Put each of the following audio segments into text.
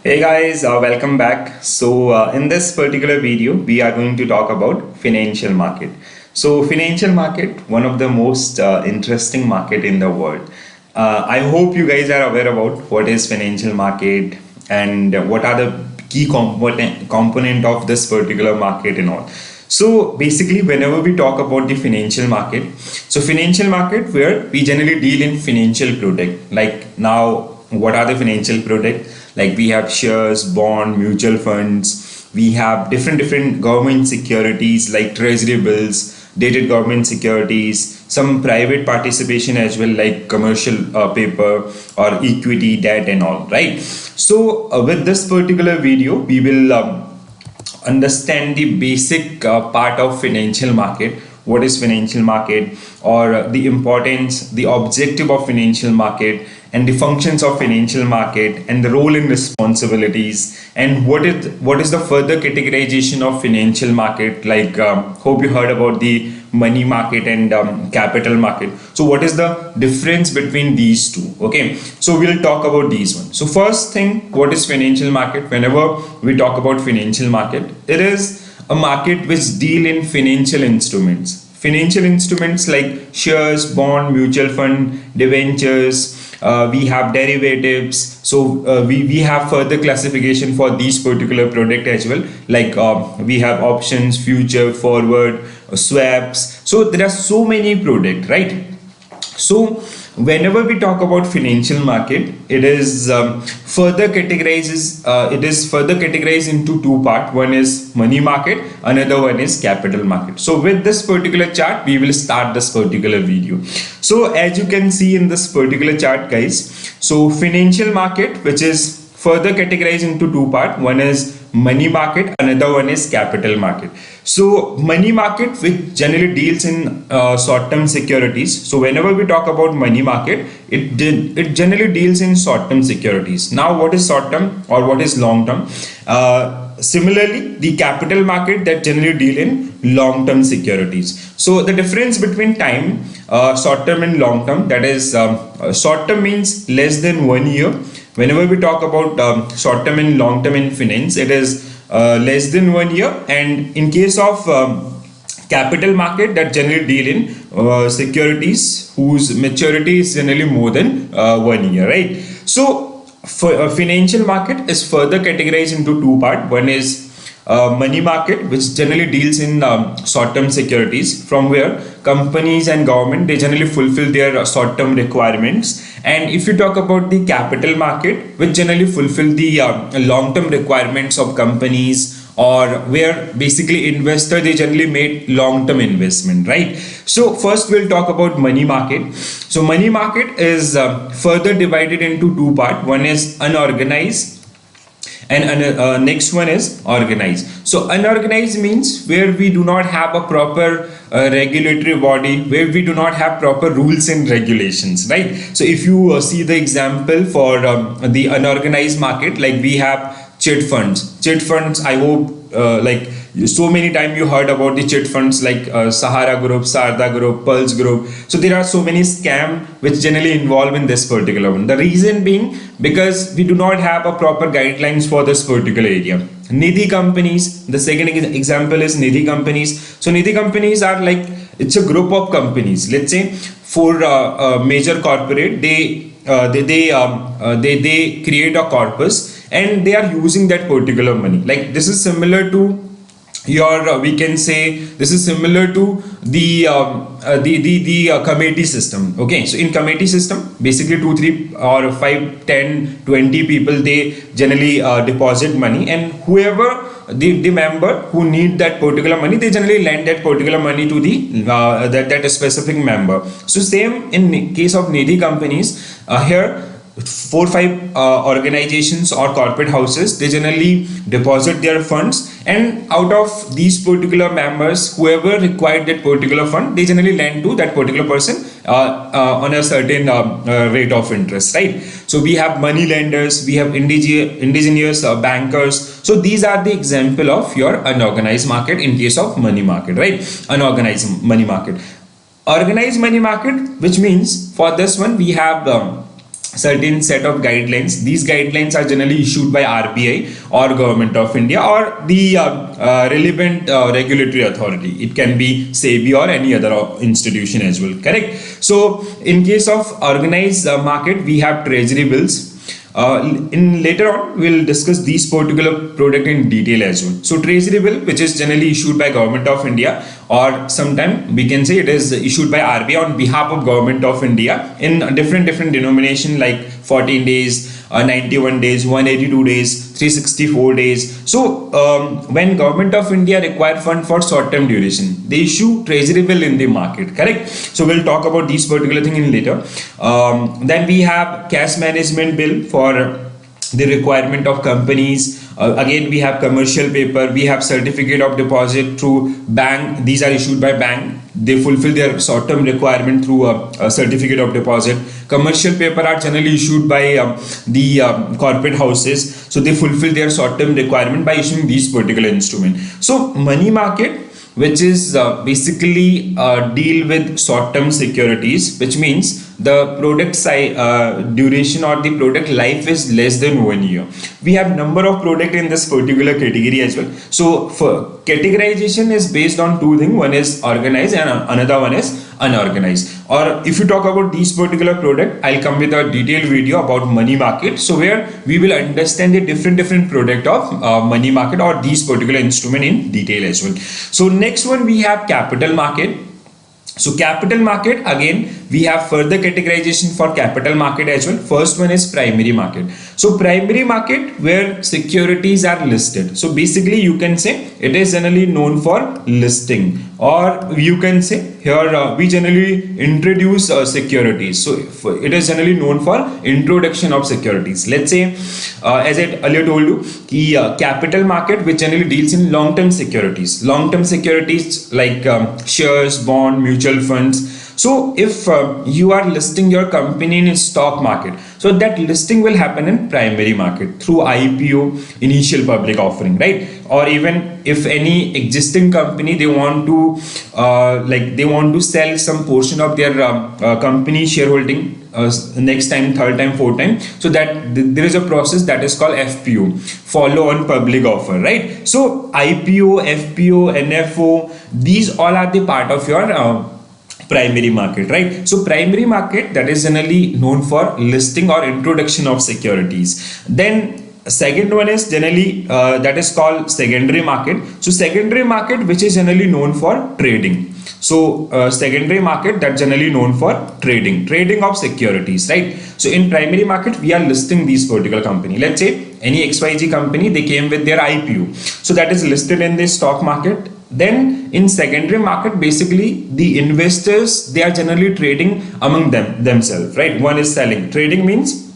Hey guys, welcome back. In this particular video, we are going to talk about financial market. So, financial market, one of the most interesting market in the world. I hope you guys are aware about what is financial market and what are the key component of this particular market and all. So basically, whenever we talk about the financial market, so financial market where we generally deal in financial product. Like now, what are the financial product? Like we have shares, bond, mutual funds. We have different government securities like treasury bills, dated government securities, some private participation as well, like commercial paper or equity, debt, and all. Right. So with this particular video, we will understand the basic part of financial market. What is financial market, or the importance, the objective of financial market, and the functions of financial market, and the role and responsibilities, and what is the further categorization of financial market. Like hope you heard about the money market and capital market. So what is the difference between these two? Okay, so we'll talk about these ones. So first thing, what is financial market? Whenever we talk about financial market, it is a market which deal in financial instruments. Financial instruments like shares, bond, mutual fund, debentures. We have derivatives. So we have further classification for these particular product as well. Like we have options, future, forward, swaps. So there are so many product, right? So whenever we talk about financial market, it is further categorizes. It is further categorized into two parts. One is money market, another one is capital market. So with this particular chart, we will start this particular video. So as you can see in this particular chart, guys, so financial market, which is further categorized into two parts. One is money market, another one is capital market. So money market, which generally deals in short-term securities. So whenever we talk about money market, it generally deals in short-term securities. Now what is short-term or what is long-term? Similarly, the capital market that generally deal in long-term securities. So the difference between time, short-term and long-term, that is short-term means less than 1 year. Whenever we talk about short-term and long-term in finance, it is less than 1 year. And in case of capital market, that generally deal in securities whose maturity is generally more than 1 year, right? So for a financial market is further categorized into two parts. One is money market, which generally deals in short-term securities, from where companies and government, they generally fulfill their short-term requirements. And if you talk about the capital market, which generally fulfill the long-term requirements of companies, or where basically investor, they generally made long-term investment, right? So first we'll talk about money market. So money market is further divided into two parts. One is unorganized, and next one is organized. So unorganized means where we do not have a proper regulatory body, where we do not have proper rules and regulations, right? So if you see the example for the unorganized market, like we have chit funds. I hope like so many times you heard about the chit funds, like Sahara Group, Sarda Group, Pulse Group. So there are so many scams which generally involve in this particular one. The reason being because we do not have a proper guidelines for this particular area. Nidhi companies, the second example is Nidhi companies. So Nidhi companies are like, it's a group of companies. Let's say for major corporate, they create a corpus and they are using that particular money. Like this is similar to your we can say this is similar to the committee system. Okay, so in committee system, basically 2 3 or 5 10 20 people, they generally deposit money, and whoever the member who need that particular money, they generally lend that particular money to the that specific member. So same in case of Nidhi companies. Here 4 5 organizations or corporate houses, they generally deposit their funds, and out of these particular members, whoever required that particular fund, they generally lend to that particular person on a certain rate of interest, right? So we have money lenders, we have indigenous bankers. So these are the example of your unorganized market in case of money market, right? Unorganized money market. Organized money market, which means for this one we have certain set of guidelines. These guidelines are generally issued by RBI or Government of India or the relevant regulatory authority. It can be SEBI or any other institution as well, correct? So in case of organized market, we have treasury bills. In later on we'll discuss these particular product in detail as well. So treasury bill, which is generally issued by Government of India, or sometime we can say it is issued by RBI on behalf of Government of India in different denomination, like 14 days, 91 days, 182 days, 364 days. So when Government of India require fund for short term duration, they issue treasury bill in the market, correct? So we'll talk about these particular thing in later. Then we have cash management bill for the requirement of companies. Again, we have commercial paper, we have certificate of deposit through bank. These are issued by bank. They fulfill their short-term requirement through a certificate of deposit. Commercial paper are generally issued by the corporate houses. So they fulfill their short-term requirement by issuing these particular instrument. So money market, which is basically deal with short-term securities, which means the product duration or the product life is less than 1 year. We have number of product in this particular category as well. So for categorization is based on two things. One is organized and another one is unorganized. Or if you talk about these particular product, I'll come with a detailed video about money market. So where we will understand the different product of money market or these particular instrument in detail as well. So next one we have capital market. So capital market, again we have further categorization for capital market as well. First one is primary market. So primary market where securities are listed. So basically you can say it is generally known for listing, or you can say here we generally introduce securities. So it is generally known for introduction of securities. Let's say as I earlier told you, the capital market which generally deals in long-term securities. Long-term securities like shares, bond, mutual funds. So if you are listing your company in a stock market, so that listing will happen in primary market through IPO, initial public offering, right? Or even if any existing company, they want to sell some portion of their company shareholding next time, third time, fourth time, so that there is a process that is called FPO, follow on public offer, right? So IPO, FPO, NFO, these all are the part of your primary market, right? So primary market, that is generally known for listing or introduction of securities. Then second one is generally that is called secondary market. So secondary market, which is generally known for trading. So secondary market, that generally known for trading of securities, right? So in primary market we are listing these particular company. Let's say any XYZ company, they came with their IPO, so that is listed in the stock market. Then in secondary market, basically the investors, they are generally trading among themselves, right? One is selling. Trading means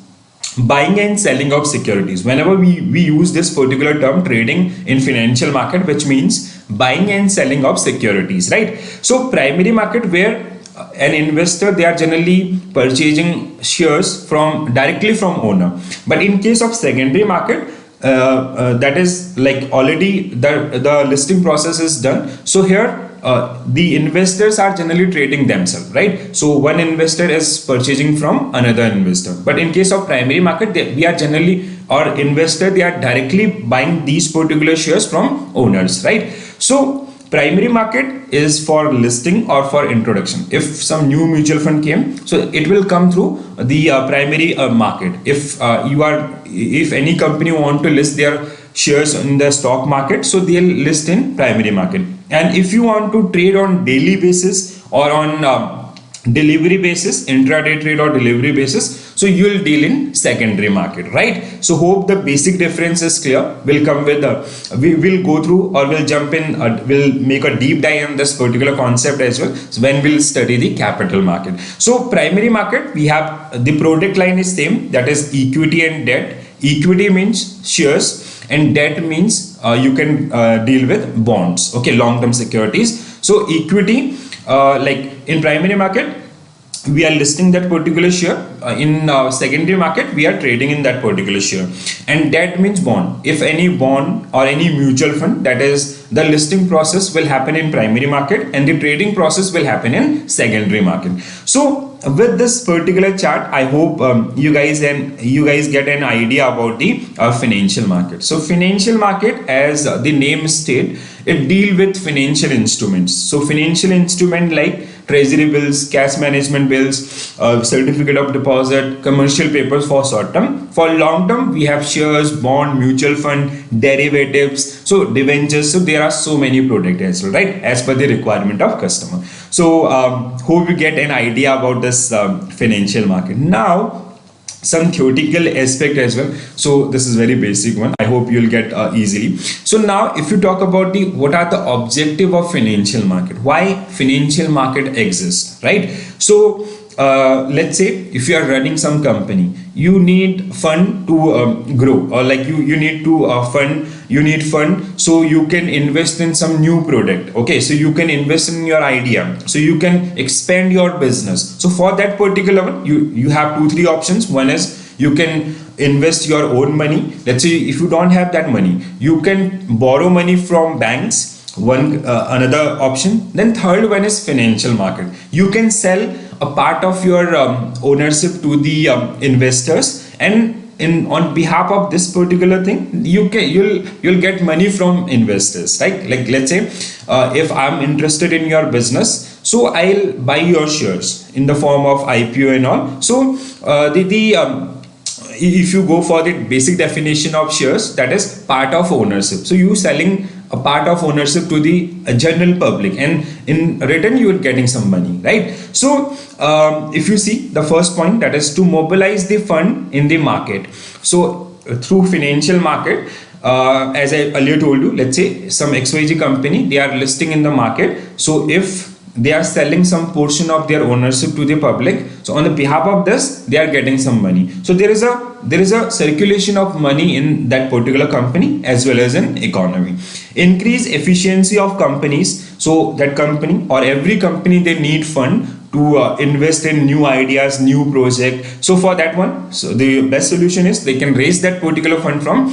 buying and selling of securities. Whenever we use this particular term trading in financial market, which means buying and selling of securities, right? So primary market where an investor, they are generally purchasing shares directly from owner. But in case of secondary market, that is like already the listing process is done. So here the investors are generally trading themselves, right? So one investor is purchasing from another investor. But in case of primary market, we are generally, or investor, they are directly buying these particular shares from owners, right? So primary market is for listing or for introduction. If some new mutual fund came, so it will come through the primary market. If any company want to list their shares in the stock market, so they'll list in primary market. And if you want to trade on daily basis or on delivery basis, intraday trade or delivery basis, so you will deal in secondary market, right? So hope the basic difference is clear. We'll come with we will go through, or we'll jump in, we'll make a deep dive on this particular concept as well, so when we'll study the capital market. So primary market, we have the product line is same, that is equity and debt. Equity means shares and debt means you can deal with bonds, okay, long-term securities. So equity, like in primary market, we are listing that particular share in secondary market we are trading in that particular share, and that means bond. If any bond or any mutual fund, that is the listing process will happen in primary market and the trading process will happen in secondary market. So with this particular chart, I hope you guys get an idea about the financial market. So financial market, as the name state, it deal with financial instruments. So financial instrument like treasury bills, cash management bills, certificate of deposit, commercial papers for short term. For long term, we have shares, bond, mutual fund, derivatives, so debentures. So there are so many products as well, right, as per the requirement of customer. So hope you get an idea about this financial market. Now some theoretical aspect as well. So this is very basic one. I hope you'll get easily. So now if you talk about the what are the objective of financial market, why financial market exists, right? So let's say if you are running some company, you need fund to grow, or like you need to fund so you can invest in some new product. Okay, so you can invest in your idea, so you can expand your business. So for that particular one, you have 2-3 options. One is you can invest your own money. Let's say if you don't have that money, you can borrow money from banks. Another option. Then third one is financial market. You can sell a part of your ownership to the investors, and on behalf of this particular thing, you'll get money from investors, right? Like let's say if I'm interested in your business, so I'll buy your shares in the form of IPO and all. So if you go for the basic definition of shares, that is part of ownership. So you selling a part of ownership to the general public, and in return you are getting some money, right? So if you see the first point, that is to mobilize the fund in the market. So through financial market, as I earlier told you, let's say some XYZ company, they are listing in the market. So if they are selling some portion of their ownership to the public, so on the behalf of this, they are getting some money. So there is a circulation of money in that particular company as well as in economy. Increase efficiency of companies. So that company or every company, they need fund to invest in new ideas, new project. So for that one, so the best solution is they can raise that particular fund from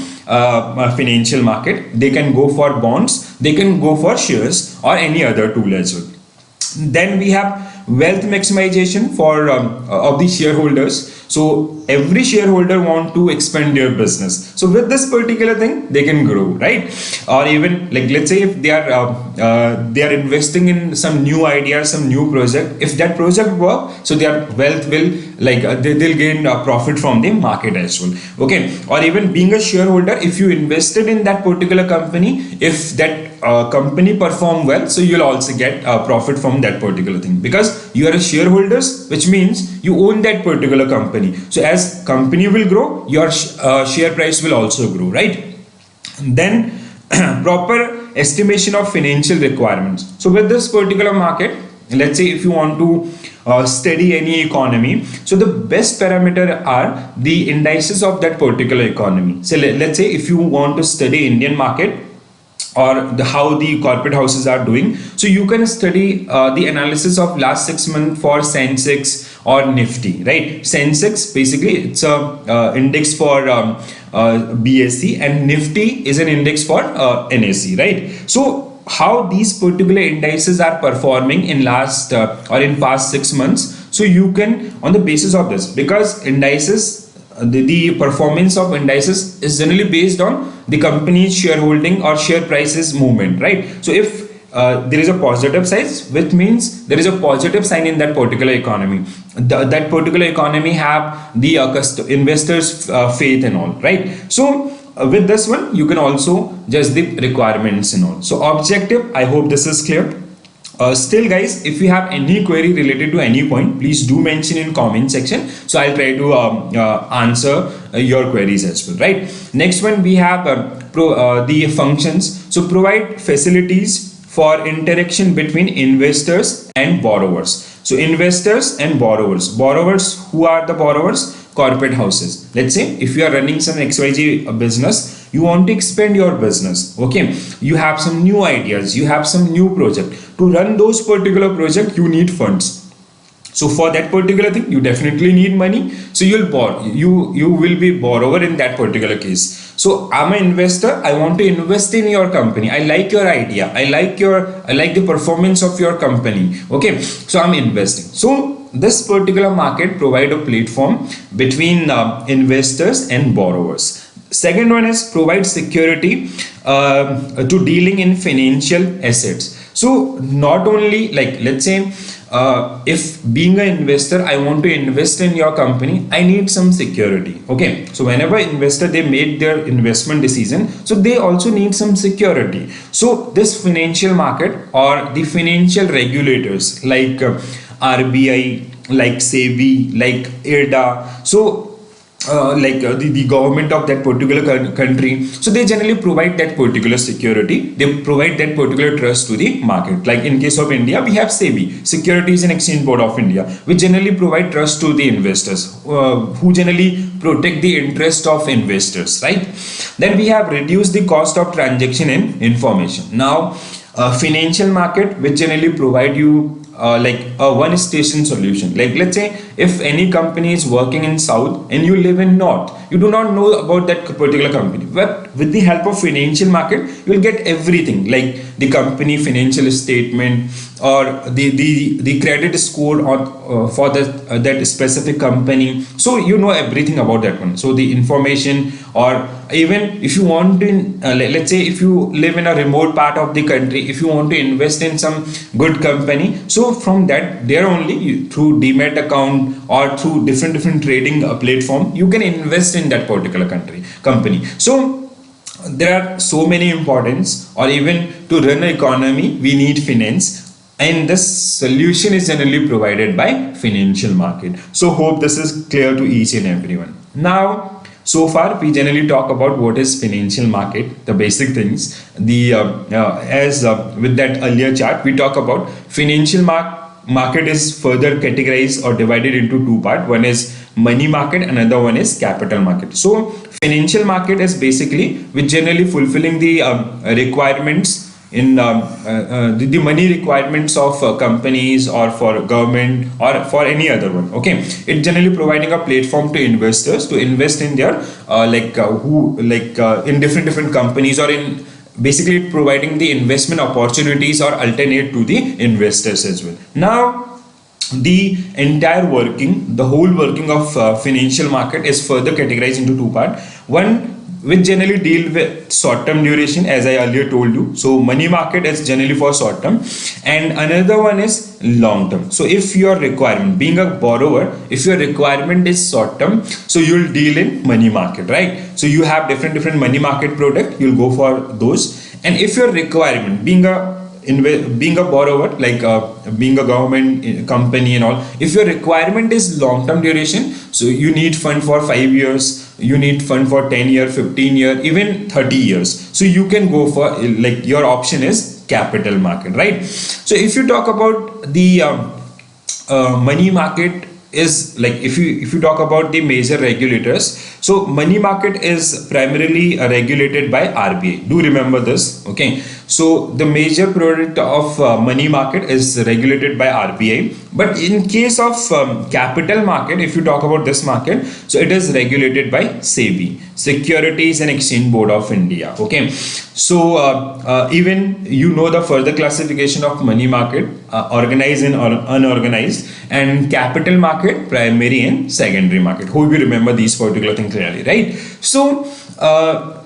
financial market. They can go for bonds, they can go for shares or any other tool as well. Then we have wealth maximization for of the shareholders. So every shareholder want to expand their business. So with this particular thing, they can grow, right? Or even like let's say if they are investing in some new ideas, some new project. If that project work, so their wealth will they'll gain profit from the market as well. Okay, or even being a shareholder, if you invested in that particular company, if that company perform well, so you'll also get profit from that particular thing, because you are a shareholders, which means you own that particular company. So as company will grow, your share price will also grow, right? Then proper estimation of financial requirements. So with this particular market, let's say if you want to study any economy, so the best parameter are the indices of that particular economy. So let's say if you want to study Indian market, or how the corporate houses are doing, so you can study the analysis of last 6 months for Sensex or Nifty, right? Sensex basically it's a index for BSE, and Nifty is an index for NSE, right? So how these particular indices are performing in last or in past 6 months, so you can on the basis of this, because indices, the performance of indices is generally based on the company's shareholding or share prices movement, right? So if there is a positive sign, which means there is a positive sign in that particular economy, that particular economy have the investors faith and all, right? So with this one, you can also judge the requirements and all. So objective, I hope this is clear. Still guys, if you have any query related to any point, please do mention in comment section, so I'll try to answer your queries as well, right? Next one, we have the functions. So provide facilities for interaction between investors and borrowers. So investors and borrowers, who are the borrowers? Corporate houses. Let's say if you are running some XYZ business, you want to expand your business, okay, you have some new ideas, you have some new project. To run those particular project, you need funds. So for that particular thing, you definitely need money. So you'll borrow. You will be borrower in that particular case. So I'm an investor. I want to invest in your company. I like your idea. I like the performance of your company. Okay. So I'm investing. So this particular market provide a platform between investors and borrowers. Second one is provide security to dealing in financial assets. So not only, like, let's say if being an investor, I want to invest in your company, I need some security. Okay, so whenever investor they make their investment decision, so they also need some security. So this financial market or the financial regulators like RBI, like SEBI, like IRDA, so the government of that particular country, so they generally provide that particular security, they provide that particular trust to the market. Like in case of India, we have SEBI, Securities and Exchange Board of India, which generally provide trust to the investors, who generally protect the interest of investors, right? Then we have reduced the cost of transaction and information. Now financial market which generally provide you like a one station solution. Like let's say if any company is working in south and you live in north, you do not know about that particular company, but with the help of financial market you will get everything, like the company financial statement or the credit score on for that specific company. So you know everything about that one. So the information, or even if you want to let's say if you live in a remote part of the country, if you want to invest in some good company, so from that there only through demat account or through different trading platform, you can invest in that particular company. So there are so many importance, or even to run an economy we need finance, and this solution is generally provided by financial market. So hope this is clear to each and everyone. Now so far we generally talk about what is financial market, the basic things. The as with that earlier chart we talk about financial market is further categorized or divided into two parts. One is money market, another one is capital market. So financial market is basically which generally fulfilling the requirements in the money requirements of companies or for government or for any other one. Okay, it generally providing a platform to investors to invest in their in different companies, or in basically providing the investment opportunities or alternate to the investors as well. Now the entire working, the whole working of financial market is further categorized into two parts. One which generally deal with short term duration, as I earlier told you. So money market is generally for short term, and another one is long term. So if your requirement, being a borrower, if your requirement is short term, so you'll deal in money market, right? So you have different money market product, you'll go for those. And if your requirement, being a borrower, like being a government company and all, if your requirement is long term duration, so you need fund for 5 years, you need fund for 10 year, 15 year, even 30 years, so you can go for, like, your option is capital market, right? So if you talk about the money market, is like, if you talk about the major regulators, so money market is primarily regulated by RBI. Do remember this, okay? So the major product of money market is regulated by RBI, but in case of capital market, if you talk about this market, so it is regulated by SEBI, Securities and Exchange Board of India. Okay, so even you know the further classification of money market, organized and unorganized, and capital market, primary and secondary market. Hope you remember these particular things clearly, right? So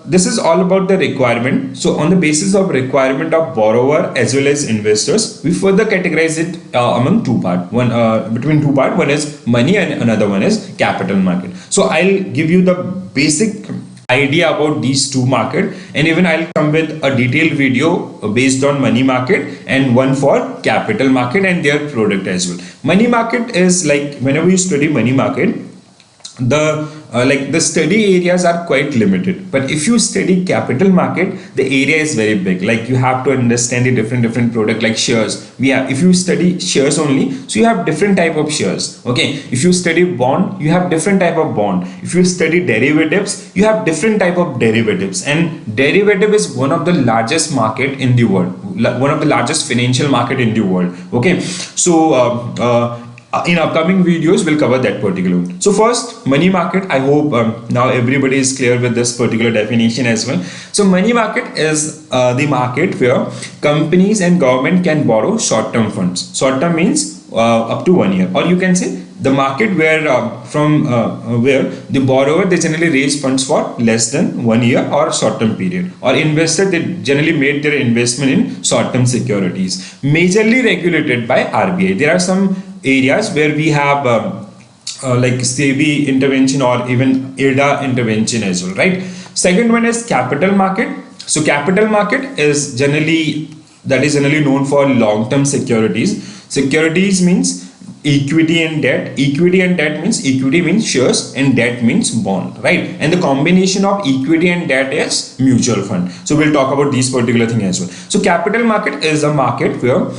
this is all about the requirement. So on the basis of requirement of borrower as well as investors, we further categorize it among two parts. One between two parts. One is money and another one is capital market. So I'll give you the basic idea about these two market, and even I'll come with a detailed video based on money market and one for capital market and their product as well. Money market is like, whenever you study money market, the study areas are quite limited, but if you study capital market, the area is very big. Like you have to understand the different product, like shares. If you study shares only, so you have different type of shares. Okay, if you study bond, you have different type of bond. If you study derivatives, you have different type of derivatives, and derivative is one of the largest market in the world, one of the largest financial market in the world. Okay, so In upcoming videos we'll cover that particular one. So first, money market. I hope now everybody is clear with this particular definition as well. So money market is the market where companies and government can borrow short-term funds. Short-term means up to 1 year, or you can say the market where where the borrower, they generally raise funds for less than 1 year or short-term period, or investor, they generally made their investment in short-term securities, majorly regulated by RBI. There are some areas where we have like SEBI intervention or even ADA intervention as well, right? Second one is capital market. So capital market is generally known for long-term securities. Securities means equity and debt. Equity and debt means equity means shares and debt means bond, right? And the combination of equity and debt is mutual fund. So we'll talk about these particular thing as well. So capital market is a market where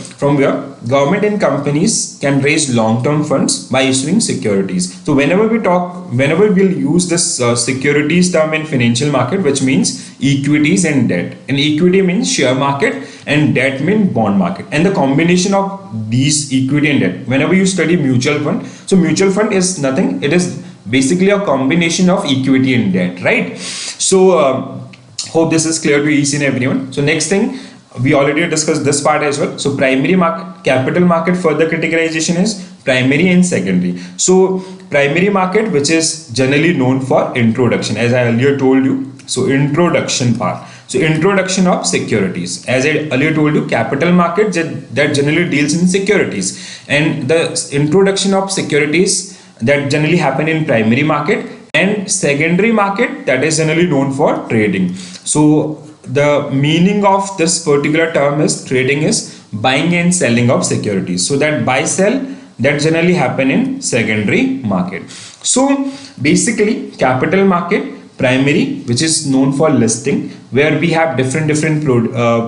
government and companies can raise long-term funds by issuing securities. So whenever we'll use this securities term in financial market, which means equities and debt, and equity means share market and debt means bond market, and the combination of these equity and debt. Whenever you study mutual fund, so mutual fund is nothing, it is basically a combination of equity and debt, right? So hope this is clear to each and everyone. So next thing, we already discussed this part as well. So primary market, capital market, further categorization is primary and secondary. So primary market, which is generally known for introduction, as I earlier told you. So introduction part. So introduction of securities, as I earlier told you, capital market that generally deals in securities, and the introduction of securities that generally happen in primary market, and secondary market that is generally known for trading. So the meaning of this particular term is trading is buying and selling of securities. So that buy sell that generally happen in secondary market. So basically capital market, primary, which is known for listing, where we have different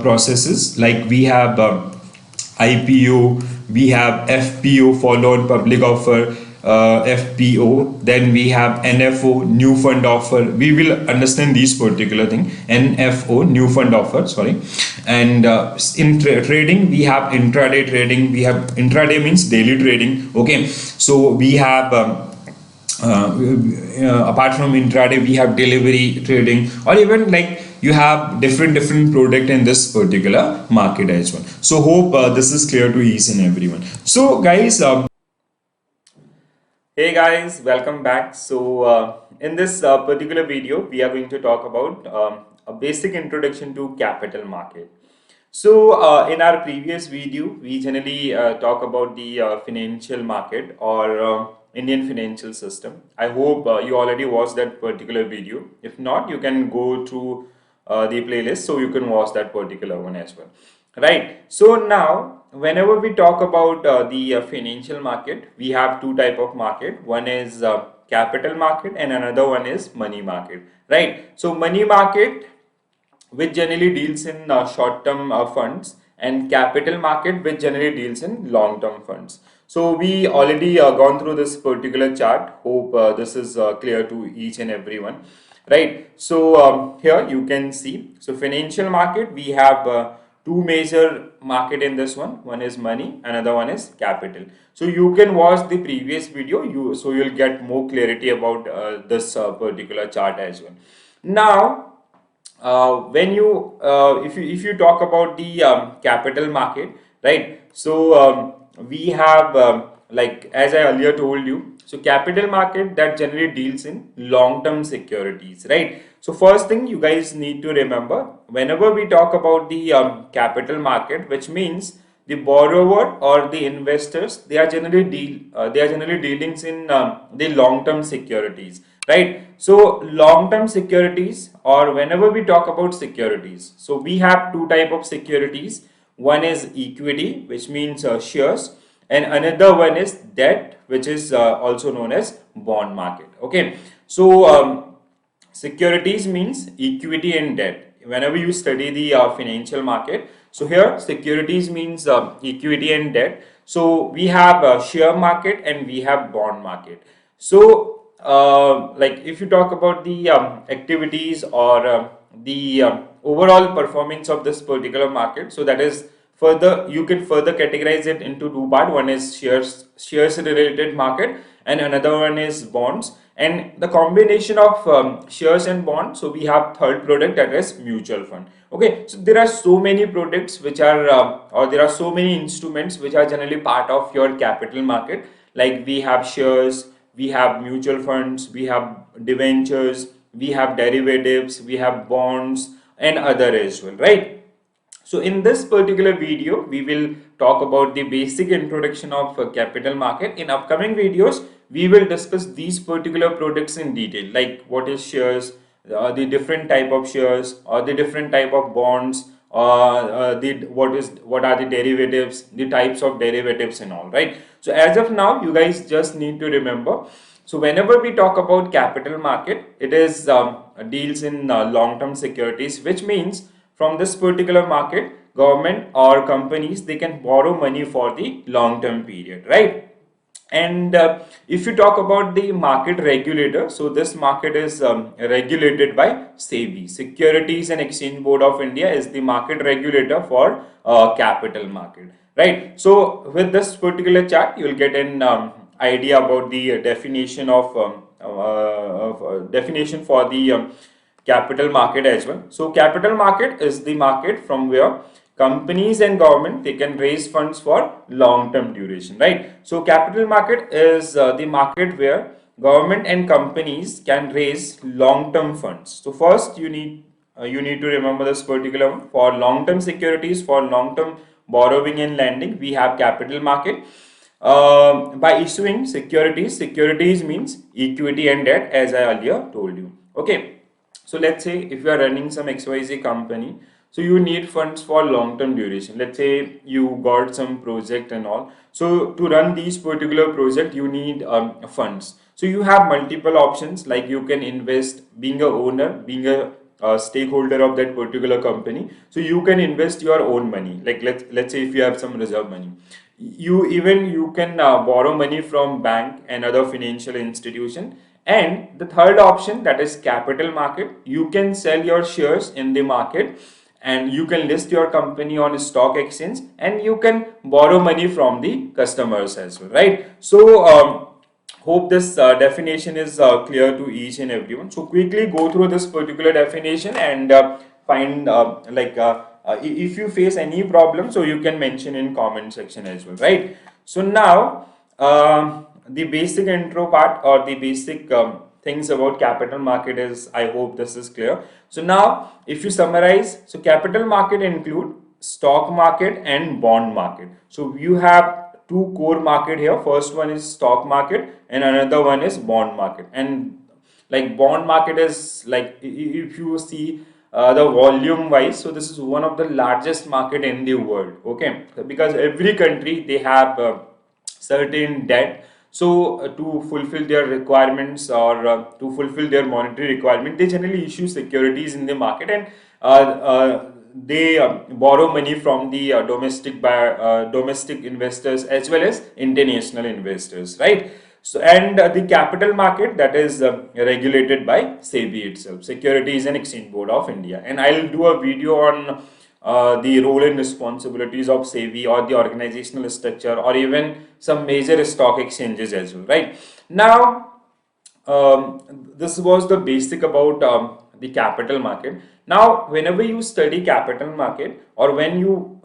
processes, like we have IPO, we have FPO, follow-on public offer, FPO, then we have NFO, new fund offer. We will understand these particular thing. NFO, new fund offer, sorry. And in trading, we have intraday trading. We have intraday means daily trading. Okay, so we have apart from intraday, we have delivery trading, or even like you have different product in this particular market as well. So hope this is clear to each and everyone. So guys, hey guys, welcome back. So in this particular video, we are going to talk about a basic introduction to capital market. So in our previous video, we generally talk about the financial market, or Indian financial system. I hope you already watched that particular video. If not, you can go to the playlist, so you can watch that particular one as well, right? So now whenever we talk about the financial market, we have two type of market. One is capital market and another one is money market, right? So money market, which generally deals in short-term funds, and capital market, which generally deals in long-term funds. So we already gone through this particular chart. Hope this is clear to each and everyone, right? So here you can see, so financial market, we have two major market in this one. One is money, another one is capital. So you can watch the previous video, you'll get more clarity about this particular chart as well. Now when you if you talk about the capital market, right? So we have like as I earlier told you, so capital market that generally deals in long-term securities, right? So first thing you guys need to remember, whenever we talk about the capital market, which means the borrower or the investors, they are generally dealing in the long-term securities, right? So long-term securities, or whenever we talk about securities, so we have two type of securities. One is equity, which means shares, and another one is debt, which is also known as bond market. Okay, so securities means equity and debt. Whenever you study the financial market, so here securities means equity and debt. So we have share market and we have bond market. So like if you talk about the activities or the overall performance of this particular market, so that is further, you can further categorize it into two parts. One is shares related market, and another one is bonds. And the combination of shares and bonds, so we have third product, that is mutual fund. Okay, so there are so many products which are or there are so many instruments which are generally part of your capital market. Like we have shares, we have mutual funds, we have debentures, we have derivatives, we have bonds, and other as well, right? So in this particular video, we will talk about the basic introduction of capital market. In upcoming videos, we will discuss these particular products in detail, like what is shares, the different type of shares, or the different type of bonds, the what are the derivatives, the types of derivatives and all, right? So as of now, you guys just need to remember. So whenever we talk about capital market, it is deals in long-term securities, which means from this particular market, government or companies, they can borrow money for the long term period, right? And if you talk about the market regulator, so this market is regulated by SEBI. Securities and Exchange Board of India is the market regulator for capital market, right? So with this particular chart, you will get an idea about the definition of definition for the capital market as well. So capital market is the market from where companies and government, they can raise funds for long term duration, right? So capital market is the market where government and companies can raise long term funds. So first you need to remember this particular one. For long term securities, for long term borrowing and lending, we have capital market. By issuing securities, securities means equity and debt, as I earlier told you. Okay, so let's say if you are running some XYZ company, so you need funds for long term duration. Let's say you got some project and all. So to run these particular project, you need funds. So you have multiple options, like you can invest, being a owner, being a stakeholder of that particular company. So you can invest your own money. Like let's say if you have some reserve money, you can borrow money from bank and other financial institution. And the third option, that is capital market, you can sell your shares in the market, and you can list your company on a stock exchange, and you can borrow money from the customers as well, right? So hope this definition is clear to each and everyone. So quickly go through this particular definition and find if you face any problem, so you can mention in comment section as well, right? So now the basic intro part, or the basic things about capital market is, I hope this is clear. So now if you summarize, so capital market include stock market and bond market. So you have two core market here. First one is stock market and another one is bond market. And like bond market is like, if you see the volume wise, so this is one of the largest market in the world. Okay, because every country, they have certain debt. So to fulfill their requirements, or to fulfill their monetary requirement, they generally issue securities in the market, and they borrow money from the domestic investors as well as international investors, right? So and the capital market, that is regulated by SEBI itself, Securities and Exchange Board of India. And I'll do a video on the role and responsibilities of SEBI, or the organizational structure, or even some major stock exchanges as well, right? Now, this was the basic about the capital market. Now, whenever you study capital market, or when you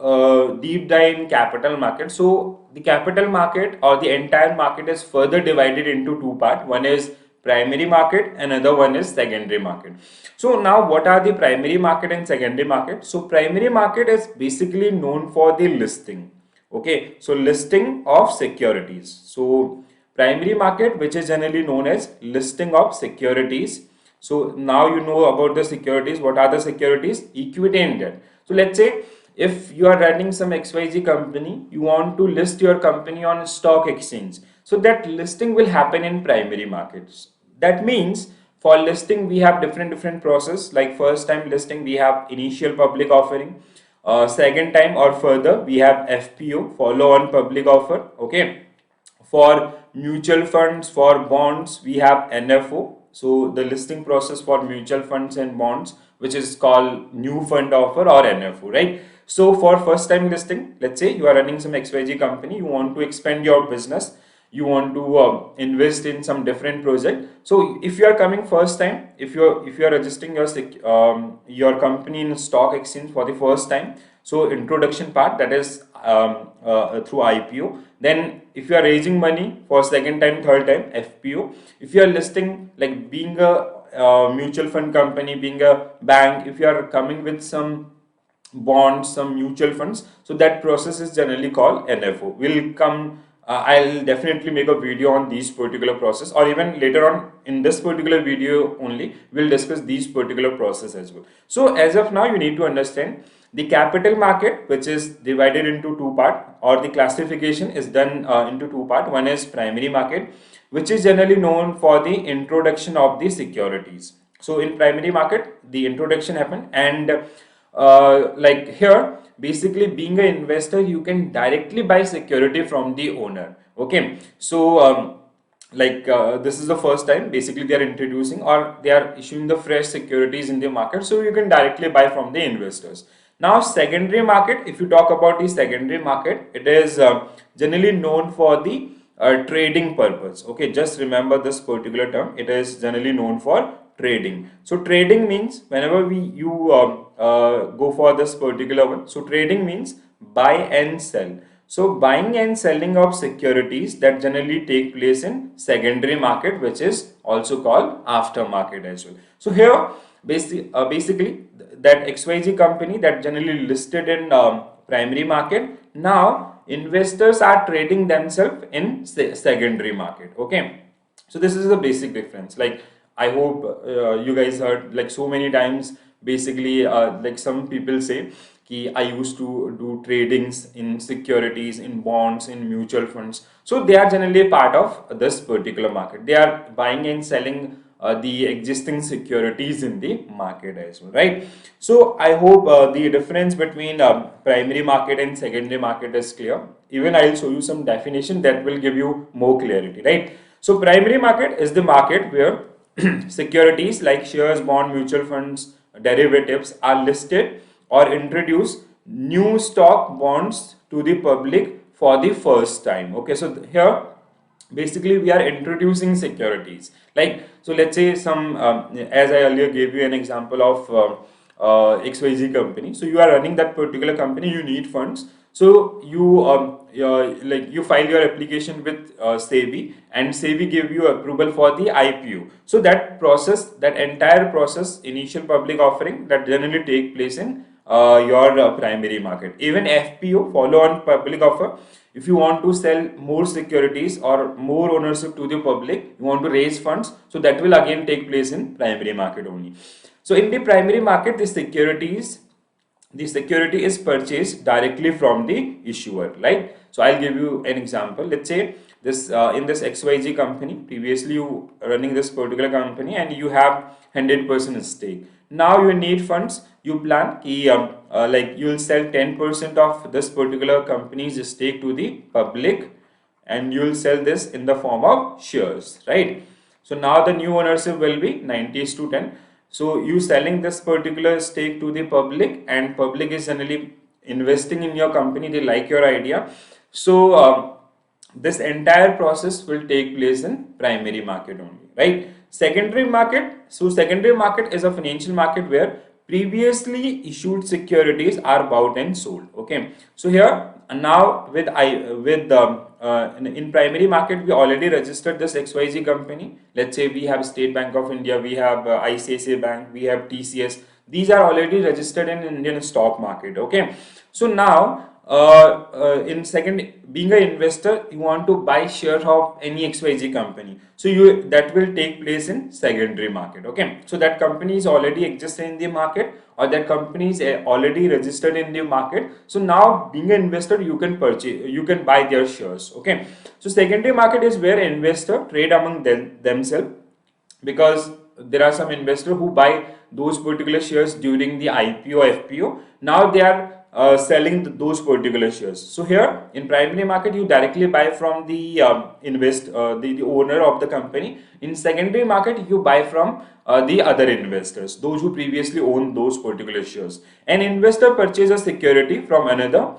deep dive in capital market, so the capital market or the entire market is further divided into two parts. One is primary market, another one is secondary market. So now what are the primary market and secondary market? So primary market is basically known for the listing. Okay, so listing of securities. So primary market, which is generally known as listing of securities. So now you know about the securities. What are the securities? Equity and debt. So let's say if you are running some XYZ company, you want to list your company on a stock exchange. So that listing will happen in primary markets. That means for listing, we have different process. Like first time listing, we have initial public offering. Second time or further, we have FPO, follow on public offer. Okay. For mutual funds, for bonds, we have NFO. So the listing process for mutual funds and bonds, which is called new fund offer, or NFO, right? So for first time listing, let's say you are running some XYZ company, you want to expand your business, you want to invest in some different project. So if you are coming first time, if you are registering your company in stock exchange for the first time, so introduction part, that is through IPO. Then if you are raising money for second time, third time, FPO. If you are listing, like being a mutual fund company, being a bank, if you are coming with some bonds, some mutual funds, so that process is generally called NFO. Will come, I'll definitely make a video on these particular process, or even later on in this particular video only we'll discuss these particular process as well. So as of now, you need to understand the capital market, which is divided into two part, or the classification is done into two part. One is primary market, which is generally known for the introduction of the securities. So in primary market, the introduction happened, and like here, basically being an investor, you can directly buy security from the owner. Okay, so this is the first time basically they are introducing, or they are issuing the fresh securities in the market, so you can directly buy from the investors. Now secondary market, if you talk about the secondary market, it is generally known for the trading purpose. Okay, just remember this particular term, it is generally known for trading. So trading means whenever you go for this particular one, so trading means buy and sell. So buying and selling of securities, that generally take place in secondary market, which is also called aftermarket as well. So here basically that XYZ company that generally listed in primary market, now investors are trading themselves in secondary market. Okay, so this is the basic difference. Like I hope you guys heard like so many times, basically like some people say ki I used to do tradings in securities, in bonds, in mutual funds. So they are generally a part of this particular market. They are buying and selling the existing securities in the market as well, right? So I hope the difference between primary market and secondary market is clear. Even I'll show you some definition that will give you more clarity, right? So primary market is the market where securities like shares, bond, mutual funds, derivatives are listed or introduce new stock bonds to the public for the first time. Okay, so here basically we are introducing securities. Like, so let's say some as I earlier gave you an example of XYZ company. So you are running that particular company, you need funds, so you file your application with SEBI, and SEBI give you approval for the IPO. So that process, that entire process, initial public offering, that generally take place in your primary market. Even FPO, follow on public offer, if you want to sell more securities or more ownership to the public, you want to raise funds, so that will again take place in primary market only. So in the primary market, the security is purchased directly from the issuer, right? So I'll give you an example. Let's say this in this XYZ company, previously you running this particular company and you have 100% stake. Now you need funds, you plan like you will sell 10% of this particular company's stake to the public, and you will sell this in the form of shares, right? So now the new ownership will be 90:10. So you selling this particular stake to the public, and public is generally investing in your company, they like your idea. So this entire process will take place in primary market only, right? Secondary market, so secondary market is a financial market where previously issued securities are bought and sold. Okay, so here now in primary market we already registered this XYZ company. Let's say we have State Bank of India, we have ICICI Bank, we have TCS. These are already registered in Indian stock market. Okay, so now in second, being an investor, you want to buy shares of any XYZ company, so that will take place in secondary market. Okay, so that company is already existing in the market, or that company is already registered in the market. So now being an investor, you can purchase, you can buy their shares. Okay, so secondary market is where investor trade among themselves, because there are some investors who buy those particular shares during the IPO, FPO. Now they are those particular shares. So here in primary market, you directly buy from the the owner of the company. In secondary market, you buy from the other investors, those who previously owned those particular shares. An investor purchases a security from another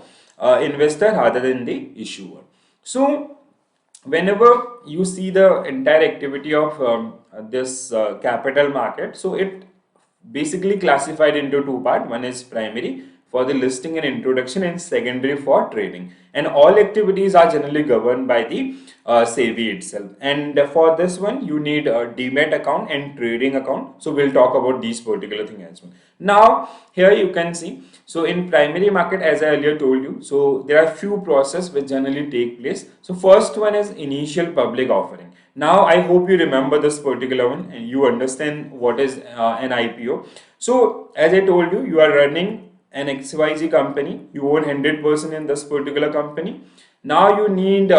investor rather than the issuer. So whenever you see the entire activity of this capital market, so it basically classified into two parts. One is primary for the listing and introduction, and secondary for trading, and all activities are generally governed by the SEBI itself. And for this one you need a demat account and trading account, so we'll talk about these particular thing as well. Now here you can see, so in primary market, as I earlier told you, so there are few processes which generally take place. So first one is initial public offering. Now I hope you remember this particular one and you understand what is an IPO. So as I told you, you are running an XYZ company, you own 100% in this particular company. Now you need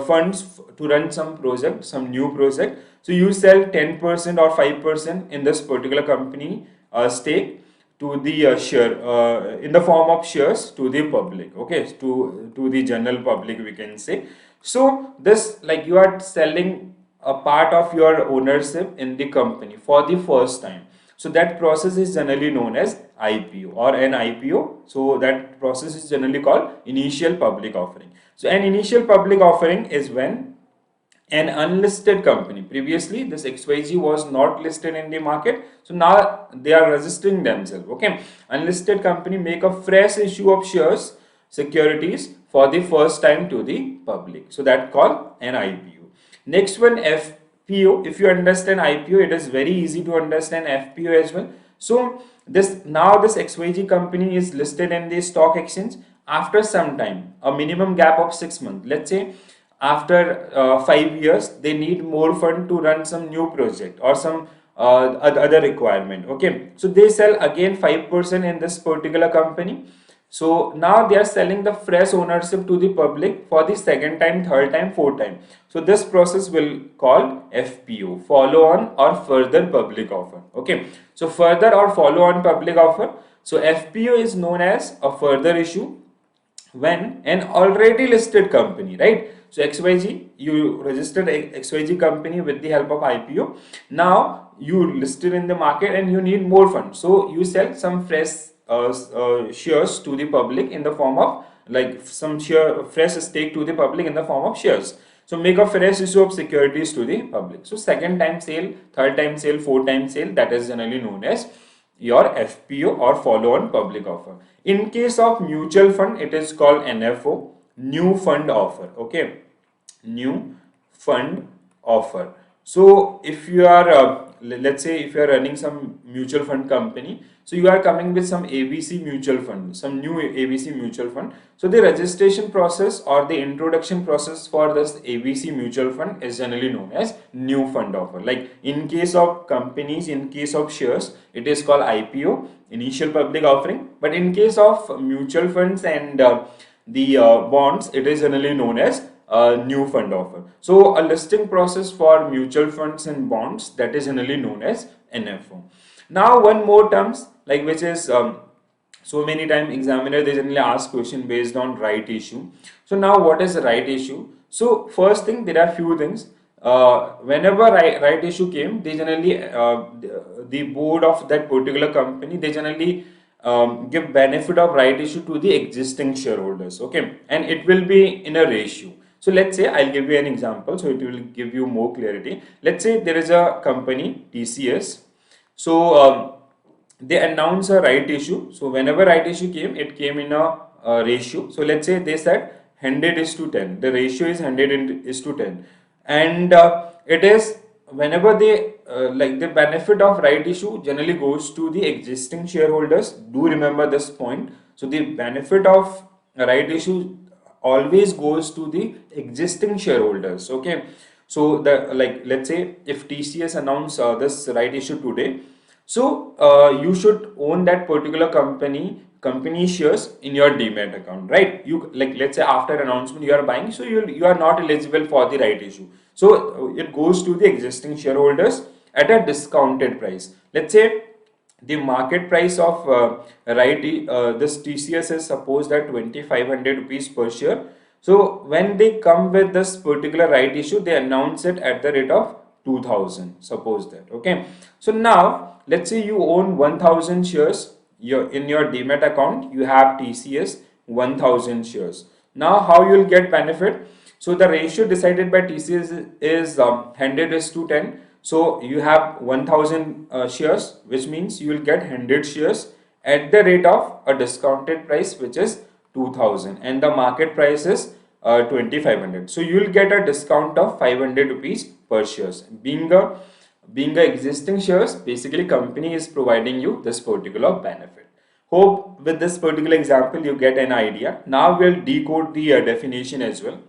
funds to run some project, some new project. So you sell 10% or 5% in this particular company stake to the share in the form of shares to the public, okay, to the general public, we can say. So this, like, you are selling a part of your ownership in the company for the first time. So that process is generally known as IPO or an IPO. So that process is generally called initial public offering. So an initial public offering is when an unlisted company, previously this XYZ was not listed in the market, so now they are registering themselves, okay. Unlisted company make a fresh issue of shares, securities, for the first time to the public, so that called an IPO. Next one, FPO. If you understand IPO, it is very easy to understand FPO as well. So this XYZ company is listed in the stock exchange. After some time, a minimum gap of 6 months, let's say after 5 years, they need more fund to run some new project or some other requirement, okay. So they sell again 5% in this particular company. So now they are selling the fresh ownership to the public for the second time, third time, fourth time. So this process will call FPO, follow on or further public offer, okay. So further or follow on public offer. So FPO is known as a further issue when an already listed company, right? So XYZ, you registered a XYZ company with the help of IPO. Now you listed in the market and you need more funds. So you sell some fresh shares to the public in the form of, like, some fresh stake to the public in the form of shares. So make a fresh issue of securities to the public. So second time sale, third time sale, fourth time sale, that is generally known as your FPO or follow on public offer. In case of mutual fund, it is called NFO, new fund offer, okay, new fund offer. So if you are let's say if you are running some mutual fund company, so you are coming with some ABC mutual fund, some new ABC mutual fund. So the registration process or the introduction process for this ABC mutual fund is generally known as new fund offer. Like in case of companies, in case of shares, it is called IPO, initial public offering. But in case of mutual funds and the bonds, it is generally known as new fund offer. So a listing process for mutual funds and bonds, that is generally known as NFO. Now one more terms, like, which is so many times examiner, they generally ask question based on right issue. So now what is the right issue? So first thing, there are few things. Whenever right issue came, they generally the board of that particular company, they generally give benefit of right issue to the existing shareholders, okay, and it will be in a ratio. So let's say, I'll give you an example so it will give you more clarity. Let's say there is a company TCS. So they announce a right issue. So whenever right issue came, it came in a ratio. So let's say they said 100:10. The ratio is 100:10, and it is whenever they like, the benefit of right issue generally goes to the existing shareholders. Do remember this point. So the benefit of right issue always goes to the existing shareholders, okay. So the, like, let's say if TCS announce this right issue today, so you should own that particular company shares in your demat account, right? You, like, let's say after announcement you are buying, so you are not eligible for the right issue. So it goes to the existing shareholders at a discounted price. Let's say the market price of this TCS is supposed at 2500 rupees per share. So when they come with this particular right issue, they announce it at the rate of 2000, suppose that. Okay, so now let's say you own 1000 shares, in your demat account you have TCS 1000 shares. Now how you will get benefit? So the ratio decided by TCS is 100 is to 10. So you have 1000 shares, which means you will get 100 shares at the rate of a discounted price, which is 2000, and the market price is 2500. So you will get a discount of 500 rupees per shares. Being a existing shares, basically company is providing you this particular benefit. Hope with this particular example you get an idea. Now we'll decode the definition as well.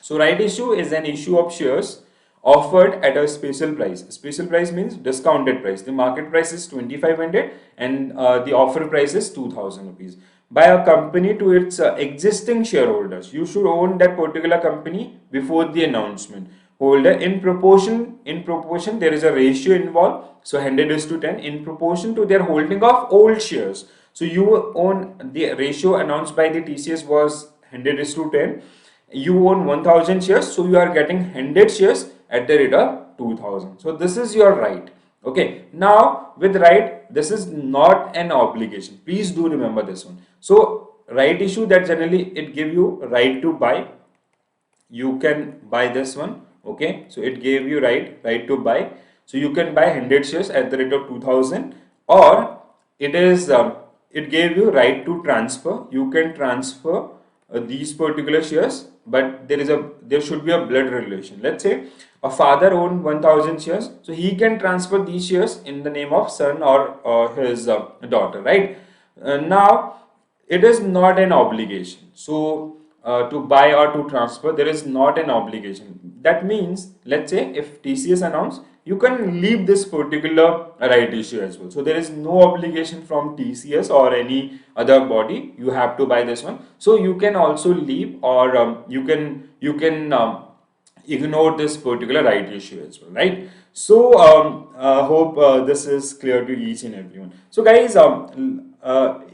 So right issue is an issue of shares offered at a special price. Special price means discounted price. The market price is 2500 and the offer price is 2000 rupees by a company to its existing shareholders. You should own that particular company before the announcement. Holder in proportion there is a ratio involved. So 100 is to 10 in proportion to their holding of old shares. So you own, the ratio announced by the TCS was 100 is to 10. You own 1000 shares, so you are getting 100 shares at the rate of 2000. So this is your right. Okay, now with right, this is not an obligation. Please do remember this one. So right issue, that generally it give you right to buy. You can buy this one. Okay, so it gave you right to buy. So you can buy 100 shares at the rate of 2000, or it gave you right to transfer. You can transfer these particular shares, but there should be a blood relation. Let's say a father owned 1000 shares, so he can transfer these shares in the name of son or his daughter, right? Now it is not an obligation. So to buy or to transfer, there is not an obligation. That means, let's say if TCS announce, you can leave this particular right issue as well. So there is no obligation from TCS or any other body. You have to buy this one. So you can also leave, or you can ignore this particular right issue as well, right? So hope this is clear to each and everyone. So guys,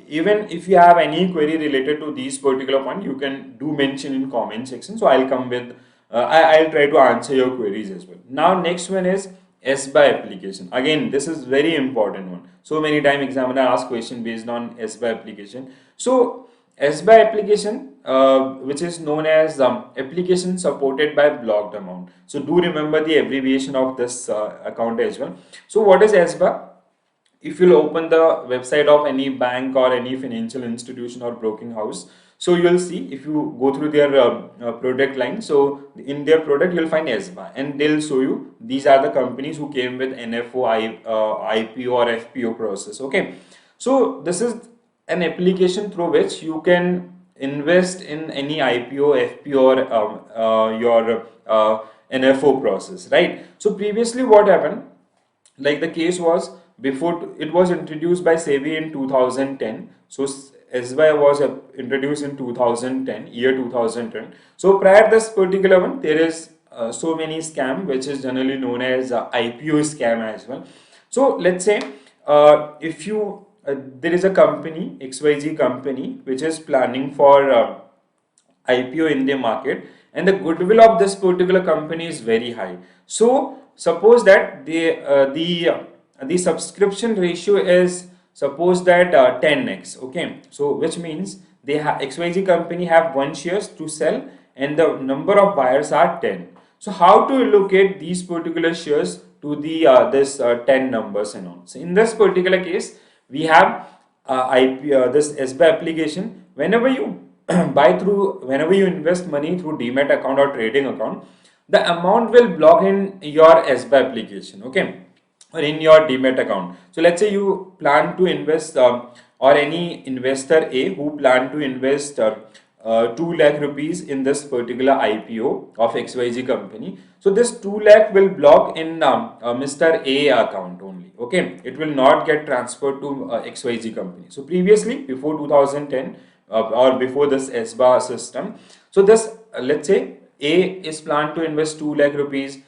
even if you have any query related to these particular point, you can do mention in comment section. So I'll come with I'll try to answer your queries as well. Now next one is SBI application. Again, this is very important one. So many time examiner ask question based on SBI application. So SBI application, which is known as application supported by blocked amount. So do remember the abbreviation of this account as well. So what is SBI? If you'll open the website of any bank or any financial institution or broking house, so you'll see, if you go through their product line, so in their product you'll find SBA, and they'll show you these are the companies who came with NFO, IPO or FPO process. Okay, so this is an application through which you can invest in any IPO, FPO or your NFO process, right? So previously what happened, like the case was, before it was introduced by SEBI in 2010. So SBI was introduced in 2010, year 2010. So prior this particular one, there is so many scam, which is generally known as IPO scam as well. So let's say if you there is a company, XYZ company, which is planning for IPO in the market, and the goodwill of this particular company is very high. So suppose that the subscription ratio is, suppose that 10x. Okay, so which means they have, XYZ company have 1 shares to sell and the number of buyers are 10. So how to allocate these particular shares to the this 10 numbers and on. So in this particular case, we have this SBI application. Whenever you whenever you invest money through demat account or trading account, the amount will block in your SBI application. Okay, or in your demat account. So let's say you plan to invest, or any investor A who plan to invest 2 lakh rupees in this particular IPO of XYZ company. So this 2 lakh will block in Mr. A account only. Okay, it will not get transferred to XYZ company. So previously, before 2010 or before this SBA system, so this let's say A is planned to invest 2 lakh rupees,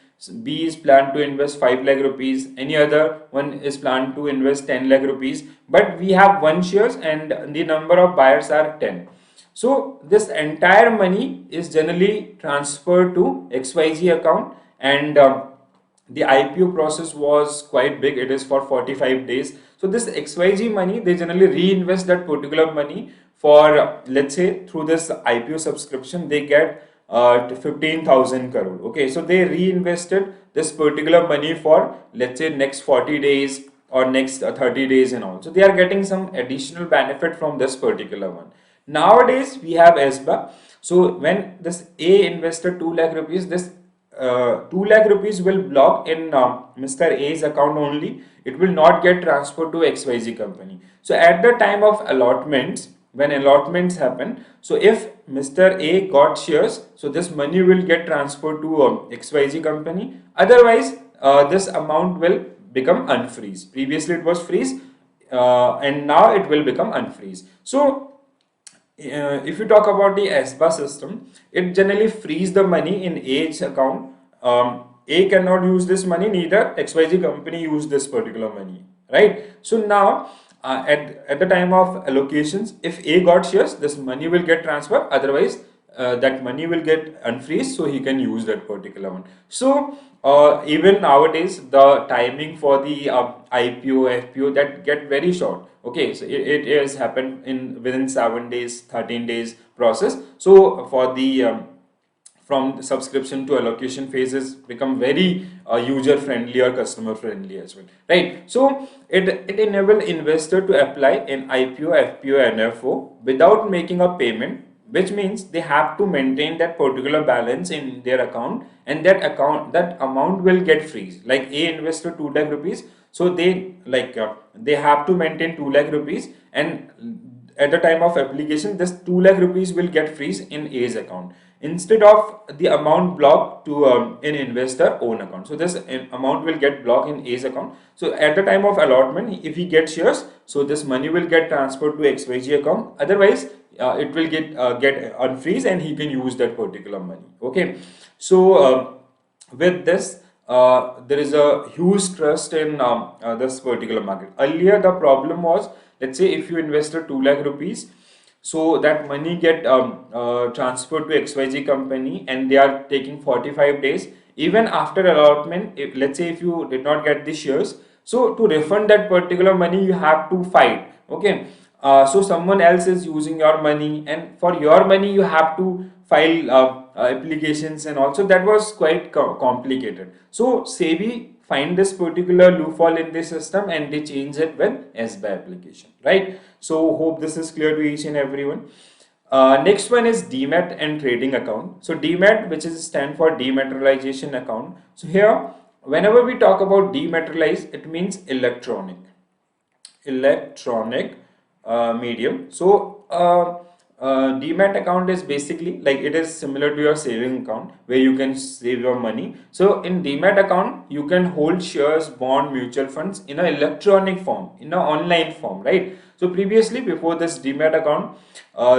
B is planned to invest 5 lakh rupees, any other one is planned to invest 10 lakh rupees, but we have one shares and the number of buyers are 10. So this entire money is generally transferred to XYZ account, and the IPO process was quite big. It is for 45 days. So this XYZ money, they generally reinvest that particular money for, let's say through this IPO subscription, they get 15,000 crore. Okay, so they reinvested this particular money for, let's say, next 40 days or next 30 days and all. So they are getting some additional benefit from this particular one. Nowadays we have SBA. So when this A invested 2 lakh rupees, this 2 lakh rupees will block in Mr. A's account only. It will not get transferred to XYZ company. So at the time of allotments, when allotments happen, so if Mr. A got shares, so this money will get transferred to XYZ company. Otherwise, this amount will become unfreeze. Previously it was freeze, and now it will become unfreeze. So if you talk about the SBA system, it generally frees the money in A's account. A cannot use this money, neither XYZ company use this particular money, right? So now at the time of allocations, if A got shares, this money will get transferred. Otherwise, that money will get unfreeze, so he can use that particular one. So even nowadays, the timing for the IPO, FPO, that get very short. Okay, so it is happened in within 7 days, 13 days process. So for the from subscription to allocation phases become very user friendly or customer friendly as well, right? So it enable investor to apply in IPO, FPO, NFO without making a payment, which means they have to maintain that particular balance in their account, and that amount will get freeze. Like A investor 2 lakh rupees, so they have to maintain 2 lakh rupees, and at the time of application this 2 lakh rupees will get freeze in A's account instead of the amount blocked to in investor own account. So this amount will get blocked in A's account. So at the time of allotment, if he gets shares, so this money will get transferred to XYZ account. Otherwise it will get unfreeze and he can use that particular money. Okay, so with this there is a huge trust in this particular market. Earlier the problem was, let's say if you invested 2 lakh rupees, so that money get transferred to XYZ company and they are taking 45 days. Even after allotment, if, let's say if you did not get the shares, so to refund that particular money you have to fight. Okay, so someone else is using your money, and for your money you have to file applications, and also that was quite complicated. So SEBI find this particular loophole in the system and they change it with SBA application, right? So hope this is clear to each and everyone. Next one is demat and trading account. So demat, which is stand for dematerialization account. So here whenever we talk about dematerialize, it means electronic medium. So demat account is basically like, it is similar to your saving account where you can save your money. So in demat account you can hold shares, bond, mutual funds in an electronic form, in an online form, right? So previously, before this demat account,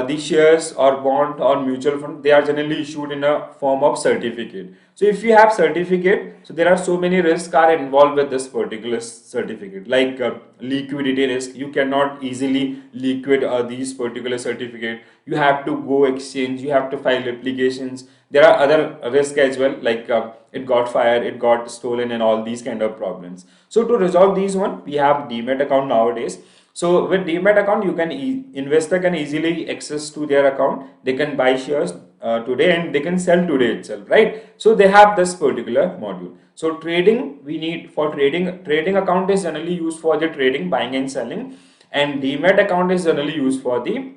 the shares or bond or mutual fund, they are generally issued in a form of certificate. So if you have certificate, so there are so many risks are involved with this particular certificate, like liquidity risk. You cannot easily liquid these particular certificate. You have to go exchange, you have to file applications. There are other risks as well, like it got fired, it got stolen, and all these kind of problems. So to resolve these one, we have demat account nowadays. So with demat account, you can investor can easily access to their account. They can buy shares today and they can sell today itself, right? So they have this particular module. So trading, we need for trading account is generally used for the trading, buying and selling, and demat account is generally used for the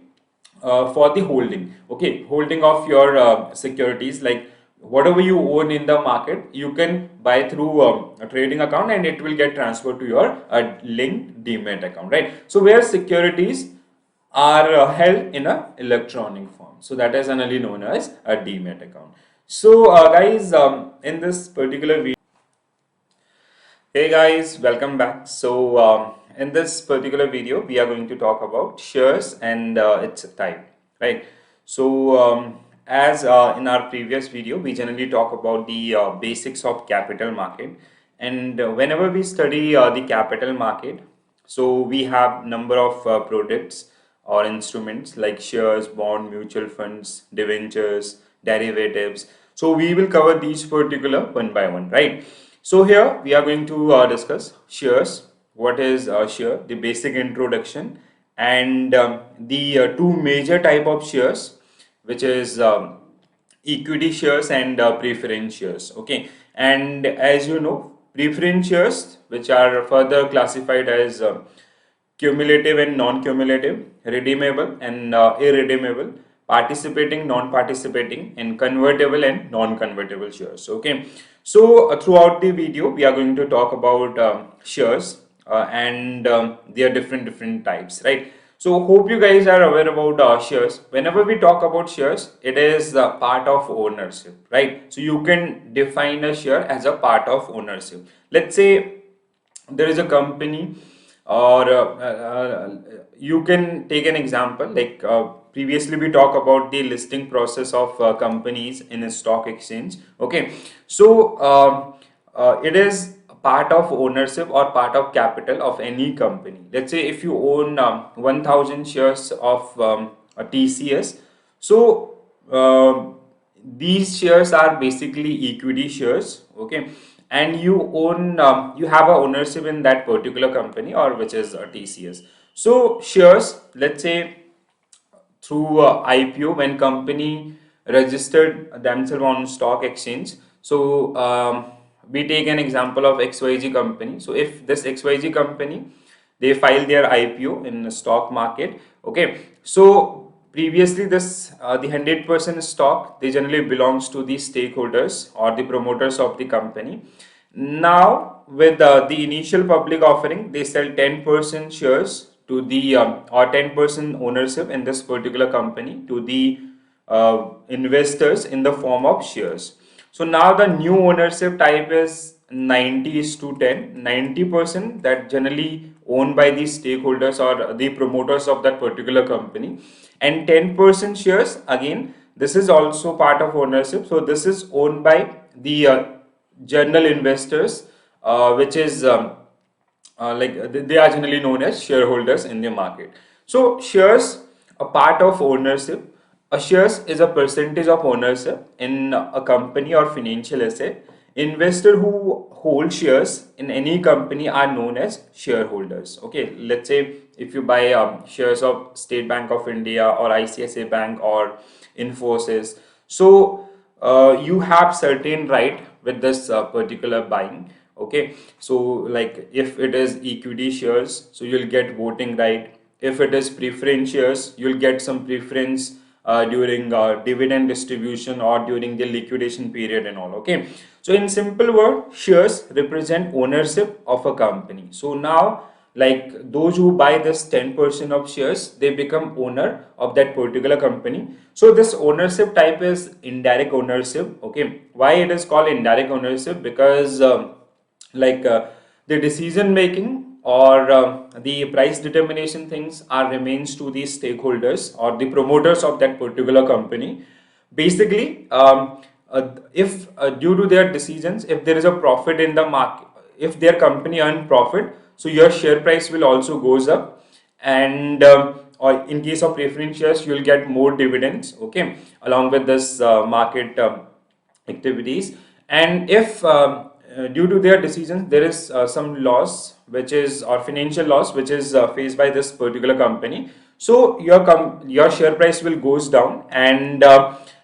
holding. Okay, holding of your securities, like whatever you own in the market, you can buy through a trading account and it will get transferred to your linked demat account, right? So where securities are held in a electronic form, so that is generally known as a demat account. So guys, in this particular video, hey guys, welcome back. So in this particular video we are going to talk about shares and its type, right? So As in our previous video, we generally talk about the basics of capital market, and whenever we study the capital market, so we have number of products or instruments like shares, bond, mutual funds, debentures, derivatives. So we will cover these particular one by one, right? So here we are going to discuss shares. What is share? The basic introduction, and the two major type of shares, which is equity shares and preference shares. Okay, and as you know, preference shares, which are further classified as cumulative and non-cumulative, redeemable and irredeemable, participating, non-participating, and convertible and non-convertible shares. Okay, so throughout the video, we are going to talk about shares and their different types, right? So hope you guys are aware about shares. Whenever we talk about shares, it is part of ownership, right? So you can define a share as a part of ownership. Let's say there is a company, or you can take an example like previously we talk about the listing process of companies in a stock exchange. Okay, so it is a part of ownership or part of capital of any company. Let's say if you own 1000 shares of a TCS, so these shares are basically equity shares. Okay, and you own you have a ownership in that particular company, or which is a TCS. So shares, let's say through IPO, when company registered themselves on stock exchange. So we take an example of XYZ company. So if this XYZ company, they file their IPO in the stock market. Okay, so previously this the 100% stock, they generally belongs to the stakeholders or the promoters of the company. Now with the initial public offering, they sell 10% shares to the or 10% ownership in this particular company to the investors in the form of shares. So now the new ownership type is 90 is to 10. 90% that generally owned by the stakeholders or the promoters of that particular company, and 10% shares, again this is also part of ownership. So this is owned by the general investors, which is they are generally known as shareholders in the market. So shares, a part of ownership. A shares is a percentage of ownership in a company or financial asset. Investor who hold shares in any company are known as shareholders. Okay, let's say if you buy shares of State Bank of India or ICICI Bank or Infosys, so you have certain right with this particular buying. Okay, so like if it is equity shares, so you'll get voting right. If it is preference shares, you'll get some preference during dividend distribution or during the liquidation period and all. Okay, so in simple word, shares represent ownership of a company. So now, like those who buy this 10% of shares, they become owner of that particular company. So this ownership type is indirect ownership. Okay, why it is called indirect ownership? Because like the decision making or the price determination things are remains to the stakeholders or the promoters of that particular company. Basically, if due to their decisions, if there is a profit in the market, if their company earn profit, so your share price will also goes up. And or in case of preference shares, you will get more dividends. Okay, along with this market activities. And if due to their decisions there is some loss, which is, or financial loss, which is faced by this particular company, so your share price will goes down, and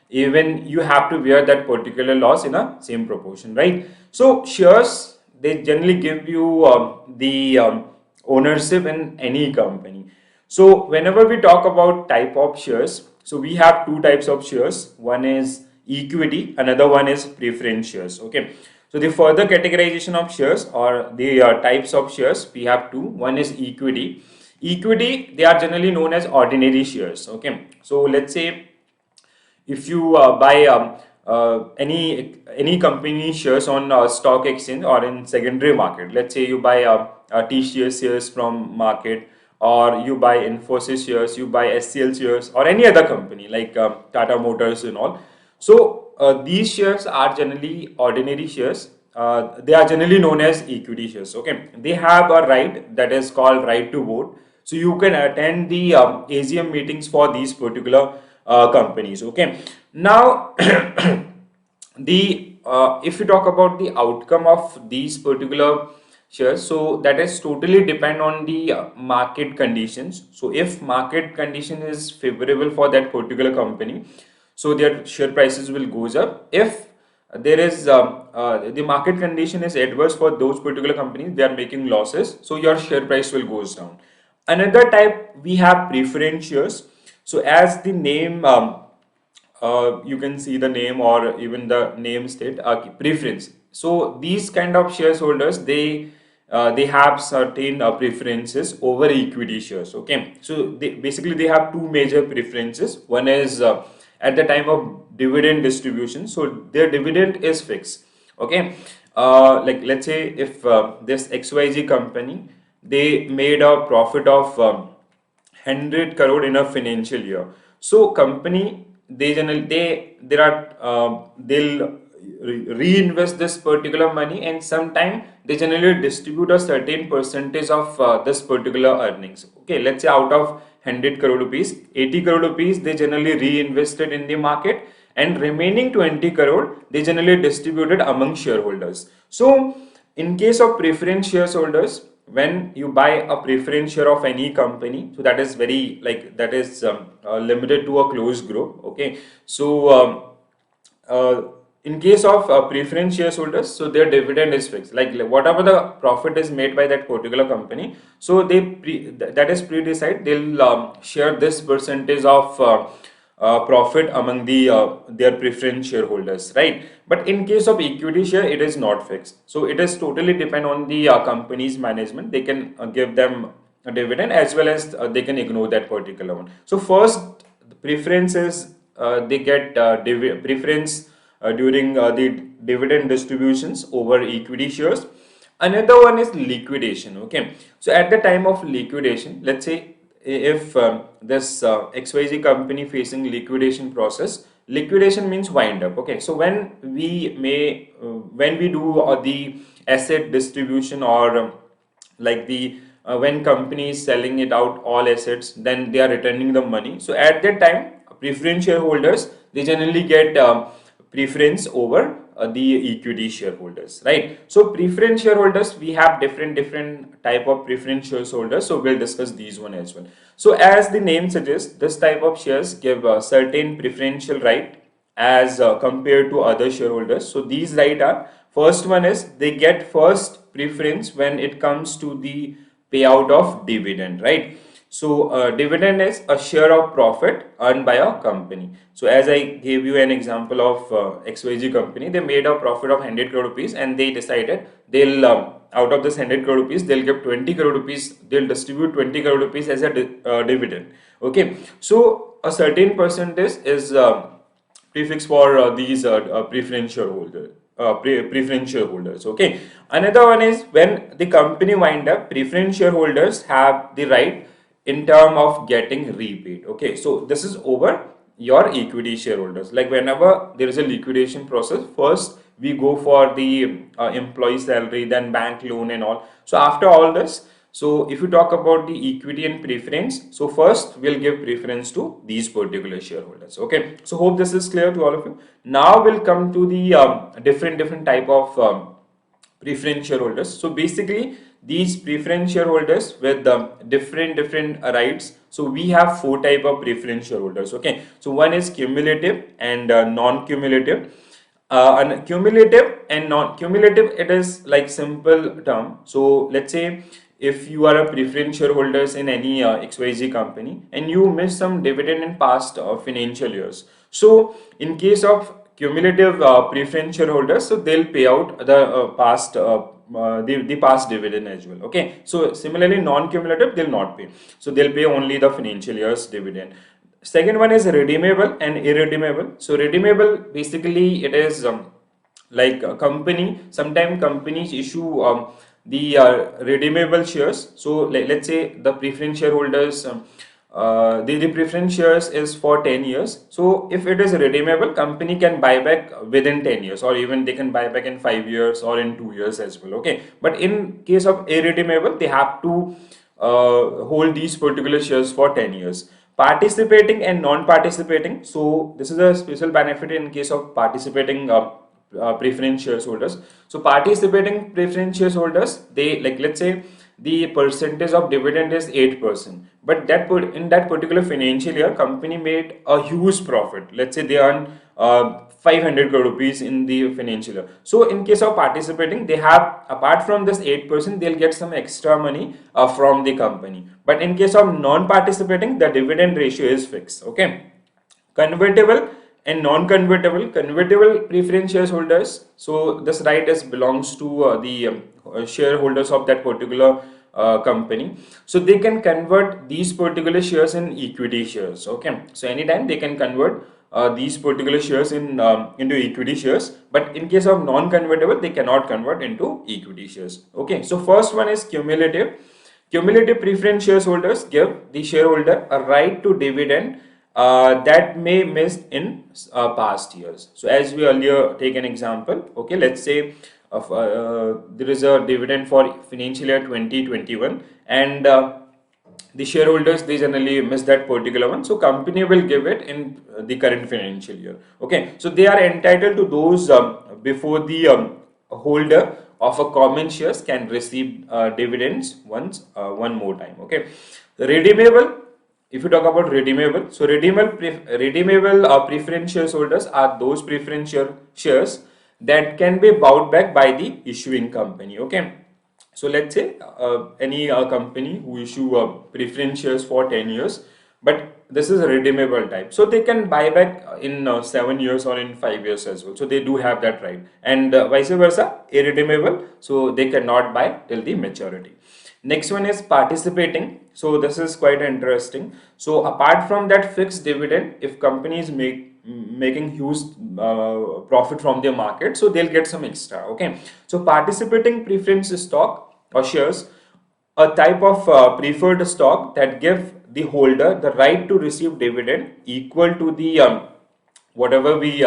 even you have to bear that particular loss in a same proportion, right? So shares, they generally give you the ownership in any company. So whenever we talk about type of shares, so we have two types of shares. One is equity, another one is preference shares. Okay, so the further categorization of shares or the types of shares, we have two. One is equity. Equity, they are generally known as ordinary shares. Okay, so let's say if you buy any company shares on stock exchange or in secondary market. Let's say you buy TCS shares from market, or you buy Infosys shares, you buy SCL shares, or any other company like Tata Motors and all. So these shares are generally ordinary shares. They are generally known as equity shares. Okay, they have a right that is called right to vote. So you can attend the AGM meetings for these particular companies. Okay, now the if you talk about the outcome of these particular shares, so that is totally depend on the market conditions. So if market condition is favorable for that particular company, so their share prices will goes up. If there is the market condition is adverse for those particular companies, they are making losses, so your share price will goes down. Another type, we have preference shares. So as the name you can see the name or even the name state preference. So these kind of shareholders, they have certain preferences over equity shares. Okay, so basically they have two major preferences. One is at the time of dividend distribution, so their dividend is fixed. Okay, like let's say if this XYZ company, they made a profit of 100 crore in a financial year. So company, they generally they'll reinvest this particular money, and sometime they generally distribute a certain percentage of this particular earnings. Okay, let's say out of 100 crore rupees, 80 crore rupees they generally reinvested in the market, and remaining 20 crore they generally distributed among shareholders. So in case of preference shareholders, when you buy a preference share of any company, so that is very like that is limited to a closed group. Okay, so uh, in case of preference shareholders, so their dividend is fixed, like whatever the profit is made by that particular company, so that is pre-decide, they'll share this percentage of profit among their preference shareholders, right? But in case of equity share, it is not fixed, so it is totally depend on the company's management. They can give them a dividend, as well as they can ignore that particular one. So first, the preference is they get preference during the dividend distributions over equity shares. Another one is liquidation. Okay, so at the time of liquidation, let's say if this XYZ company facing liquidation process, liquidation means wind up. Okay, so when we do the asset distribution, or like the when company is selling it out all assets, then they are returning the money. So at that time, preference shareholders, they generally get preference over the equity shareholders, right? So preference shareholders, we have different type of preference shareholders, so we'll discuss these one as well. So as the name suggests, this type of shares give a certain preferential right as compared to other shareholders. So these right are, first one is they get first preference when it comes to the payout of dividend, right? So dividend is a share of profit earned by a company. So as I gave you an example of XYZ company, they made a profit of 100 crore rupees, and they decided they'll out of this 100 crore rupees, they'll give 20 crore rupees, they'll distribute 20 crore rupees as a dividend. Okay, so a certain percentage is prefix for these preference shareholders. Preference shareholders. Okay, another one is when the company wind up, preference shareholders have the right in term of getting repaid. Okay, so this is over your equity shareholders. Like whenever there is a liquidation process, first we go for the employee salary, then bank loan and all. So after all this, so if you talk about the equity and preference, so first we'll give preference to these particular shareholders. Okay, so hope this is clear to all of you. Now we'll come to the different type of preference shareholders. So basically these preference shareholders with different rights. So we have four type of preference shareholders. Okay, so one is cumulative and non-cumulative. And cumulative and non-cumulative, it is like simple term. So let's say if you are a preference shareholders in any XYZ company, and you miss some dividend in past financial years, so in case of cumulative preference shareholders, so they'll pay out the the past dividend as well. Okay, so similarly non-cumulative, they'll not pay, so they'll pay only the financial year's dividend. Second one is redeemable and irredeemable. So redeemable, basically it is like a company, sometimes companies issue the redeemable shares. So let's say the preference shareholders, the preference shares is for 10 years. So if it is redeemable, company can buy back within 10 years, or even they can buy back in 5 years or in 2 years as well. Okay, but in case of irredeemable, they have to hold these particular shares for 10 years. Participating and non-participating. So this is a special benefit in case of participating preference shareholders. So participating preference shareholders, they, like, let's say the percentage of dividend is 8%, but in that particular financial year, company made a huge profit. Let's say they earn 500 crore rupees in the financial year. So in case of participating, they have, apart from this 8%, they'll get some extra money from the company. But in case of non-participating, the dividend ratio is fixed. Okay. Convertible and non-convertible. Convertible preference shareholders, so this right is belongs to the shareholders of that particular company. So they can convert these particular shares in equity shares. Okay, so anytime they can convert these particular shares into equity shares, but in case of non-convertible, they cannot convert into equity shares. Okay, so first one is cumulative. Cumulative preference shareholders give the shareholder a right to dividend that may miss in past years. So as we earlier take an example, okay, let's say there is a dividend for financial year 2021, and the shareholders, they generally miss that particular one, so company will give it in the current financial year. Okay, so they are entitled to those before the holder of a common shares can receive dividends one more time. Okay, redeemable. If you talk about redeemable, so redeemable preference shareholders are those preference shares that can be bought back by the issuing company. Okay, so let's say any company who issue preference shares for 10 years, but this is a redeemable type, so they can buy back in 7 years or in 5 years as well. So they do have that right, and vice versa, irredeemable, so they cannot buy till the maturity. Next one is participating. So this is quite interesting. So apart from that fixed dividend, if companies making huge profit from their market, so they'll get some extra. Okay, so participating preference stock or shares, a type of preferred stock that give the holder the right to receive dividend equal to the whatever we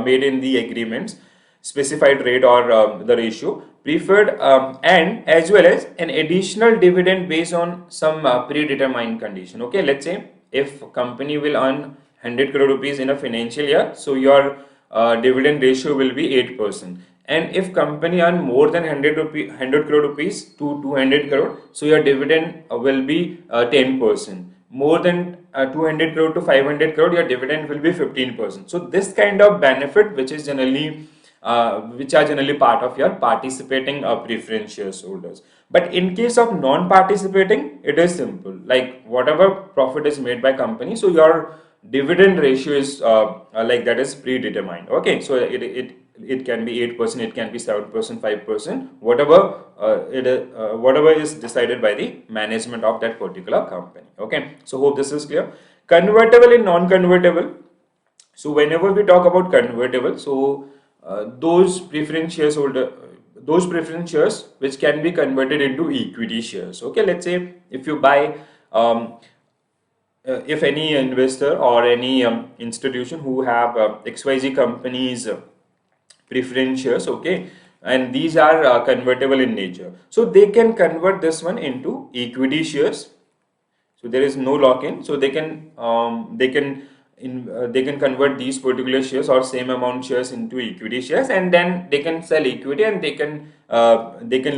made in the agreements, specified rate or the ratio preferred, and as well as an additional dividend based on some predetermined condition. Okay, let's say if company will earn 100 crore rupees in a financial year, so your dividend ratio will be 8%. And if company earn more than 100 crore rupees to 200 crore, so your dividend will be 10%. More than 200 crore to 500 crore, your dividend will be 15%. So this kind of benefit, which are generally part of your participating preference shareholders. But in case of non-participating, it is simple. Like whatever profit is made by company, so your dividend ratio is like that is predetermined. Okay, so it can be 8%, it can be 7%, 5%, whatever is decided by the management of that particular company. Okay, so hope this is clear. Convertible and non-convertible. So whenever we talk about convertible, so those preference shares which can be converted into equity shares. Okay, let's say if you buy if any investor or any institution who have XYZ companies preference shares, okay, and these are convertible in nature, so they can convert this one into equity shares. So there is no lock-in, so they can convert these particular shares or same amount shares into equity shares, and then they can sell equity and they can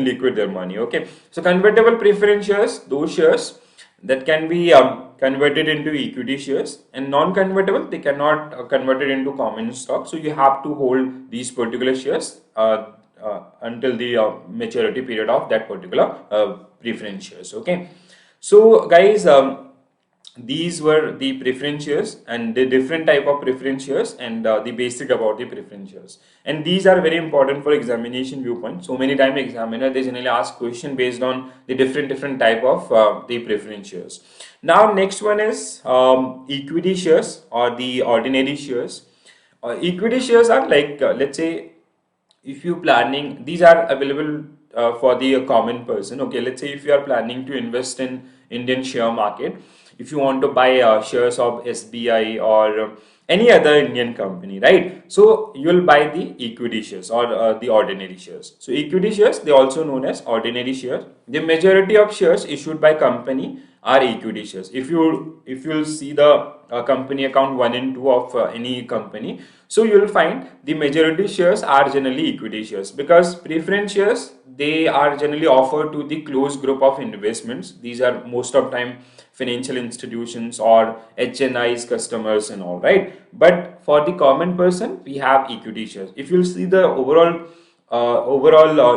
liquid their money. Okay, so convertible preference shares, those shares that can be converted into equity shares, and non-convertible, they cannot convert it into common stock, so you have to hold these particular shares until the maturity period of that particular preference shares. Okay, so guys, these were the preference shares and the different type of preference shares, and the basic about the preference shares, and these are very important for examination viewpoint. So many time examiner, they generally ask question based on the different type of the preference shares. Now next one is equity shares or the ordinary shares. Equity shares are like let's say if you planning, these are available for the common person. Okay, let's say if you are planning to invest in Indian share market, if you want to buy shares of SBI or any other Indian company, right? So you'll buy the equity shares or the ordinary shares. So equity shares, they also known as ordinary shares. The majority of shares issued by company are equity shares. If you'll see the company account 1 and 2 of any company, so you'll find the majority shares are generally equity shares, because preference shares, they are generally offered to the close group of investments. These are most of time financial institutions or HNIs customers and all, right? But for the common person, we have equity shares. If you'll see the overall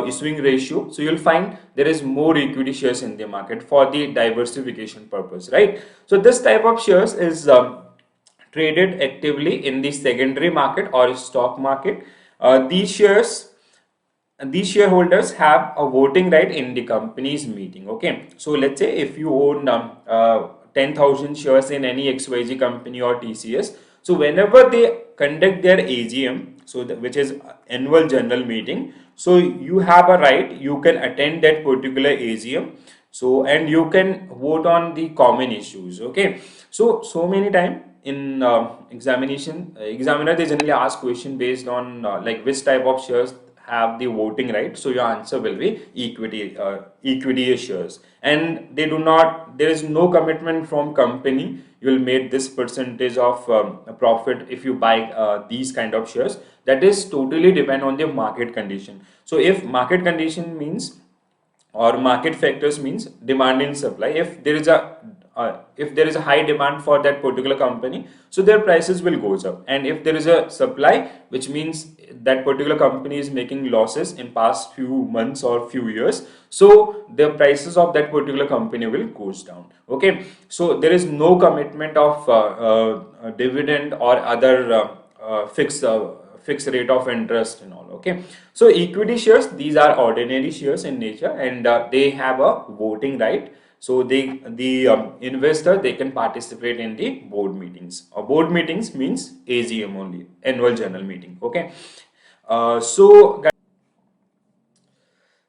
issuing ratio, so you'll find there is more equity shares in the market for the diversification purpose, right? So this type of shares is traded actively in the secondary market or stock market. These shareholders have a voting right in the company's meeting. Okay, so let's say if you own 10,000 shares in any XYZ company or TCS, so whenever they conduct their AGM, so which is annual general meeting, so you have a right, you can attend that particular AGM, so and you can vote on the common issues. Okay, so many time in examiner, they generally ask question based on like which type of shares have the voting right. So your answer will be equity shares, and they do not, there is no commitment from company you will make this percentage of a profit if you buy these kind of shares. That is totally depend on the market condition. So if market condition means, or market factors means demand and supply, if there is a high demand for that particular company, so their prices will goes up, and if there is a supply, which means that particular company is making losses in past few months or few years, so the prices of that particular company will goes down. Okay, so there is no commitment of dividend or other fixed rate of interest and all. Okay, so equity shares, these are ordinary shares in nature, and they have a voting right. So the investor, they can participate in the board meetings. Board meetings means AGM only, annual general meeting. Okay,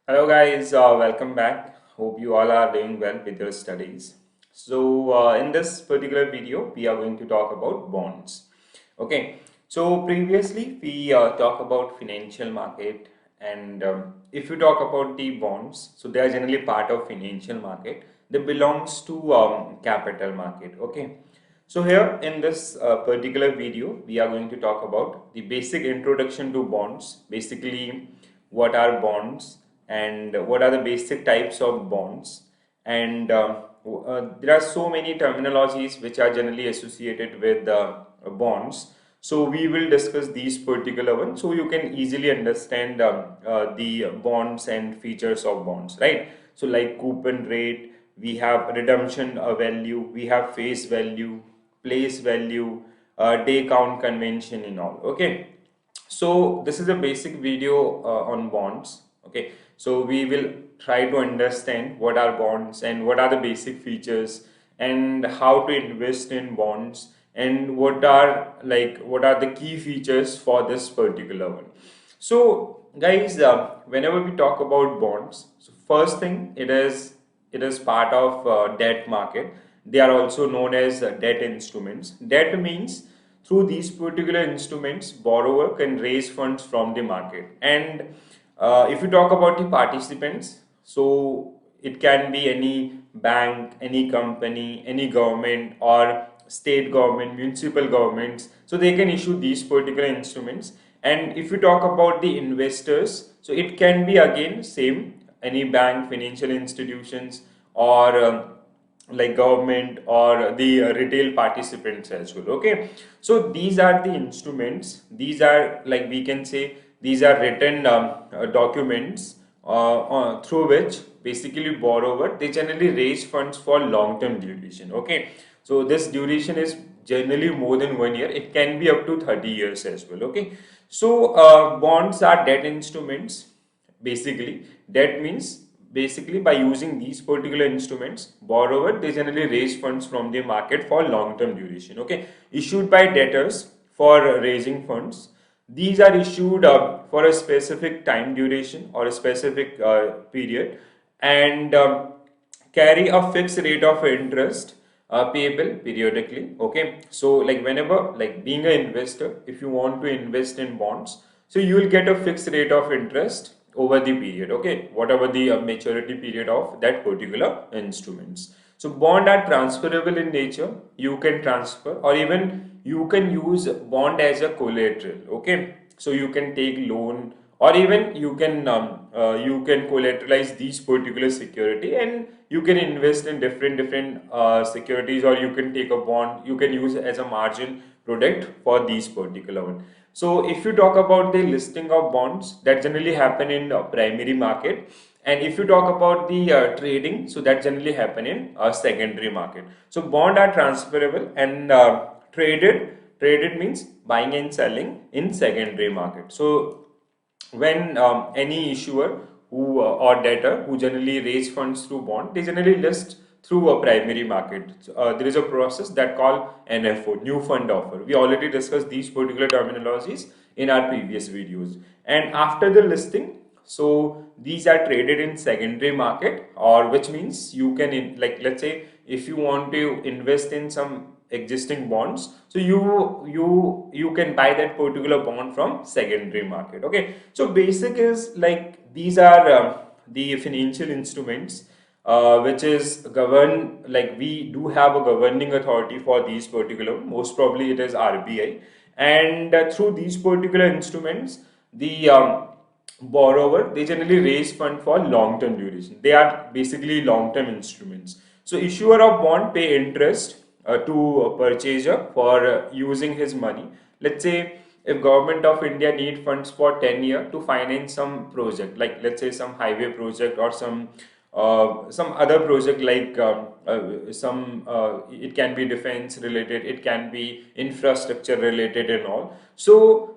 hello guys, welcome back. Hope you all are doing well with your studies. So in this particular video, we are going to talk about bonds. Okay, so previously we talk about financial market, and if you talk about the bonds, so they are generally part of financial market. They belongs to capital market. Okay, so here in this particular video, we are going to talk about the basic introduction to bonds. Basically, what are bonds and what are the basic types of bonds, and there are so many terminologies which are generally associated with bonds. So we will discuss these particular ones so you can easily understand the bonds and features of bonds, right? So like coupon rate, we have redemption value, we have face value, place value, day count convention and all. Okay, so this is a basic video on bonds. Okay, so we will try to understand what are bonds and what are the basic features and how to invest in bonds, and what are the key features for this particular one. So guys, whenever we talk about bonds, so first thing, it is part of debt market. They are also known as debt instruments. Debt means through these particular instruments, borrower can raise funds from the market. And if you talk about the participants, so it can be any bank, any company, any government or state government, municipal governments. So they can issue these particular instruments. And if you talk about the investors, so it can be again same, any bank, financial institutions, or like government or the retail participants as well. Okay, so these are the instruments. These are, like we can say, these are written documents through which basically borrower, they generally raise funds for long term duration. Okay, so this duration is generally more than 1 year. It can be up to 30 years as well. Okay, so bonds are debt instruments. Basically, debt means basically by using these particular instruments, borrower, they generally raise funds from the market for long term duration. Okay, issued by debtors for raising funds. These are issued for a specific time duration or a specific period, and carry a fixed rate of interest payable periodically. Okay, so like whenever, like being an investor, if you want to invest in bonds, so you will get a fixed rate of interest over the period, okay, whatever the maturity period of that particular instruments. So bond are transferable in nature. You can transfer, or even you can use bond as a collateral. Okay, so you can take loan, or even you can collateralize these particular security, and you can invest in different securities, or you can take a bond, you can use as a margin product for these particular one. So if you talk about the listing of bonds, that generally happen in primary market, and if you talk about the trading, so that generally happen in secondary market. So bond are transferable and traded means buying and selling in secondary market. So when any issuer who or debtor who generally raise funds through bond, they generally list through a primary market. There is a process that called NFO, new fund offer. We already discussed these particular terminologies in our previous videos. And after the listing, so these are traded in secondary market, or which means you can like, let's say if you want to invest in some existing bonds, so you can buy that particular bond from secondary market. Okay, so basic is like these are the financial instruments which is governed, like we do have a governing authority for these particular, most probably it is RBI, and through these particular instruments, the borrower, they generally raise fund for long term duration. They are basically long term instruments. So issuer of bond pay interest to a purchaser for using his money. Let's say if government of India need funds for 10 year to finance some project, like let's say some highway project, or some other project, like it can be defense related, it can be infrastructure related and all. So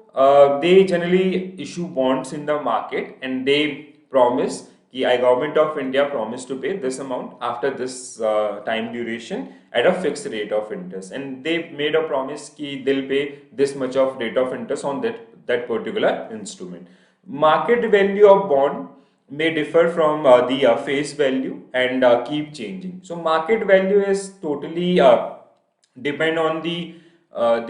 they generally issue bonds in the market, and they promise कि I government of India promised to pay this amount after this time duration at a fixed rate of interest, and they made a promise कि they'll pay this much of rate of interest on that particular instrument. Market value of bond may differ from the face value, and keep changing. So market value is totally depend on the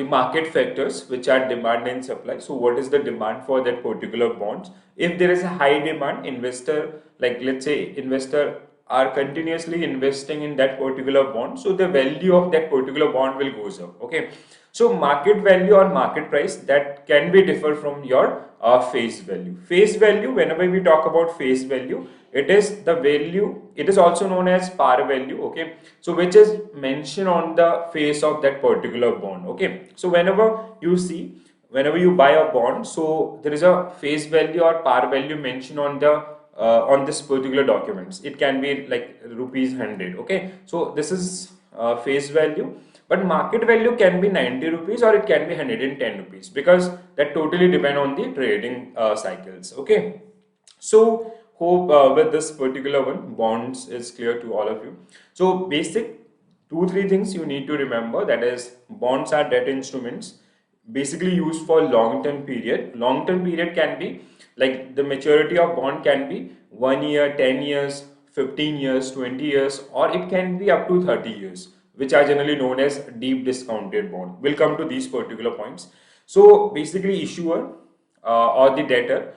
market factors, which are demand and supply. So what is the demand for that particular bonds? If there is a high demand, investor, like let's say investor are continuously investing in that particular bond, so the value of that particular bond will goes up. Okay, so market value or market price, that can be differ from your face value. Face value, whenever we talk about face value, it is the value, it is also known as par value. Okay, so which is mentioned on the face of that particular bond. Okay, so whenever you see, whenever you buy a bond, so there is a face value or par value mentioned on this particular documents. It can be like rupees 100. Okay, so this is face value, but market value can be 90 rupees, or it can be 110 rupees, because that totally depend on the trading cycles. Okay, so hope with this particular one, bonds is clear to all of you. So basic 2 3 things you need to remember, that is bonds are debt instruments basically used for long term period. Long term period can be like the maturity of bond can be 1 year, 10 years, 15 years, 20 years, or it can be up to 30 years, which are generally known as deep discounted bond. We'll come to these particular points. So basically issuer or the debtor,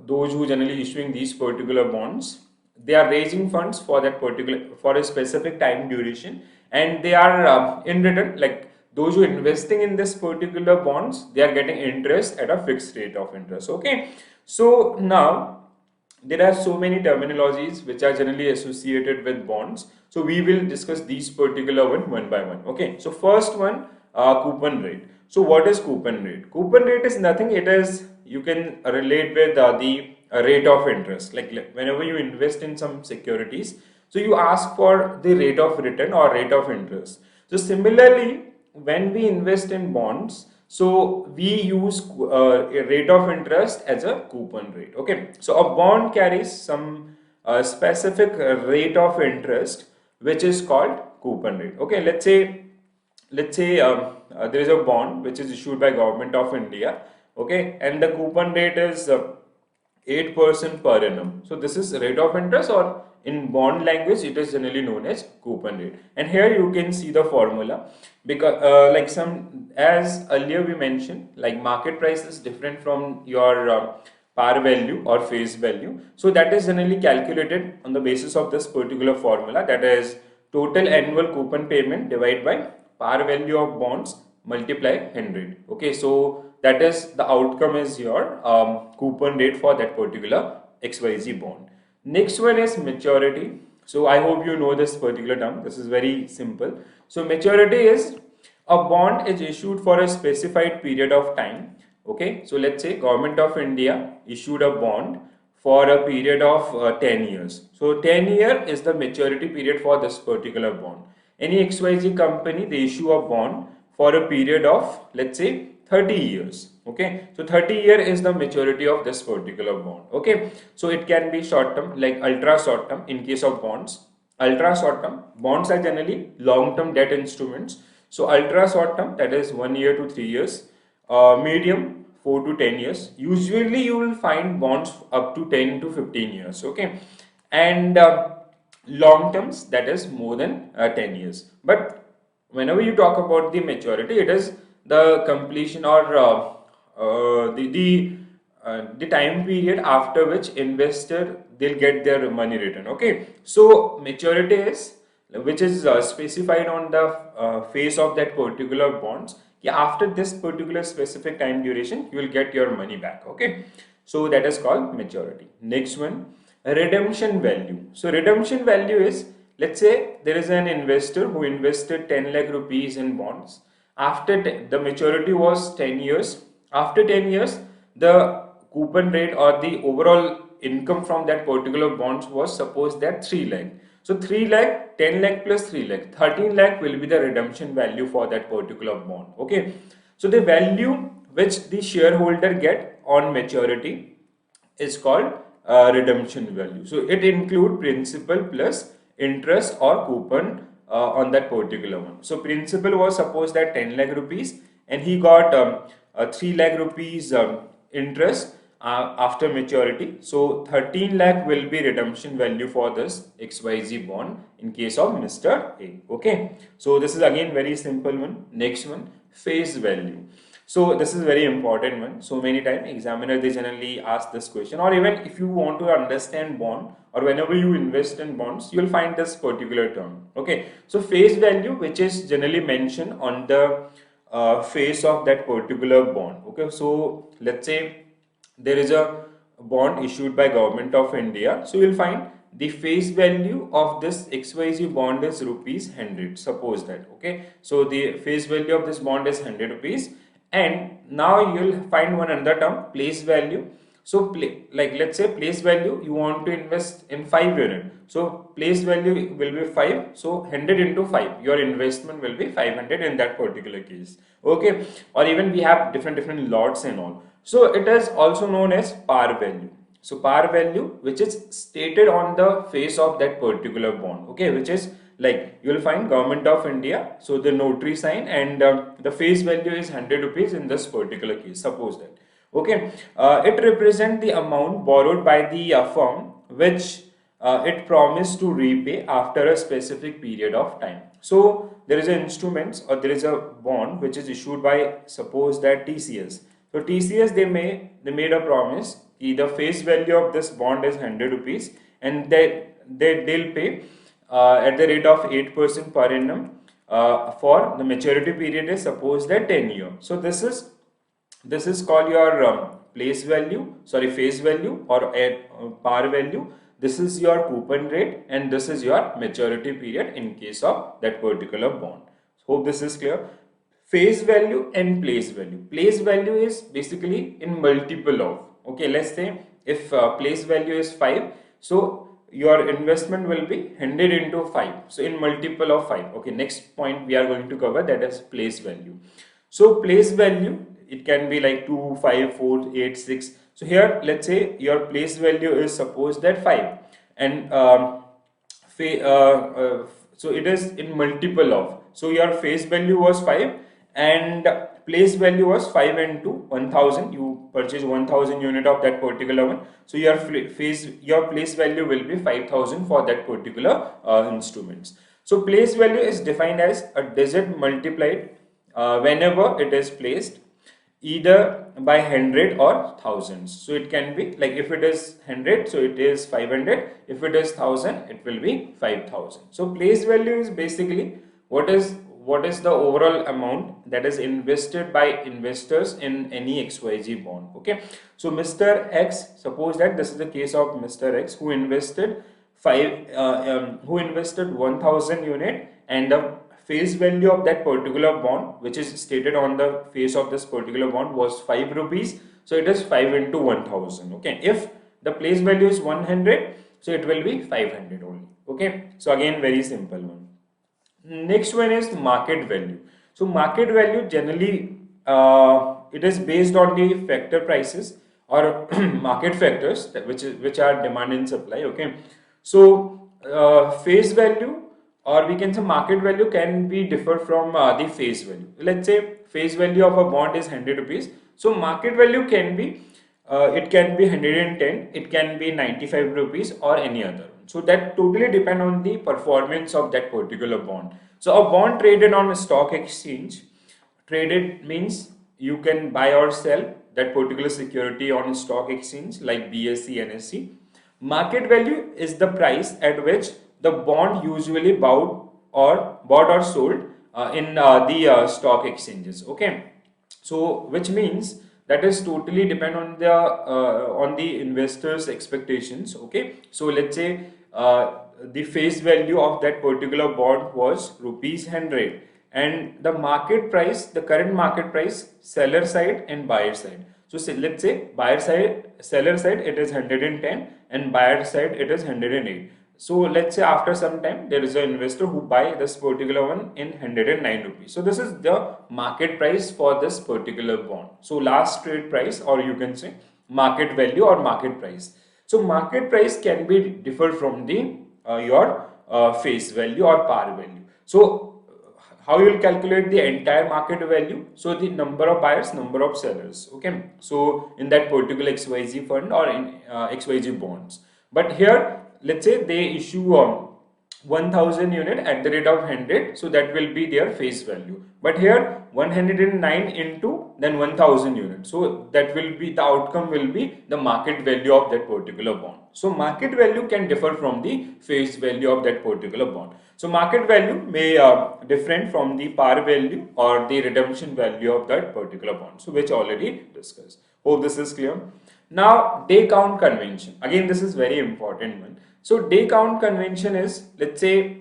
those who generally issuing these particular bonds, they are raising funds for that particular, for a specific time duration, and they are in return, like those who are investing in this particular bonds, they are getting interest at a fixed rate of interest. Okay, so now there are so many terminologies which are generally associated with bonds, so we will discuss these particular one by one. Okay, so first one, coupon rate. So what is coupon rate? Coupon rate is nothing, it is, you can relate with the rate of interest, like whenever you invest in some securities, so you ask for the rate of return or rate of interest. So similarly, when we invest in bonds, so we use a rate of interest as a coupon rate. Okay, so a bond carries some specific rate of interest, which is called coupon rate. Okay, let's say there is a bond which is issued by government of India, Okay, and the coupon rate is 8% per annum. So this is rate of interest, or in bond language it is generally known as coupon rate. And here you can see the formula, because like some, as earlier we mentioned, like market price is different from your par value or face value. So that is generally calculated on the basis of this particular formula, that is total annual coupon payment divided by par value of bonds multiply 100. Okay, so that is the outcome is your coupon rate for that particular XYZ bond. Next one is maturity. So I hope you know this particular term. This is very simple. So maturity is a bond is issued for a specified period of time. Okay, so let's say Government of India issued a bond for a period of 10 years. So 10-year is the maturity period for this particular bond. Any XYZ company, they issue a bond for a period of, let's say, 30 years. Okay, so 30-year is the maturity of this particular bond. Okay, so it can be short term, like ultra short term in case of bonds. Ultra short term bonds are generally long term debt instruments. So ultra short term, that is 1 year to 3 years. Medium, 4 to 10 years. Usually you will find bonds up to 10 to 15 years. Okay, and long terms, that is more than 10 years. But whenever you talk about the maturity, it is the completion, or the time period after which investor they'll get their money return. Okay, so maturity is, which is specified on the face of that particular bonds. Yeah, after this particular specific time duration, you will get your money back. Okay, so that is called maturity. Next one, redemption value. So redemption value is, let's say there is an investor who invested 10 lakh rupees in bonds. After the maturity was 10 years. After 10 years, the coupon rate or the overall income from that particular bonds was supposed that 3 lakh. So 3 lakh, 10 lakh plus 3 lakh, 13 lakh will be the redemption value for that particular bond. Okay. So the value which the shareholder get on maturity is called redemption value. So it include principal plus interest or coupon on that particular one. So principal was supposed that 10 lakh rupees, and he got 3 lakh rupees interest after maturity. So 13 lakh will be redemption value for this XYZ bond in case of Mr. A. Okay. So this is again very simple one. Next one, face value. So this is very important one. So many times examiner they generally ask this question, or even if you want to understand bond, or whenever you invest in bonds, you will find this particular term. Okay, so face value, which is generally mentioned on the face of that particular bond. Okay, so let's say there is a bond issued by Government of India. So you will find the face value of this XYZ bond is rupees 100. Suppose that. Okay, so the face value of this bond is 100 rupees. And now you will find one another term, place value. So like let's say place value, you want to invest in 5 unit. So place value will be 5. So 100 into 5, your investment will be 500 in that particular case. Okay, or even we have different lots and all. So it is also known as par value. So par value, which is stated on the face of that particular bond. Okay, which is like you will find Government of India, so the notary sign, and the face value is 100 rupees in this particular case. Suppose that. Okay, it represents the amount borrowed by the firm which it promised to repay after a specific period of time. So there is an instrument, or there is a bond which is issued by, suppose that TCS. So TCS they made a promise. The face value of this bond is 100 rupees, and they'll pay at the rate of 8% per annum for the maturity period is suppose that 10 year. So this is called your face value, or par value. This is your coupon rate, and this is your maturity period in case of that particular bond. Hope this is clear. Face value and place value. Place value is basically in multiple of. Okay, let's say if place value is 5, so your investment will be 100 into 5. So in multiple of 5. Okay, next point we are going to cover, that is place value. So place value, it can be like 2, 5, 4, 8, 6. So here let's say your place value is suppose that 5, and so it is in multiple of. So your face value was 5, and place value was 5 into 1000. You purchase 1000 unit of that particular one, so your place value will be 5000 for that particular instruments. So place value is defined as a digit multiplied whenever it is placed either by 100 or thousands. So it can be like, if it is 100, so it is 500. If it is 1000, it will be 5000. So place value is basically what is the overall amount that is invested by investors in any XYZ bond. Okay, so Mr. X, suppose that this is the case of Mr. X, who invested 1000 unit, and the face value of that particular bond, which is stated on the face of this particular bond, was 5 rupees. So it is 5 into 1000. Okay, if the place value is 100, so it will be 500 only. Okay, so again, very simple one. Next one is market value. So market value generally it is based on the factor prices or market factors which are demand and supply. Okay, so face value, or we can say market value, can be differ from the face value. Let's say face value of a bond is 100 rupees. So market value can be it can be 110, it can be 95 rupees, or any other. So that totally depend on the performance of that particular bond. So a bond traded on a stock exchange, traded means you can buy or sell that particular security on a stock exchange like BSE, NSE. Market value is the price at which the bond usually bought or sold in the stock exchanges. Okay, so which means that is totally depend on the investors expectations. Okay, so let's say the face value of that particular bond was rupees 100, and the market price, the current market price, seller side and buyer side. So say, let's say seller side it is 110, and buyer side it is 108. So let's say after some time there is an investor who buy this particular one in 109 rupees. So this is the market price for this particular bond. So last trade price, or you can say market value or market price. So market price can be differ from the your face value or par value. So how you will calculate the entire market value? So the number of buyers, number of sellers. Okay, so in that particular XYZ fund or in XYZ bonds. But here, let's say they issue 1000 unit at the rate of 100, so that will be their face value. But here 109 into then 1000 units, so that will be, the outcome will be the market value of that particular bond. So market value can differ from the face value of that particular bond. So market value may different from the par value or the redemption value of that particular bond, so which already discussed. Hope this is clear. Now day count convention, again this is very important one. So day count convention is, let's say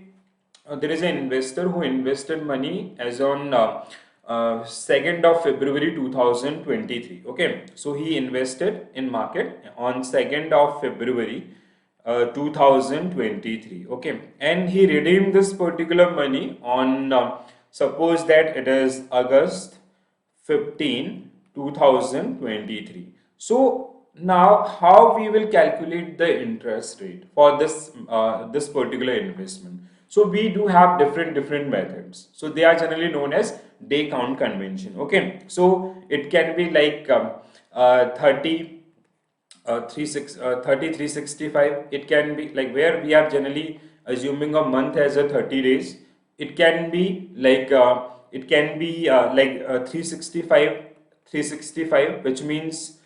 there is an investor who invested money as on 2nd of February 2023. Okay, so he invested in market on 2nd of February 2023. Okay, and he redeemed this particular money on suppose that it is August 15, 2023. So now how we will calculate the interest rate for this particular investment? So we do have different methods. So they are generally known as day count convention. Okay, so it can be like 365. It can be like where we are generally assuming a month as a 30 days. It can be like 365, which means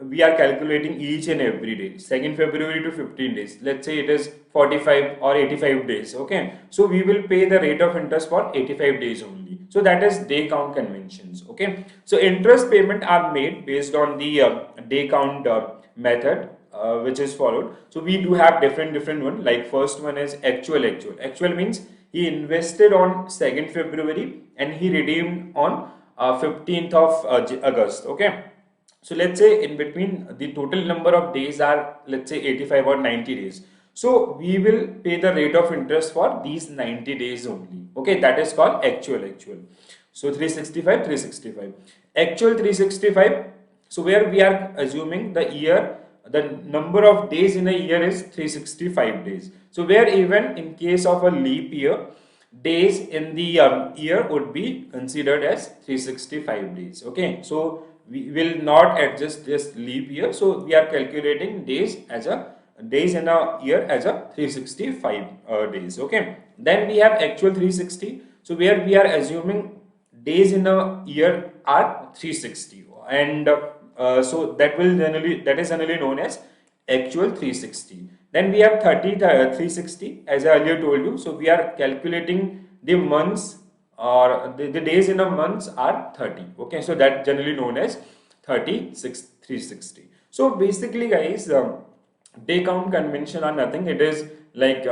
we are calculating each and every day, 2nd February to 15 days. Let's say it is 45 or 85 days. Okay, so we will pay the rate of interest for 85 days only. So that is day count conventions. Okay, so interest payment are made based on the day count method which is followed. So we do have different one. Like first one is actual means he invested on 2nd February and he redeemed on 15th of August. Okay, so let's say in between the total number of days are, let's say 85 or 90 days. So we will pay the rate of interest for these 90 days only. Okay, that is called actual. So 365. Actual 365. So where we are assuming the year, the number of days in a year is 365 days. So where even in case of a leap year, days in the year would be considered as 365 days. Okay, so we will not adjust this leap year, so we are calculating days in a year as a 365 days. Okay, then we have actual 360, so where we are assuming days in a year are 360, and so that is generally known as actual 360. Then we have 360, as I earlier told you. So we are calculating the months, or the days in a months are 30. Okay, so that generally known as 360. So basically, guys, day count convention are nothing. It is like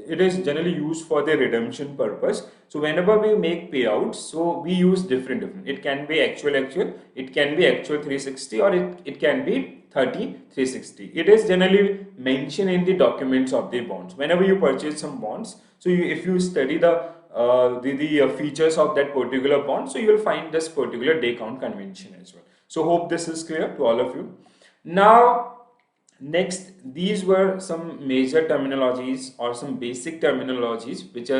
it is generally used for the redemption purpose. So whenever we make payouts, so we use different. It can be actual, it can be actual 360, or it can be 360. It is generally mentioned in the documents of the bonds. Whenever you purchase some bonds, so if you study the features of that particular bond, so you will find this particular day count convention as well. So hope this is clear to all of you. Now, next, these were some major terminologies or some basic terminologies which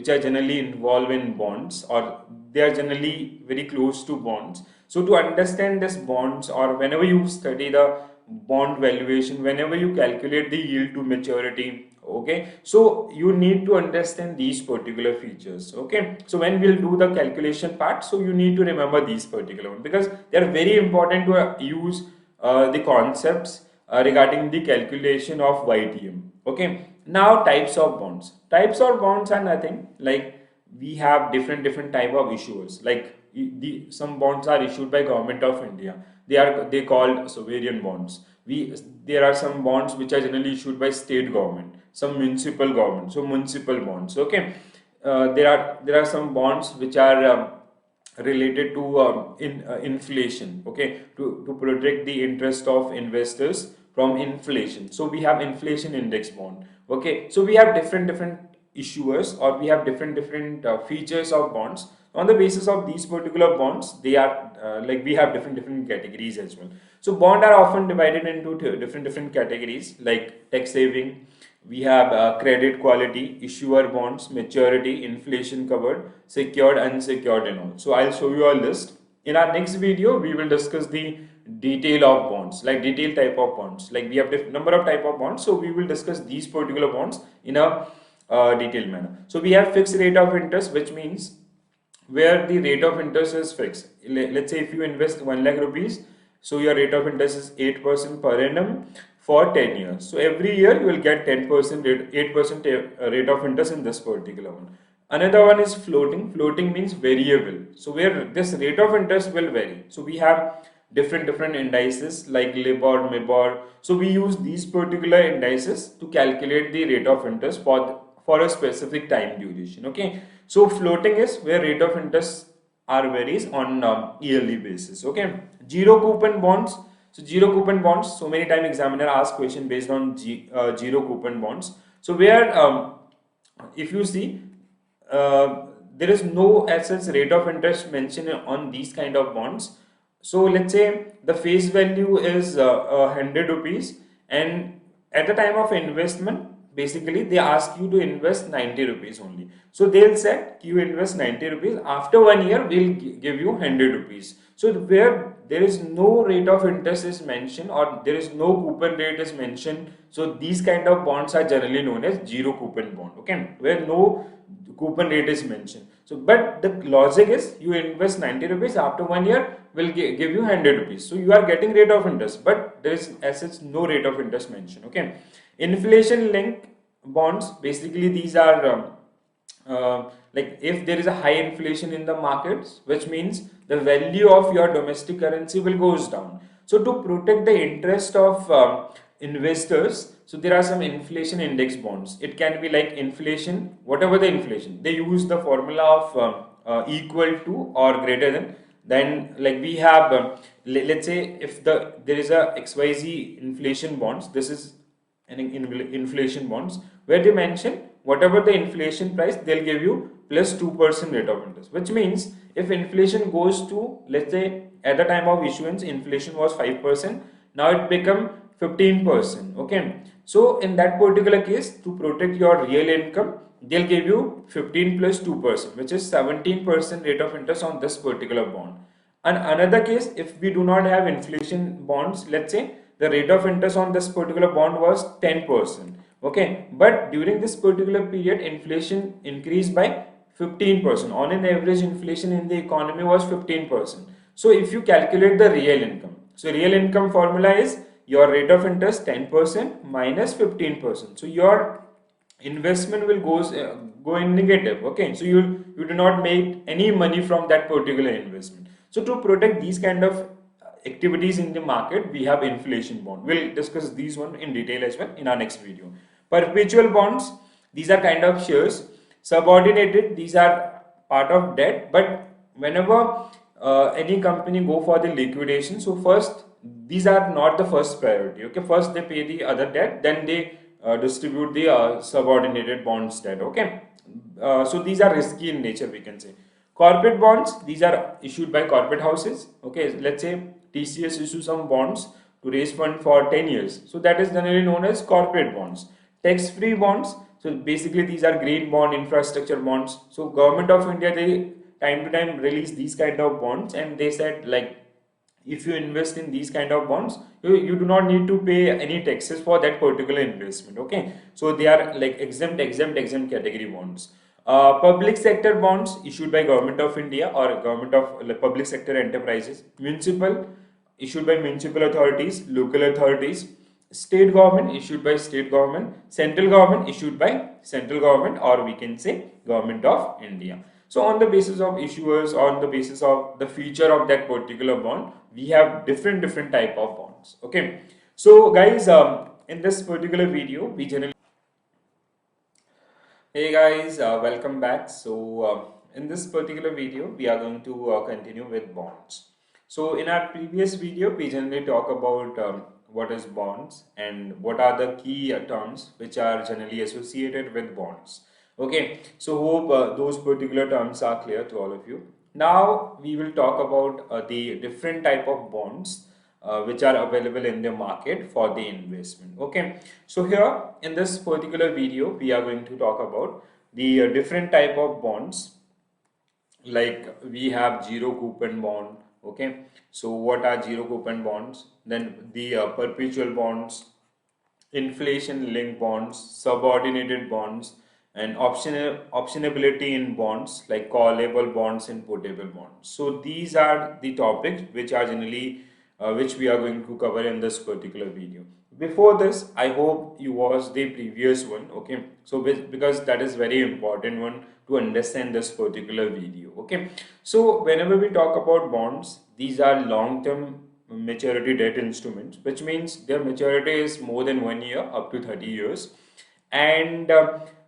are generally involved in bonds, or they are generally very close to bonds. So to understand this bonds, or whenever you study the bond valuation, whenever you calculate the yield to maturity, okay, so you need to understand these particular features. Okay, so when we'll do the calculation part, so you need to remember these particular ones, because they are very important to use the concepts regarding the calculation of YTM. Okay, now types of bonds. Types of bonds are nothing like we have different type of issuers. Like some bonds are issued by Government of India. They called sovereign bonds. There are some bonds which are generally issued by state government, some municipal government, so municipal bonds. Okay, there are some bonds which are related to inflation. Okay, to protect the interest of investors from inflation, so we have inflation index bond. Okay, so we have different issuers, or we have different features of bonds. On the basis of these particular bonds, they are like we have different categories as well. So bond are often divided into different categories, like tax saving. We have credit quality, issuer bonds, maturity, inflation covered, secured, unsecured, and all. So I'll show you a list. In our next video, we will discuss the detail of bonds, like detailed type of bonds. Like we have number of type of bonds, so we will discuss these particular bonds in a detailed manner. So we have fixed rate of interest, which means where the rate of interest is fixed. Let's say if you invest 1 lakh rupees, so your rate of interest is 8% per annum for 10 years. So every year you will get 10% rate, 8% rate of interest in this particular one. Another one is floating. Floating means variable. So where this rate of interest will vary. So we have different indices like LIBOR, MIBOR. So we use these particular indices to calculate the rate of interest for a specific time duration. Okay, so floating is where rate of interest are varies on yearly basis. Okay, zero coupon bonds. So zero coupon bonds, so many time examiner ask question based on zero coupon bonds. So where if you see there is no assets rate of interest mentioned on these kind of bonds. So let's say the face value is 100 rupees, and at the time of investment, basically they ask you to invest 90 rupees only. So they'll say you invest 90 rupees, after 1 year we'll give you 100 rupees. So where there is no rate of interest is mentioned, or there is no coupon rate is mentioned, so these kind of bonds are generally known as zero coupon bond. Okay, where no coupon rate is mentioned. So but the logic is you invest 90 rupees, after 1 year will give you 100 rupees. So you are getting rate of interest, but there is as such no rate of interest mentioned. Okay, inflation linked bonds, basically these are like if there is a high inflation in the markets, which means the value of your domestic currency will goes down. So to protect the interest of investors, so there are some inflation index bonds. It can be like inflation, whatever the inflation, they use the formula of equal to or greater than. Then like we have let's say if there is a XYZ inflation bonds, this is an inflation bonds, where they mention whatever the inflation price, they'll give you plus 2% rate of interest, which means if inflation goes to, let's say at the time of issuance inflation was 5%, now it become 15%. Okay, So in that particular case, to protect your real income, they'll give you 15 plus 2%, which is 17% rate of interest on this particular bond. And another case, if we do not have inflation bonds, let's say the rate of interest on this particular bond was 10%. Okay, but during this particular period, inflation increased by 15%. On an average, inflation in the economy was 15%. So if you calculate the real income, so real income formula is your rate of interest 10% minus 15%. So your investment will go in negative. Okay, so you do not make any money from that particular investment. So to protect these kind of activities in the market, we have inflation bond. We'll discuss these one in detail as well in our next video. Perpetual bonds, these are kind of shares. Subordinated, these are part of debt, but whenever any company go for the liquidation, so first these are not the first priority. Okay, first they pay the other debt, then they distribute the subordinated bonds debt. Okay, so these are risky in nature, we can say. Corporate bonds, these are issued by corporate houses. Okay, let's say TCS issue some bonds to raise fund for 10 years. So that is generally known as corporate bonds. Tax-free bonds, so basically these are green bond, infrastructure bonds. So government of India, they time to time release these kind of bonds, and they said like if you invest in these kind of bonds, you do not need to pay any taxes for that particular investment. Okay, so they are like exempt category bonds. Public sector bonds issued by government of India or government of like, public sector enterprises. Municipal, issued by municipal authorities, local authorities. State government, issued by state government. Central government, issued by central government, or we can say government of India. So on the basis of issuers, on the basis of the feature of that particular bond, we have different type of bonds. Okay, so guys, in this particular video, we generally hey guys, welcome back. So in this particular video, we are going to continue with bonds. So in our previous video, we generally talk about what is bonds and what are the key terms which are generally associated with bonds. Okay, so hope those particular terms are clear to all of you. Now we will talk about the different type of bonds which are available in the market for the investment. Okay, so here in this particular video, we are going to talk about the different type of bonds. Like we have zero coupon bond. Okay, so what are zero coupon bonds? Then the perpetual bonds, inflation linked bonds, subordinated bonds, and optionability in bonds like callable bonds and putable bonds. So these are the topics which are generally which we are going to cover in this particular video. Before this, I hope you watched the previous one. Okay, so because that is very important one to understand this particular video. Okay, so whenever we talk about bonds, these are long term maturity debt instruments, which means their maturity is more than 1 year up to 30 years, and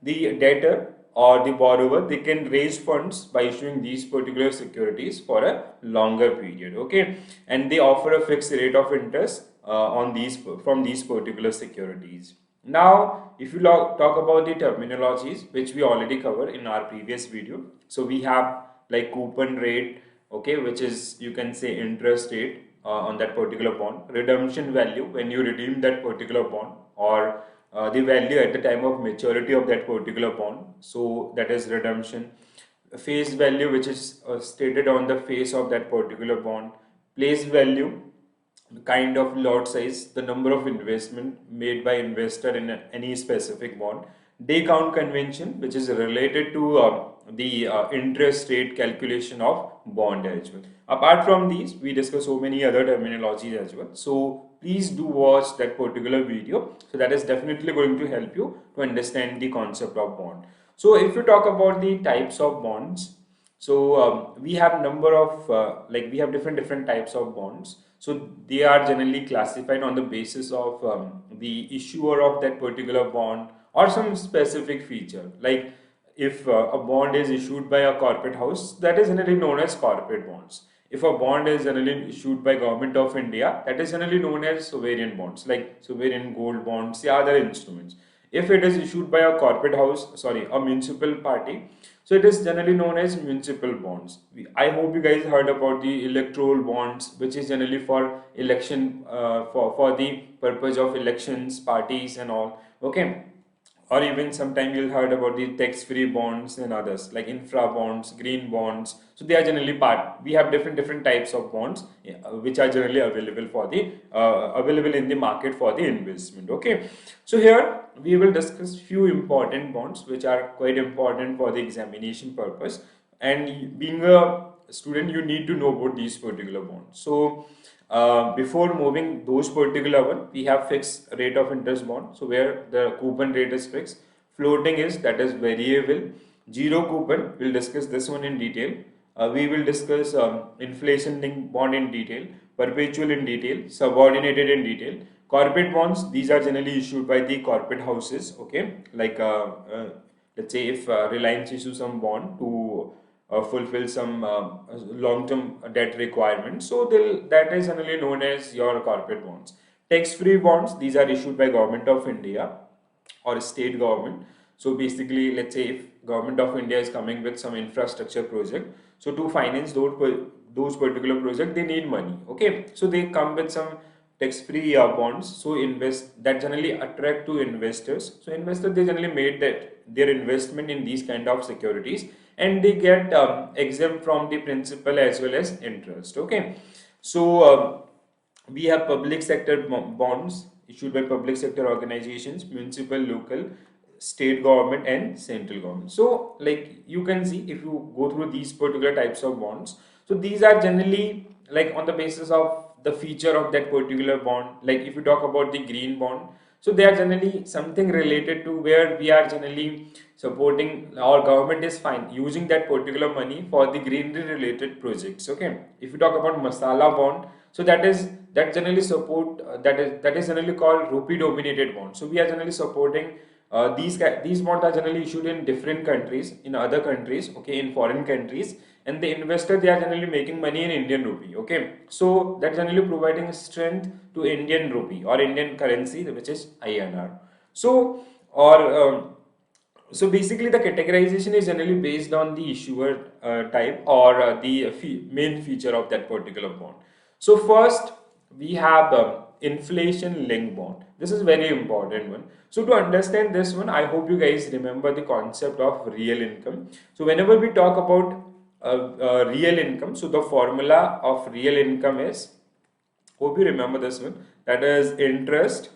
the debtor or the borrower, they can raise funds by issuing these particular securities for a longer period. Okay, and they offer a fixed rate of interest on these from these particular securities. Now if you talk about the terminologies which we already covered in our previous video, so we have like coupon rate, okay, which is you can say interest rate on that particular bond, redemption value when you redeem that particular bond, or the value at the time of maturity of that particular bond, so that is redemption. Face value, which is stated on the face of that particular bond. Place value, the kind of lot size, the number of investment made by investor in any specific bond. Day count convention, which is related to the interest rate calculation of bond as well. Apart from these, we discuss so many other terminologies as well. So please do watch that particular video. So that is definitely going to help you to understand the concept of bond. So if you talk about the types of bonds, so we have number of like we have different types of bonds. So they are generally classified on the basis of the issuer of that particular bond or some specific feature. Like if a bond is issued by a corporate house, that is generally known as corporate bonds. If a bond is generally issued by government of India, that is generally known as sovereign bonds, like sovereign gold bonds, the other instruments. If it is issued by a corporate house, sorry, a municipal party, So it is generally known as municipal bonds. I hope you guys heard about the electoral bonds, which is generally for election, for the purpose of elections, parties and all. Okay, or even sometime you'll heard about the tax-free bonds and others like infra bonds, green bonds. So they are generally part. We have different types of bonds, which are generally available for the available in the market for the investment. Okay, so here we will discuss few important bonds which are quite important for the examination purpose. And being a student, you need to know about these particular bonds. So before moving those particular one, we have fixed rate of interest bond. So where the coupon rate is fixed, floating is, that is variable, zero coupon. We'll discuss this one in detail. We will discuss inflation linked bond in detail, perpetual in detail, subordinated in detail. Corporate bonds, these are generally issued by the corporate houses. Okay, like let's say if Reliance issues some bond to fulfill some long-term debt requirements. So that is generally known as your corporate bonds. Tax-free bonds, these are issued by Government of India or state government. So basically, let's say if Government of India is coming with some infrastructure project, so to finance those particular project, they need money. Okay, so they come with some tax-free bonds. So invest that generally attract to investors. So investors, they generally made that their investment in these kind of securities, and they get exempt from the principal as well as interest. Okay, so we have public sector bonds issued by public sector organizations, municipal, local, state government and central government. So like you can see, if you go through these particular types of bonds, so these are generally like on the basis of the feature of that particular bond. Like if you talk about the green bond, so they are generally something related to where we are generally supporting, our government is fine using that particular money for the greenery related projects. Okay, if you talk about masala bond, so that generally support that is generally called rupee dominated bond. So we are generally supporting these bonds are generally issued in different countries, in other countries, okay, in foreign countries, and the investor, they are generally making money in Indian rupee. Okay, so that's generally providing strength to Indian rupee or Indian currency, which is INR. So or so basically the categorization is generally based on the issuer type or the main feature of that particular bond. So first we have inflation linked bond. This is very important one. So to understand this one, I hope you guys remember the concept of real income. So whenever we talk about real income, so the formula of real income is, hope you remember this one, that is interest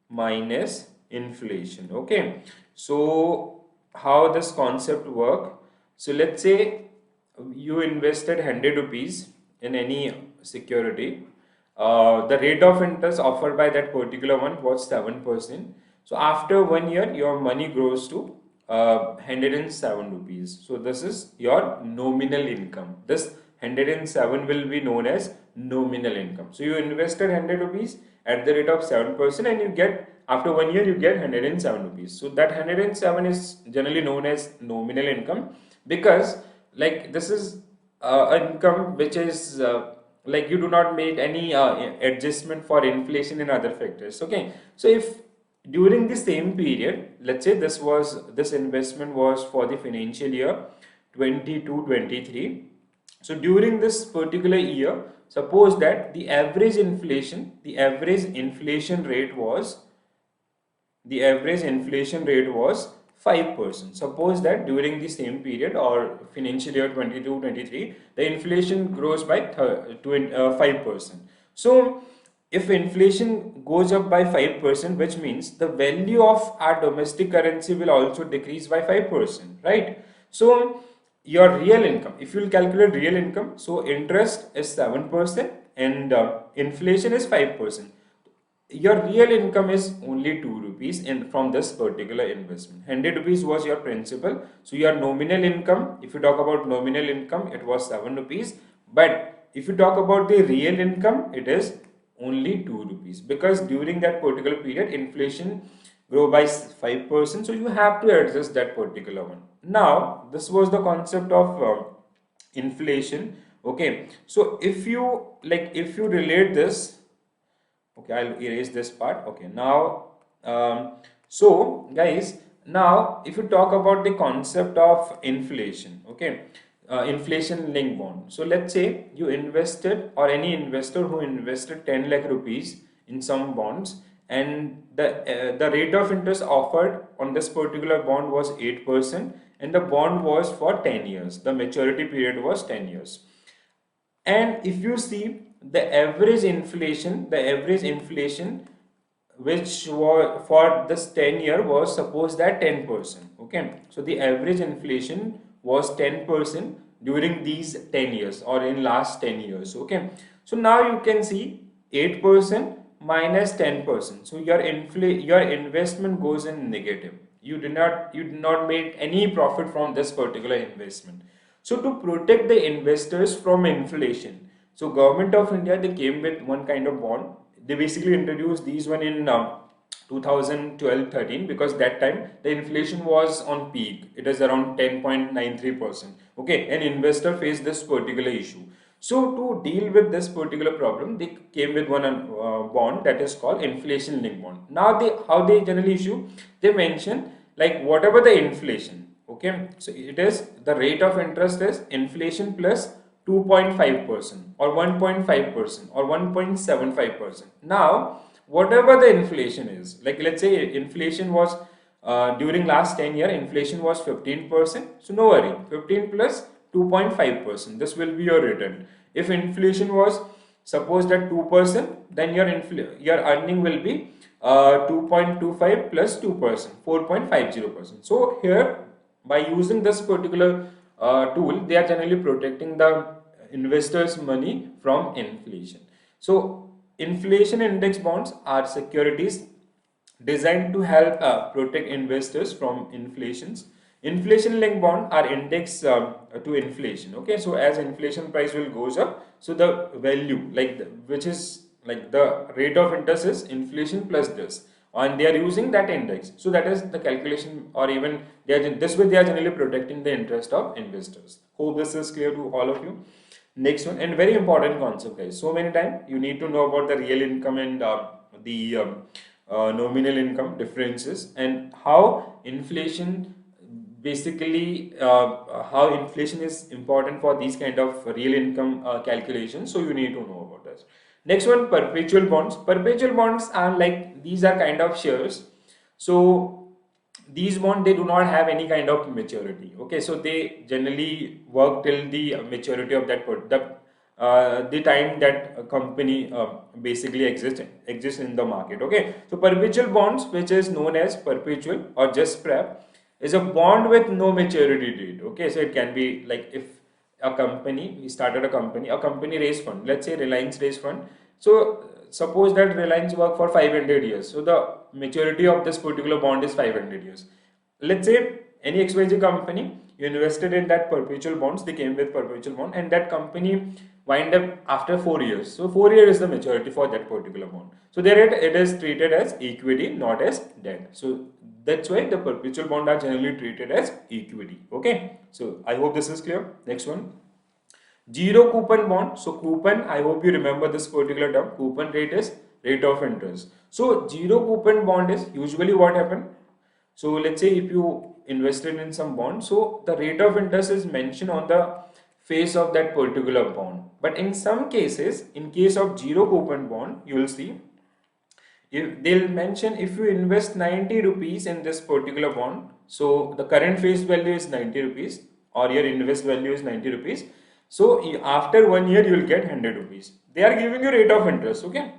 minus inflation. Okay, so how this concept work? So let's say you invested 100 rupees in any security. The rate of interest offered by that particular one was 7%. So after 1 year, your money grows to 107 rupees. So this is your nominal income. This 107 will be known as nominal income. So you invested 100 rupees at the rate of 7%, and you get, after 1 year, you get 107 rupees. So that 107 is generally known as nominal income, because like this is income which is like you do not make any adjustment for inflation and other factors. Okay, so if during the same period, let's say this investment was for the financial year 22-23. So during this particular year, suppose that the average inflation rate was 5%. Suppose that during the same period or financial year 22-23, the inflation grows by 5%. So if inflation goes up by 5%, which means the value of our domestic currency will also decrease by 5%, right? So your real income, if you will calculate real income, so interest is 7% and inflation is 5%. Your real income is only 2 rupees in from this particular investment. 100 rupees was your principal. So your nominal income, if you talk about nominal income, it was 7 rupees. But if you talk about the real income, it is only 2 rupees, because during that particular period, inflation grow by 5%. So you have to adjust that particular one. Now, this was the concept of inflation. Okay. So if you relate this, okay, I'll erase this part. Okay, now so guys, Now, if you talk about the concept of inflation, okay, inflation linked bond. So let's say you invested, or any investor who invested 10 lakh rupees in some bonds, and the rate of interest offered on this particular bond was 8%, and the bond was for 10 years. The maturity period was 10 years. And if you see the average inflation which was for this 10 year was supposed at 10%. Okay, so the average inflation was 10% during these 10 years, or in last 10 years. Okay, so now you can see 8% minus 10%. So your investment goes in negative. You did not make any profit from this particular investment. So to protect the investors from inflation, so government of India, they came with one kind of bond. They basically introduced these one in 2012-13, because that time the inflation was on peak. It is around 10.93%. Okay, an investor faced this particular issue. So to deal with this particular problem, they came with one bond that is called inflation linked bond. Now how they generally issue, they mention like whatever the inflation. Okay, so it is the rate of interest is inflation plus 2.5% or 1.5% or 1.75%. Now, whatever the inflation is, like let's say inflation was during last 10 year, inflation was 15%. So no worry, 15 plus 2.5%. This will be your return. If inflation was supposed at 2%, then your earning will be 2.25 plus 2%, 4.50%. So here, by using this particular tool, they are generally protecting the investors' money from inflation. So inflation index bonds are securities designed to help protect investors from inflations. Inflation linked bond are indexed to inflation. Okay, so as inflation price will goes up, so the value which is like the rate of interest is inflation plus this, and they are using that index. So that is the calculation, or even this way they are generally protecting the interest of investors. Hope this is clear to all of you. Next one, and very important concept, guys. So many times you need to know about the real income and the nominal income differences, and how inflation basically how inflation is important for these kind of real income calculations. So you need to know about this. Next one, perpetual bonds. Perpetual bonds are like, these are kind of shares. So these bonds, they do not have any kind of maturity. Okay, so they generally work till the maturity of that the time that a company basically exists in the market. Okay, so perpetual bonds, which is known as perpetual or just prep, is a bond with no maturity date. Okay, so it can be like, if we started a company raised fund, let's say Reliance raised fund. So suppose that Reliance work for 500 years. So the maturity of this particular bond is 500 years. Let's say any XYZ company, you invested in that perpetual bonds, they came with perpetual bond, and that company wind up after 4 years. So 4 years is the maturity for that particular bond. So there it is treated as equity, not as debt. So that's why the perpetual bond are generally treated as equity. Okay, so I hope this is clear. Next one, zero coupon bond. So coupon, I hope you remember this particular term. Coupon rate is rate of interest. So zero coupon bond is usually what happen. So let's say if you invested in some bond, so the rate of interest is mentioned on the face of that particular bond. But in some cases, in case of zero coupon bond, you will see, if they'll mention, if you invest 90 rupees in this particular bond, so the current face value is 90 rupees, or your invest value is 90 rupees. So after 1 year, you will get 100 rupees. They are giving you rate of interest. Okay,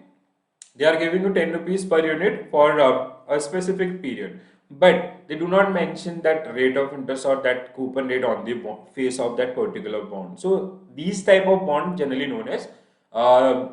they are giving you 10 rupees per unit for a specific period, but they do not mention that rate of interest or that coupon rate on the face of that particular bond. So these type of bond generally known as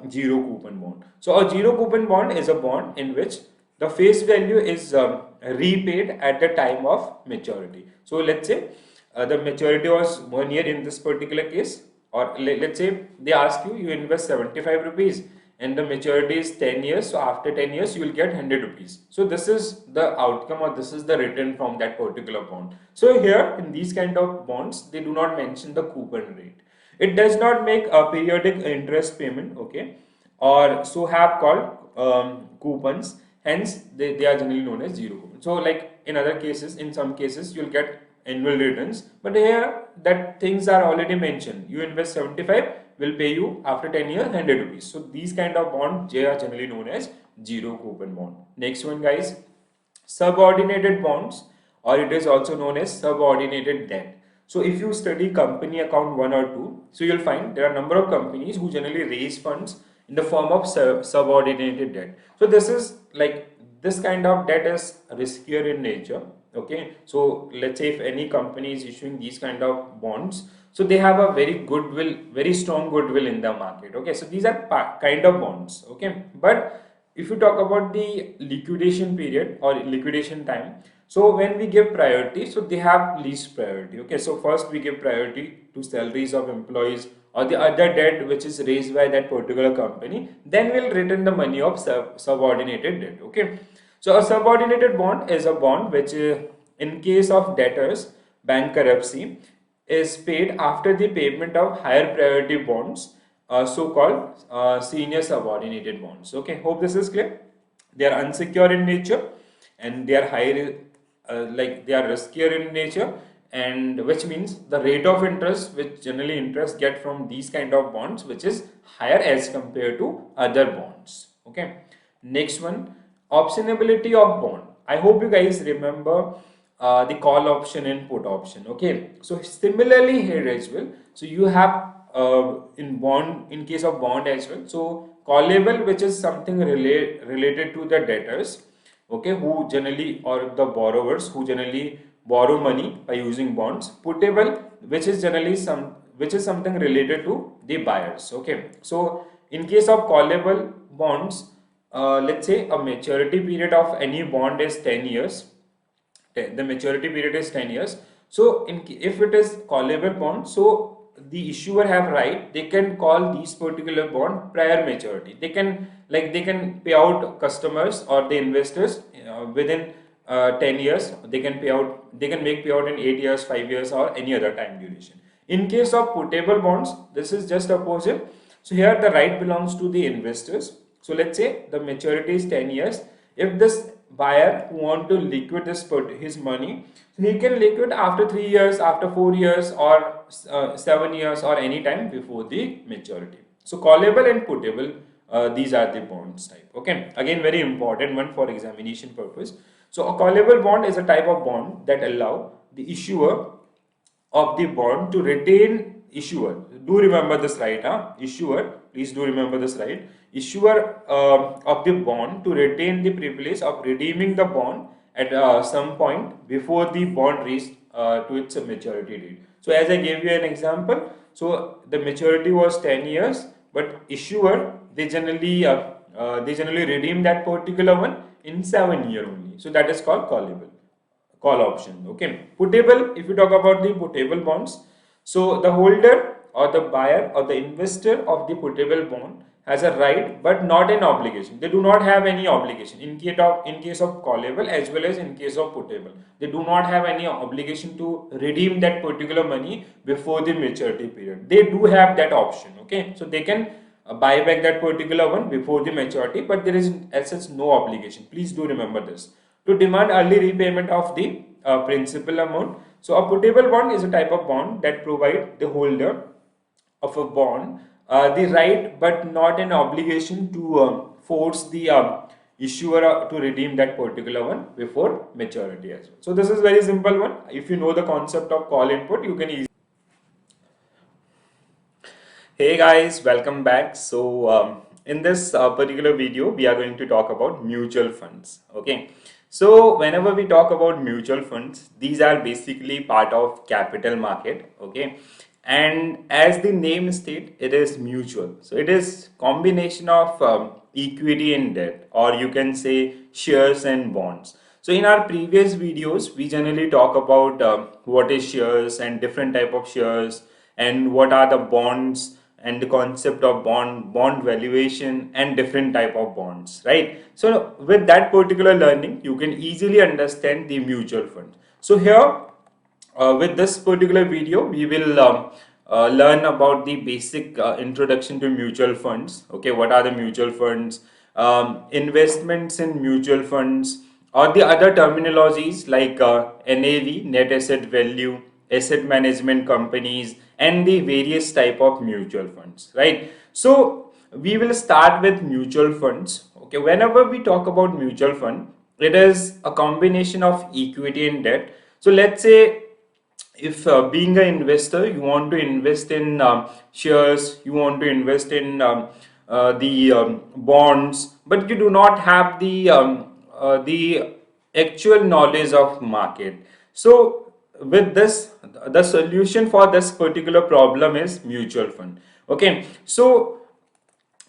zero coupon bond. So a zero coupon bond is a bond in which the face value is repaid at the time of maturity. So let's say the maturity was 1 year in this particular case, or let's say they ask you, you invest 75 rupees and the maturity is 10 years. So after 10 years, you will get 100 rupees. So this is the outcome, or this is the return from that particular bond. So here in these kind of bonds, they do not mention the coupon rate. It does not make a periodic interest payment. Okay, or so have called coupons. Hence, they are generally known as zero coupon. So like in other cases, in some cases you'll get annual returns, but here that things are already mentioned. You invest 75, will pay you after 10 years 100 rupees. So these kind of bonds, they are generally known as zero coupon bond. Next one guys, subordinated bonds, or it is also known as subordinated debt. So if you study company account 1 or 2, so you'll find there are a number of companies who generally raise funds in the form of subordinated debt. So this is like, this kind of debt is riskier in nature. Okay, so let's say if any company is issuing these kind of bonds, so they have a very goodwill, very strong goodwill in the market. Okay, so these are kind of bonds. Okay, but if you talk about the liquidation period or liquidation time, so when we give priority, so they have least priority. Okay, so first we give priority to salaries of employees or the other debt which is raised by that particular company, then we'll return the money of subordinated debt. Okay, so a subordinated bond is a bond which in case of debtors bankruptcy is paid after the payment of higher priority bonds, so-called senior subordinated bonds. Okay, hope this is clear. They are unsecured in nature and they are high, like they are riskier in nature, and which means the rate of interest which generally interest get from these kind of bonds, which is higher as compared to other bonds. Okay, next one, optionability of bond. I hope you guys remember the call option and put option. Okay, so similarly here as well, so you have in bond, in case of bond as well, so callable, which is something related to the debtors, okay, who generally, or the borrowers who generally borrow money by using bonds. Putable, which is generally which is something related to the buyers. Okay, so in case of callable bonds, let's say a maturity period of any bond is 10 years. The maturity period is 10 years. So if it is callable bond, so the issuer have right, they can call these particular bond prior maturity. They can, like, they can pay out customers or the investors within 10 years. They can pay out, they can make payout in 8 years, 5 years, or any other time duration. In case of putable bonds, this is just opposite. So here the right belongs to the investors. So let's say the maturity is 10 years. If this buyer who want to liquid his money, so he can liquid after 3 years, after 4 years, or 7 years, or any time before the maturity. So callable and putable, these are the bonds type. Okay, again very important one for examination purpose. So a callable bond is a type of bond that allow the issuer of the bond to retain issuer. Do remember this, right? Issuer, please do remember this, right? Issuer of the bond to retain the privilege of redeeming the bond at some point before the bond reached to its maturity date. So as I gave you an example, so the maturity was 10 years, but issuer, they generally redeem that particular one in 7 year only. So that is called callable, call option. Okay, putable, if you talk about the putable bonds, so the holder or the buyer or the investor of the putable bond has a right but not an obligation. They do not have any obligation in case of callable as well as in case of putable. They do not have any obligation to redeem that particular money before the maturity period. They do have that option. Okay, so they can buy back that particular one before the maturity, but there is as such no obligation. Please do remember this. To demand early repayment of the principal amount. So a putable bond is a type of bond that provide the holder of a bond the right but not an obligation to force the issuer to redeem that particular one before maturity as well. So this is very simple one. If you know the concept of call input, you can easily. Hey guys, welcome back. So in this particular video, we are going to talk about mutual funds. Okay. So whenever we talk about mutual funds, these are basically part of capital market. Okay. And as the name states, it is mutual. So it is combination of equity and debt, or you can say shares and bonds. So in our previous videos, we generally talk about what is shares and different type of shares, and what are the bonds, and the concept of bond valuation, and different type of bonds, right? So with that particular learning, you can easily understand the mutual fund. So here with this particular video, we will learn about the basic introduction to mutual funds. Okay, what are the mutual funds, investments in mutual funds, or the other terminologies like NAV, net asset value, asset management companies, and the various type of mutual funds, right? So we will start with mutual funds. Okay, whenever we talk about mutual fund, it is a combination of equity and debt. So let's say if being an investor, you want to invest in shares, you want to invest in the bonds, but you do not have the actual knowledge of market. So with this, the solution for this particular problem is mutual fund. Okay, so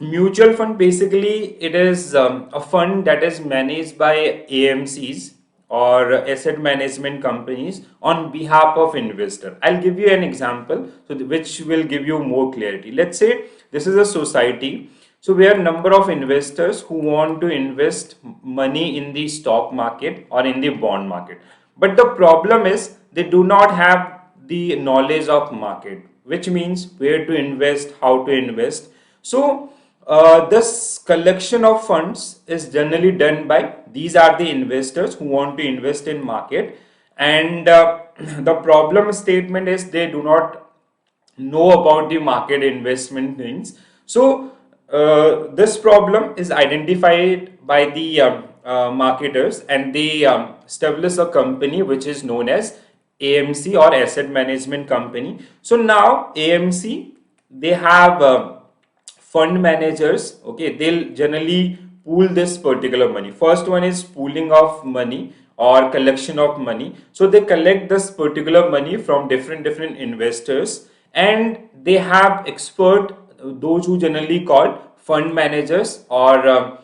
mutual fund, basically it is a fund that is managed by AMCs or asset management companies on behalf of investor. I'll give you an example which will give you more clarity. Let's say this is a society, so we are number of investors who want to invest money in the stock market or in the bond market, but the problem is they do not have the knowledge of market, which means where to invest, how to invest. So this collection of funds is generally done by these are the investors who want to invest in market, and the problem statement is they do not know about the market investment things. So this problem is identified by the marketers, and they establish a company which is known as AMC or asset management company. So now AMC, they have fund managers. Okay, they'll generally pool this particular money. First one is pooling of money or collection of money. So they collect this particular money from different investors, and they have expert, those who generally called fund managers, or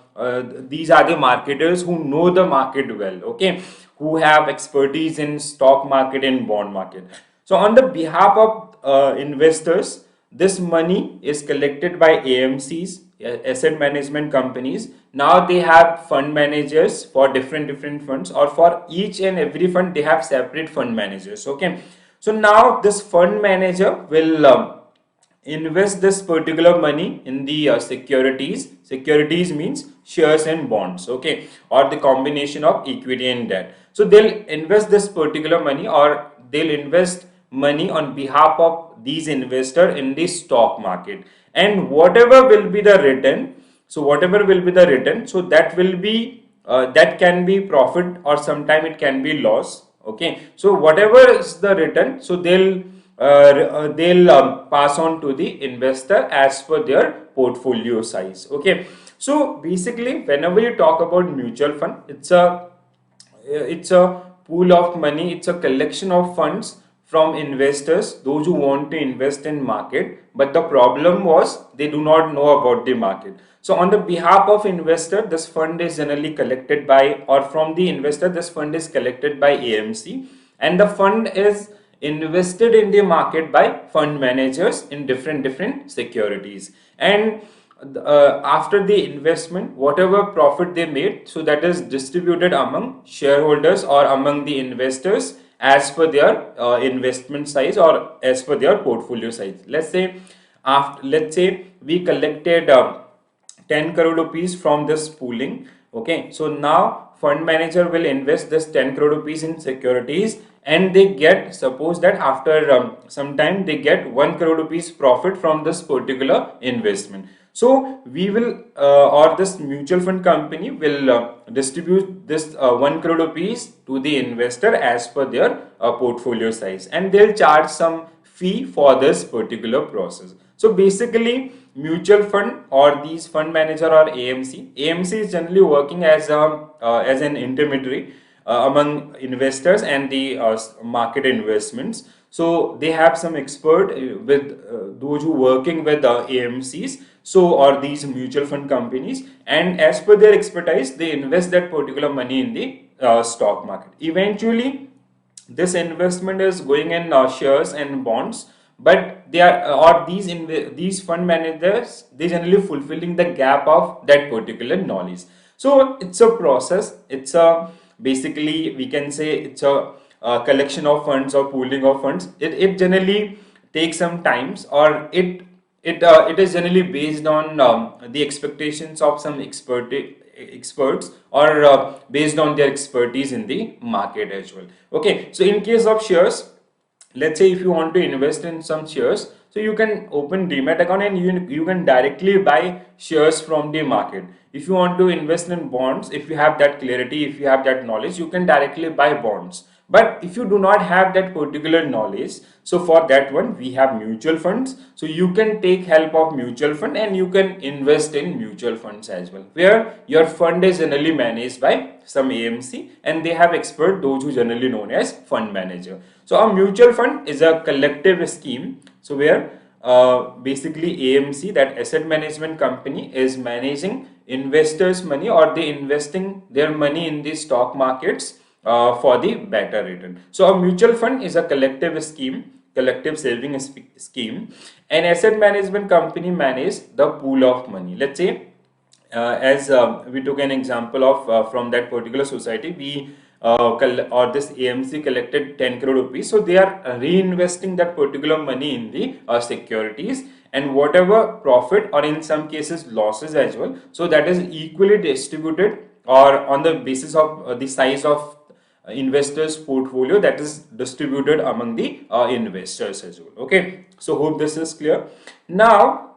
these are the marketers who know the market well. Okay, who have expertise in stock market and bond market. So on the behalf of investors, this money is collected by AMCs, asset management companies. Now they have fund managers for different funds, or for each and every fund they have separate fund managers. Okay, so now this fund manager will invest this particular money in the securities. Securities means shares and bonds, okay, or the combination of equity and debt. So they'll invest this particular money, or they'll invest money on behalf of these investor in the stock market, and whatever will be the return, so whatever will be the return, so that will be that can be profit, or sometime it can be loss. Okay, so whatever is the return, so they'll pass on to the investor as per their portfolio size. Okay, so basically whenever you talk about mutual fund, it's a pool of money, it's a collection of funds from investors, those who want to invest in market, but the problem was they do not know about the market. So on the behalf of investor, this fund is generally collected by, or from the investor, this fund is collected by AMC, and the fund is invested in the market by fund managers in different securities. And after the investment, whatever profit they made, so that is distributed among shareholders or among the investors as per their investment size, or as per their portfolio size. Let's say we collected 10 crore rupees from this pooling. Okay, so now fund manager will invest this 10 crore rupees in securities, and they get, suppose that after some time they get 1 crore rupees profit from this particular investment. So we will or this mutual fund company will distribute this 1 crore rupees to the investor as per their portfolio size, and they'll charge some fee for this particular process. So basically mutual fund or these fund manager or AMC is generally working as an intermediary among investors and the market investments. So they have some expert with those who working with AMCs, so, or these mutual fund companies, and as per their expertise they invest that particular money in the stock market. Eventually this investment is going in shares and bonds, but they are or these fund managers, they generally fulfilling the gap of that particular knowledge. So it's a process, it's a, basically we can say it's a collection of funds or pooling of funds. It generally takes some times, or it is generally based on the expectations of some experts or based on their expertise in the market as well. Okay, so in case of shares, let's say if you want to invest in some shares, so you can open demat account and you can directly buy shares from the market. If you want to invest in bonds, if you have that clarity, if you have that knowledge, you can directly buy bonds. But if you do not have that particular knowledge, so for that one we have mutual funds. So you can take help of mutual fund and you can invest in mutual funds as well, where your fund is generally managed by some AMC and they have expert, those who generally known as fund manager. So a mutual fund is a collective scheme, so where basically AMC, that asset management company, is managing investors money, or they investing their money in the stock markets for the better return. So a mutual fund is a collective scheme, collective saving scheme. An asset management company manages the pool of money. Let's say as we took an example of from that particular society, we or this AMC collected 10 crore rupees, so they are reinvesting that particular money in the securities, and whatever profit or in some cases losses as well, so that is equally distributed or on the basis of the size of investors portfolio, that is distributed among the investors as well. Okay, so hope this is clear. Now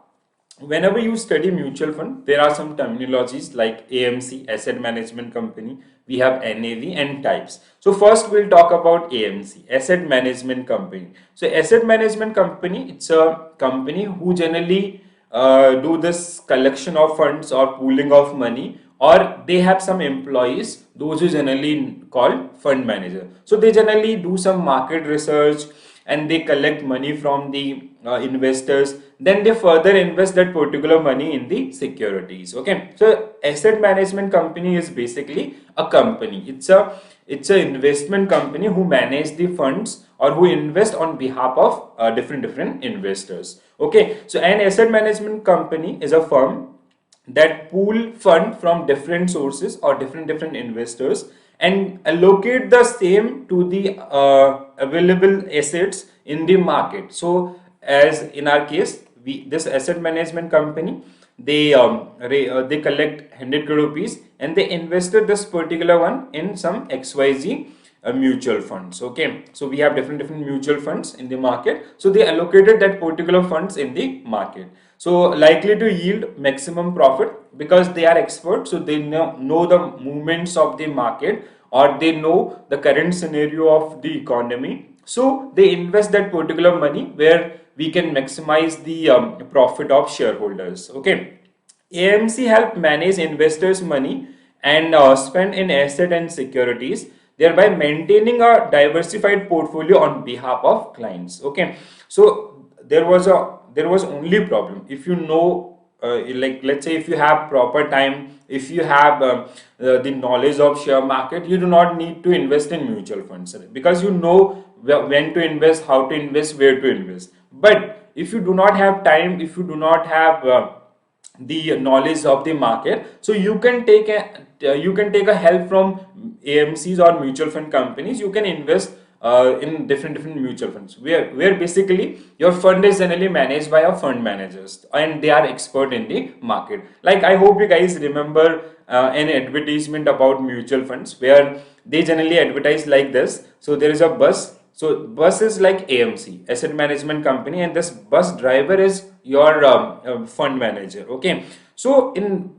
whenever you study mutual fund, there are some terminologies like AMC, asset management company, we have NAV and types. So first we'll talk about AMC, asset management company. So asset management company, it's a company who generally do this collection of funds or pooling of money, or they have some employees, those who generally called fund manager. So they generally do some market research and they collect money from the investors, then they further invest that particular money in the securities. Okay, so asset management company is basically a company, it's a investment company who manage the funds or who invest on behalf of different investors. Okay, so an asset management company is a firm that pool fund from different sources or different investors and allocate the same to the available assets in the market. So as in our case, this asset management company, they they collect 100 crore rupees and they invested this particular one in some XYZ mutual funds. Okay, so we have different know funds in the market, so they allocated that particular funds in the market, so likely to yield maximum profit because they are experts, so they know the movements of the market or they know the current scenario of the economy, so they invest that particular money where we can maximize the profit of shareholders. Okay, AMC help manage investors money and spend in asset and securities, thereby maintaining a diversified portfolio on behalf of clients. Okay, so there was only problem if you know, like let's say if you have proper time, if you have the knowledge of share market, you do not need to invest in mutual funds because you know when to invest, how to invest, where to invest. But if you do not have time, if you do not have the knowledge of the market, so you can take a help from AMCs or mutual fund companies. You can invest in different mutual funds where basically your fund is generally managed by a fund managers and they are expert in the market. Like I hope you guys remember an advertisement about mutual funds where they generally advertise like this. So there is a bus. So bus is like AMC, asset management company, and this bus driver is your fund manager. Okay, so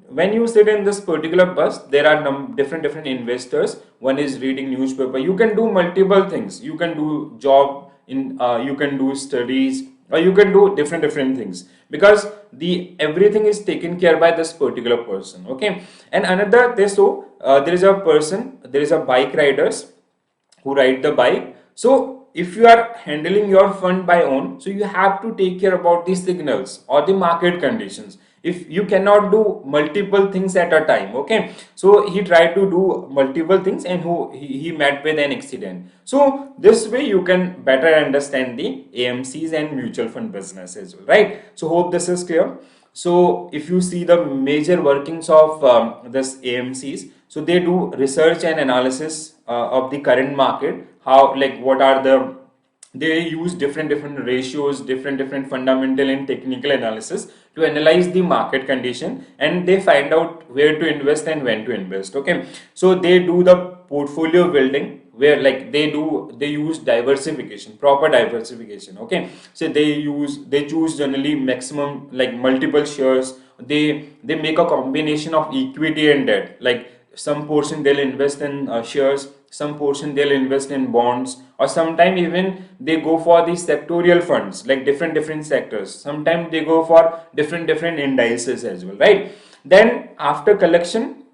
when you sit in this particular bus, there are different investors. One is reading newspaper. You can do multiple things. You can do job in, you can do studies, or you can do different things because the everything is taken care by this particular person. Okay, and another there is a person, there is a bike riders who ride the bike. So if you are handling your fund by own, so you have to take care about the signals or the market conditions. If you cannot do multiple things at a time. Okay, so he tried to do multiple things and he met with an accident. So this way you can better understand the AMCs and mutual fund business as well, right? So hope this is clear. So if you see the major workings of this AMCs, so they do research and analysis of the current market, how, like what are they use different ratios, different fundamental and technical analysis to analyze the market condition, and they find out where to invest and when to invest. Okay, so they do the portfolio building, where like they use diversification, proper diversification. Okay, so they choose generally maximum like multiple shares. They make a combination of equity and debt, like some portion they'll invest in shares, some portion they'll invest in bonds, or sometimes even they go for the sectorial funds, like different sectors. Sometimes they go for different indices as well, right? Then after collection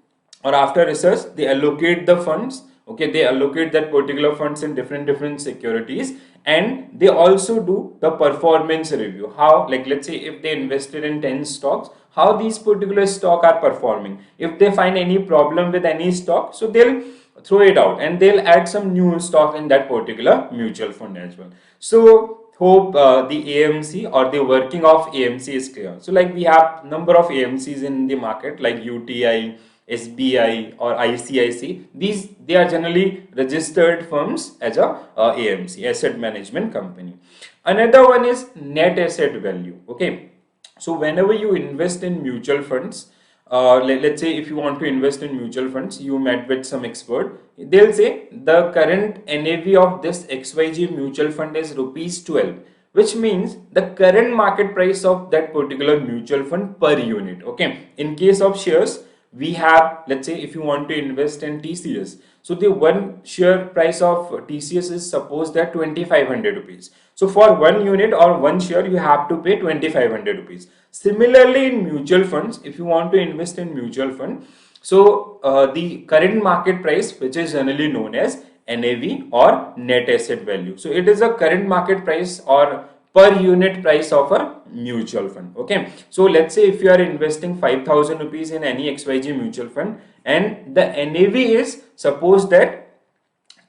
or after research, they allocate the funds. Okay, they allocate that particular funds in different securities, and they also do the performance review. How, like let's say if they invested in 10 stocks, how these particular stock are performing. If they find any problem with any stock, so they'll throw it out and they'll add some new stock in that particular mutual fund as well. So hope the AMC or the working of AMC is clear. So like we have number of AMCs in the market, like UTI, SBI or ICIC. These, they are generally registered firms as a AMC, asset management company. Another one is net asset value. Okay, so whenever you invest in mutual funds, let's say if you want to invest in mutual funds, you met with some expert, they'll say the current NAV of this XYG mutual fund is rupees 12, which means the current market price of that particular mutual fund per unit. Okay, in case of shares, we have, let's say if you want to invest in TCS, so the one share price of TCS is supposed that 2500 rupees. So for one unit or one share you have to pay 2500 rupees. Similarly in mutual funds, if you want to invest in mutual fund, so the current market price, which is generally known as NAV or net asset value, so it is a current market price or per unit price of a mutual fund. Okay, so let's say if you are investing 5000 rupees in any XYG mutual fund and the NAV is suppose that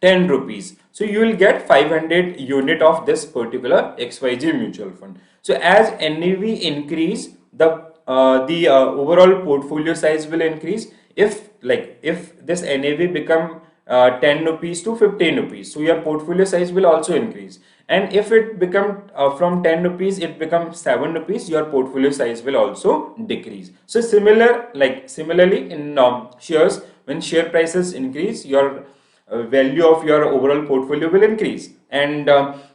10 rupees, so you will get 500 unit of this particular XYG mutual fund. So as NAV increase, the overall portfolio size will increase. If this NAV become 10 rupees to 15 rupees, so your portfolio size will also increase. And if it become from 10 rupees it becomes 7 rupees, your portfolio size will also decrease. So similarly in shares, when share prices increase, your value of your overall portfolio will increase, and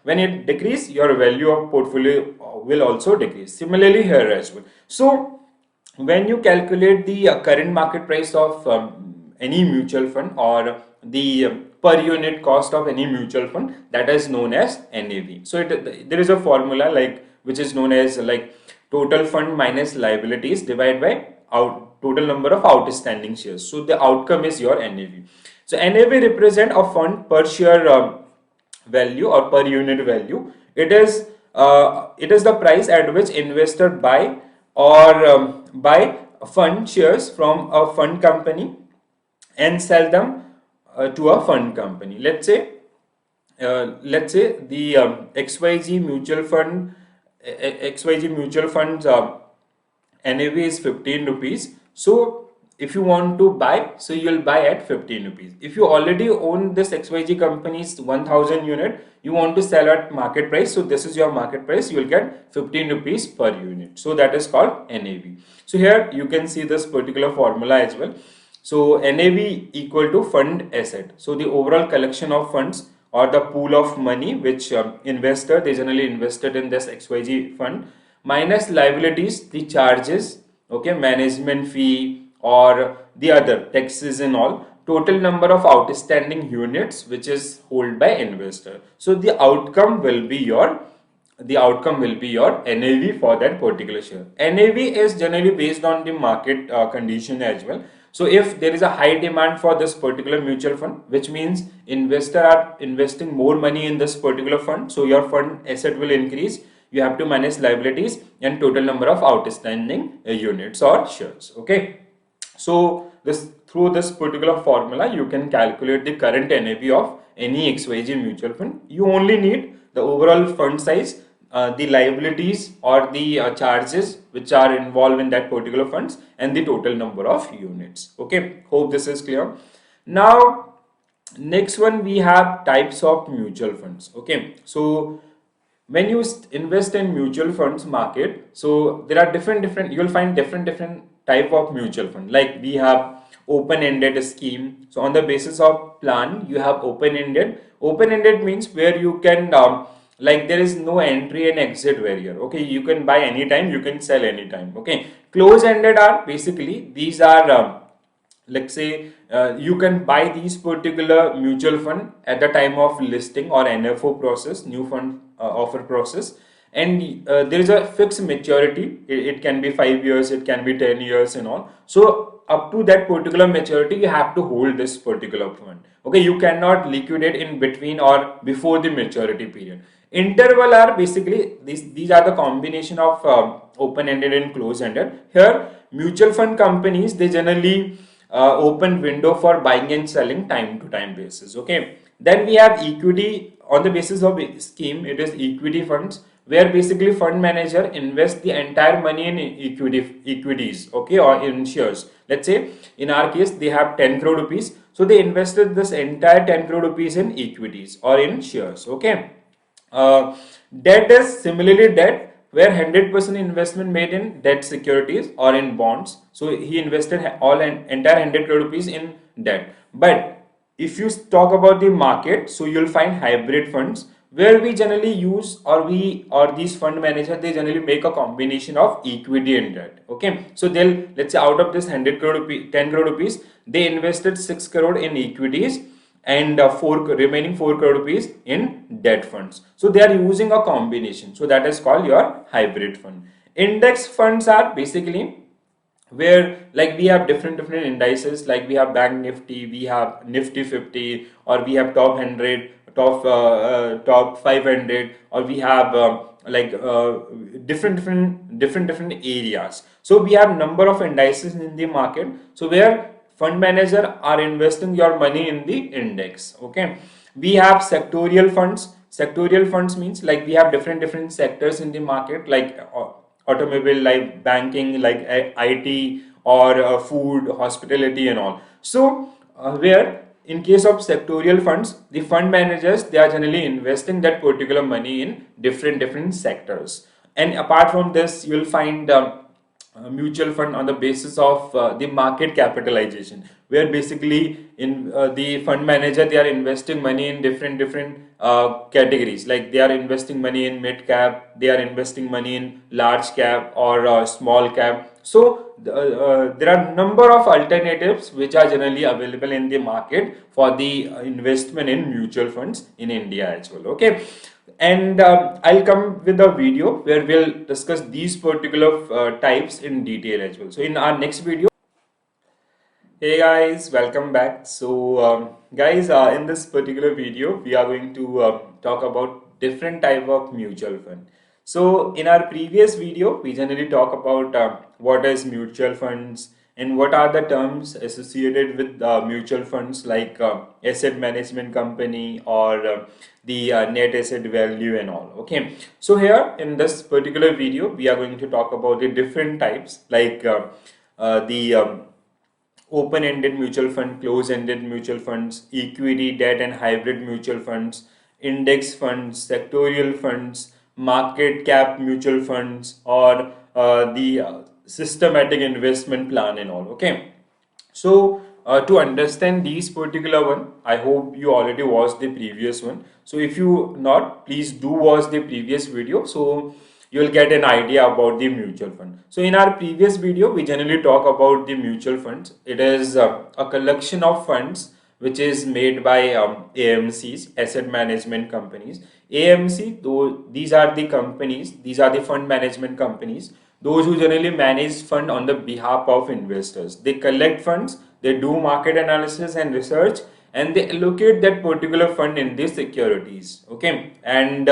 when it decrease, your value of portfolio will also decrease. Similarly here as well. So when you calculate the current market price of any mutual fund or the per unit cost of any mutual fund, that is known as NAV. So there is a formula like which is known as like total fund minus liabilities divided by total number of outstanding shares. So the outcome is your NAV. So NAV represent a fund per share value or per unit value. It is the price at which investor buy or buy fund shares from a fund company and sell them to a fund company. Let's say the XYZ mutual fund, XYZ mutual funds NAV is 15 rupees. So if you want to buy, so you will buy at 15 rupees. If you already own this XYZ company's 1000 unit, you want to sell at market price, so this is your market price, you will get 15 rupees per unit. So that is called NAV. So here you can see this particular formula as well. So NAV equal to fund asset. So the overall collection of funds or the pool of money which investor, they generally invested in this XYZ fund, minus liabilities, the charges, okay, management fee or the other taxes and all, total number of outstanding units which is held by investor. So the outcome will be your NAV for that particular share. NAV is generally based on the market condition as well. So if there is a high demand for this particular mutual fund, which means investors are investing more money in this particular fund, so your fund asset will increase. You have to manage liabilities and total number of outstanding units or shares. Okay, so through this particular formula you can calculate the current NAV of any XYZ mutual fund. You only need the overall fund size, the liabilities or the charges which are involved in that particular funds, and the total number of units. Okay, hope this is clear. Now Next one, we have types of mutual funds. Okay, so when you invest in mutual funds market, so there are different you'll find different type of mutual fund. Like we have open-ended scheme. So on the basis of plan, you have open-ended means where you can like there is no entry and exit barrier. Okay, you can buy anytime, you can sell anytime. Okay, close-ended are basically these are let's say you can buy these particular mutual fund at the time of listing or NFO process, new fund offer process, and there is a fixed maturity. It can be 5 years, it can be 10 years and all. So up to that particular maturity you have to hold this particular fund. Okay, you cannot liquidate in between or before the maturity period. Interval are basically these are the combination of open-ended and close-ended. Here mutual fund companies, they generally open window for buying and selling time to time basis. Okay, then we have equity. On the basis of scheme, it is equity funds, where basically fund manager invest the entire money in equities, okay, or in shares. Let's say in our case they have 10 crore rupees, so they invested this entire 10 crore rupees in equities or in shares. Okay, uh, debt is similarly debt, where 100% investment made in debt securities or in bonds. So he invested all and entire 100 crore rupees in debt. But if you talk about the market, so you'll find hybrid funds, where we generally use or these fund managers, they generally make a combination of equity and debt. Okay, so they'll, let's say out of this 100 crore rupees, 10 crore rupees, they invested 6 crore in equities and remaining 4 crore rupees in debt funds. So they are using a combination. So that is called your hybrid fund. Index funds are basically where like we have different indices, like we have bank nifty, we have nifty 50, or we have top 100, top 500, or we have different areas. So we have number of indices in the market, so where fund manager are investing your money in the index. Okay, we have sectorial funds. Sectorial funds means like we have different sectors in the market, like automobile, like banking, like IT, or food, hospitality and all. So where in case of sectorial funds, the fund managers, they are generally investing that particular money in different sectors. And apart from this, you will find mutual fund on the basis of the market capitalization, where basically in the fund manager, they are investing money in different categories, like they are investing money in mid cap, they are investing money in large cap or small cap. So there are number of alternatives which are generally available in the market for the investment in mutual funds in India as well. Okay, and I'll come with a video where we'll discuss these particular types in detail as well. So in our next video, hey guys, welcome back. So guys, in this particular video, we are going to talk about different type of mutual fund. So in our previous video, we generally talk about what is mutual funds and what are the terms associated with mutual funds, like asset management company or the net asset value and all. Okay, so here in this particular video, we are going to talk about the different types, like the open-ended mutual fund, close-ended mutual funds, equity, debt and hybrid mutual funds, index funds, sectorial funds, market cap mutual funds, or the systematic investment plan and all. Okay, so to understand these particular one, I hope you already watched the previous one. So if you not, please do watch the previous video, so you will get an idea about the mutual fund. So in our previous video, we generally talk about the mutual funds. It is a collection of funds which is made by AMCs, asset management companies. AMC, though these are the companies, these are the fund management companies, those who generally manage fund on the behalf of investors. They collect funds, they do market analysis and research, and they allocate that particular fund in these securities. Okay, and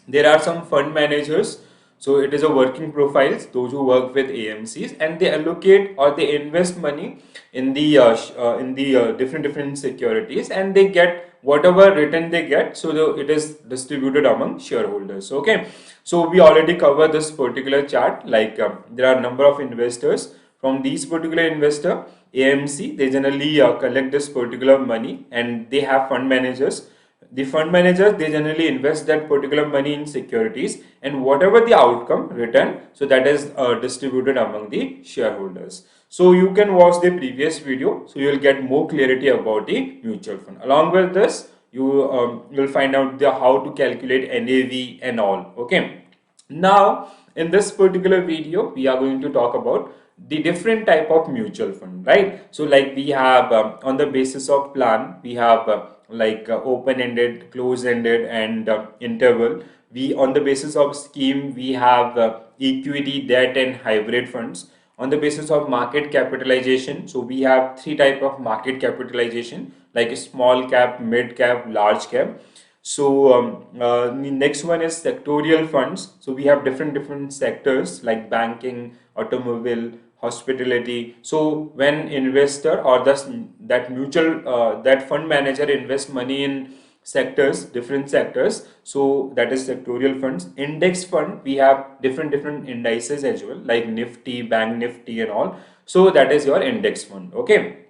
there are some fund managers, so it is a working profiles, those who work with AMCs, and they allocate or they invest money in the different securities, and they get whatever return they get, so it is distributed among shareholders. Okay, so we already covered this particular chart, like there are number of investors from these particular investor, AMC, they generally collect this particular money, and they have fund managers. The fund managers, they generally invest that particular money in securities, and whatever the outcome return, so that is distributed among the shareholders. So you can watch the previous video, so you will get more clarity about the mutual fund. Along with this, you will find out the how to calculate NAV and all. Okay. Now, in this particular video, we are going to talk about the different type of mutual fund, right? So like we have on the basis of plan, we have open-ended, close-ended, and interval. We on the basis of scheme, we have equity, debt, and hybrid funds. On the basis of market capitalization, so we have three type of market capitalization, like small cap, mid cap, large cap. So the next one is sectorial funds. So we have different sectors like banking, automobile, hospitality. So when investor or that fund manager invest money in sectors, different sectors, so that is sectorial funds. Index fund, we have different indices as well, like Nifty, Bank Nifty, and all. So that is your index fund. Okay.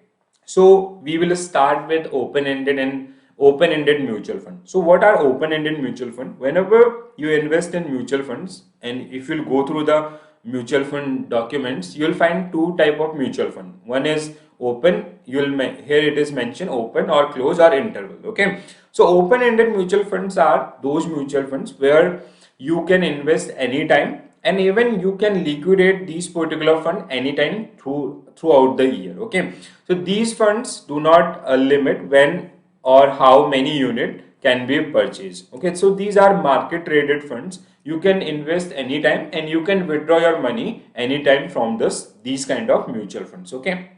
So we will start with open-ended mutual fund. So what are open-ended mutual fund? Whenever you invest in mutual funds, and if you'll go through the mutual fund documents, you'll find two type of mutual fund. One is open. Here it is mentioned open or close or interval. Okay. So open-ended mutual funds are those mutual funds where you can invest anytime, and even you can liquidate these particular fund anytime throughout the year. Okay. So these funds do not limit when or how many unit can be purchased. Okay. So these are market traded funds. You can invest anytime, and you can withdraw your money anytime from these kind of mutual funds. Okay.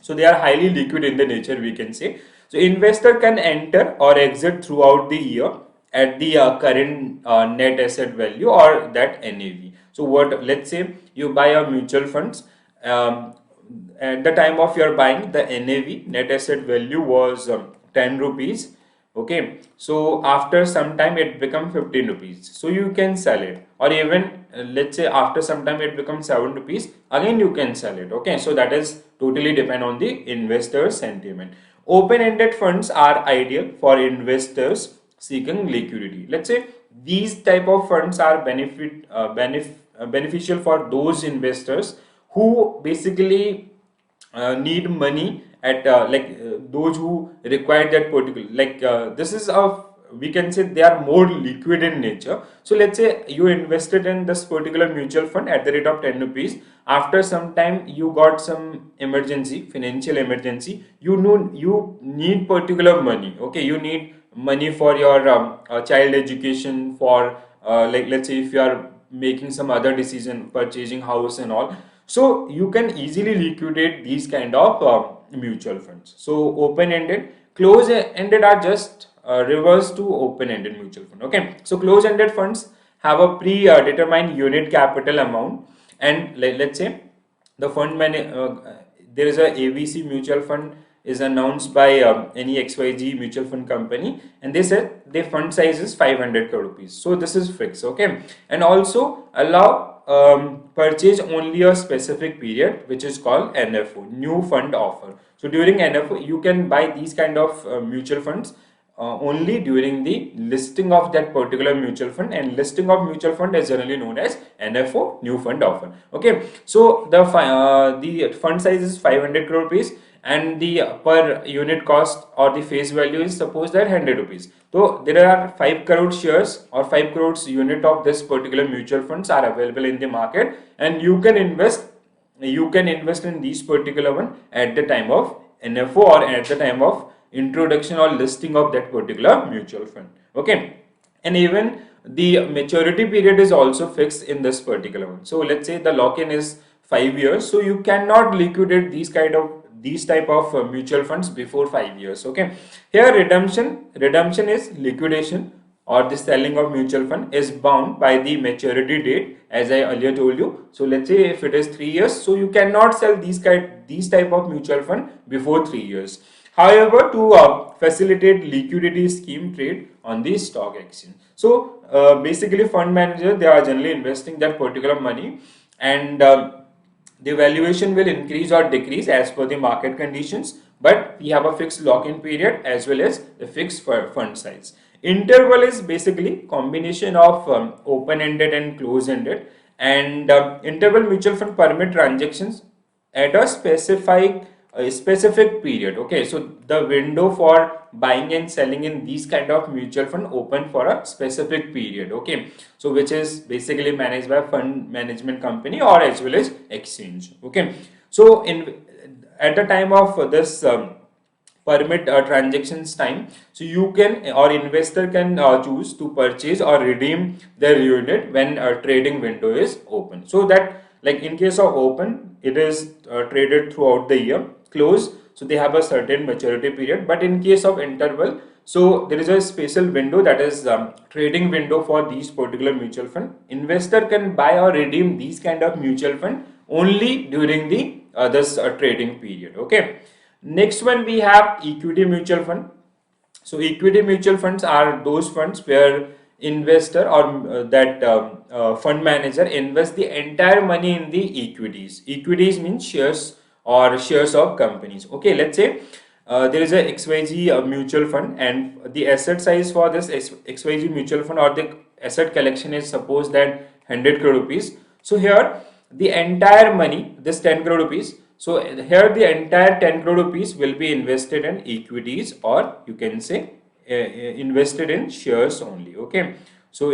So they are highly liquid in the nature, we can say. So investor can enter or exit throughout the year at the current net asset value or that NAV. So what, let's say you buy a mutual funds, at the time of your buying, the NAV, net asset value, was 10 rupees. Okay, so after some time it becomes 15 rupees, so you can sell it. Or even let's say after some time it becomes 7 rupees, again you can sell it. Okay, so that is totally depend on the investor sentiment. Open-ended funds are ideal for investors seeking liquidity. Let's say these type of funds are beneficial for those investors who basically need money at those who require that particular, this is a, we can say they are more liquid in nature. So let's say you invested in this particular mutual fund at the rate of 10 rupees. After some time you got some emergency, financial emergency, you need particular money. Okay, you need money for your child education, for let's say if you are making some other decision, purchasing house and all. So you can easily liquidate these kind of mutual funds. So open-ended, close-ended are just reverse to open-ended mutual fund. Okay, so close-ended funds have a predetermined unit capital amount, and let's say the there is a ABC mutual fund is announced by any XYZ mutual fund company, and they said their fund size is 500 crore rupees. So this is fixed. Okay, and also allow purchase only a specific period, which is called NFO, new fund offer. So during NFO you can buy these kind of mutual funds only during the listing of that particular mutual fund, and listing of mutual fund is generally known as NFO, new fund offer. Okay, so the fund size is 500 crore rupees, and the per unit cost or the face value is suppose that 100 rupees. So there are 5 crore shares or 5 crores unit of this particular mutual funds are available in the market, and you can invest in these particular one at the time of NFO or at the time of introduction or listing of that particular mutual fund. Okay, and even the maturity period is also fixed in this particular one. So let's say the lock-in is 5 years, so you cannot liquidate these type of mutual funds before 5 years. Okay, here redemption is liquidation or the selling of mutual fund is bound by the maturity date, as I earlier told you. So let's say if it is 3 years, so you cannot sell these type of mutual fund before 3 years. However, to facilitate liquidity scheme trade on the stock exchange. So basically fund manager, they are generally investing that particular money, and The valuation will increase or decrease as per the market conditions, but we have a fixed lock-in period as well as the fixed fund size. Interval is basically combination of open-ended and close-ended, and interval mutual fund permit transactions at a specific period. Okay, so the window for buying and selling in these kind of mutual fund open for a specific period. Okay, so which is basically managed by fund management company or as well as exchange. Okay, so in at the time of this permit transactions time, so you can or investor can choose to purchase or redeem their unit when a trading window is open. So that, like in case of open, it is traded throughout the year. Close, so they have a certain maturity period, but in case of interval, so there is a special window, that is trading window for these particular mutual fund. Investor can buy or redeem these kind of mutual fund only during the this trading period. Okay, next one we have equity mutual fund. So equity mutual funds are those funds where investor or fund manager invest the entire money in the equities. Equities means shares or shares of companies. Okay, let's say there is a XYZ mutual fund, and the asset size for this XYZ mutual fund or the asset collection is suppose that 100 crore rupees. So here the entire money, this 10 crore rupees, so here the entire 10 crore rupees will be invested in equities, or you can say invested in shares only. Okay, so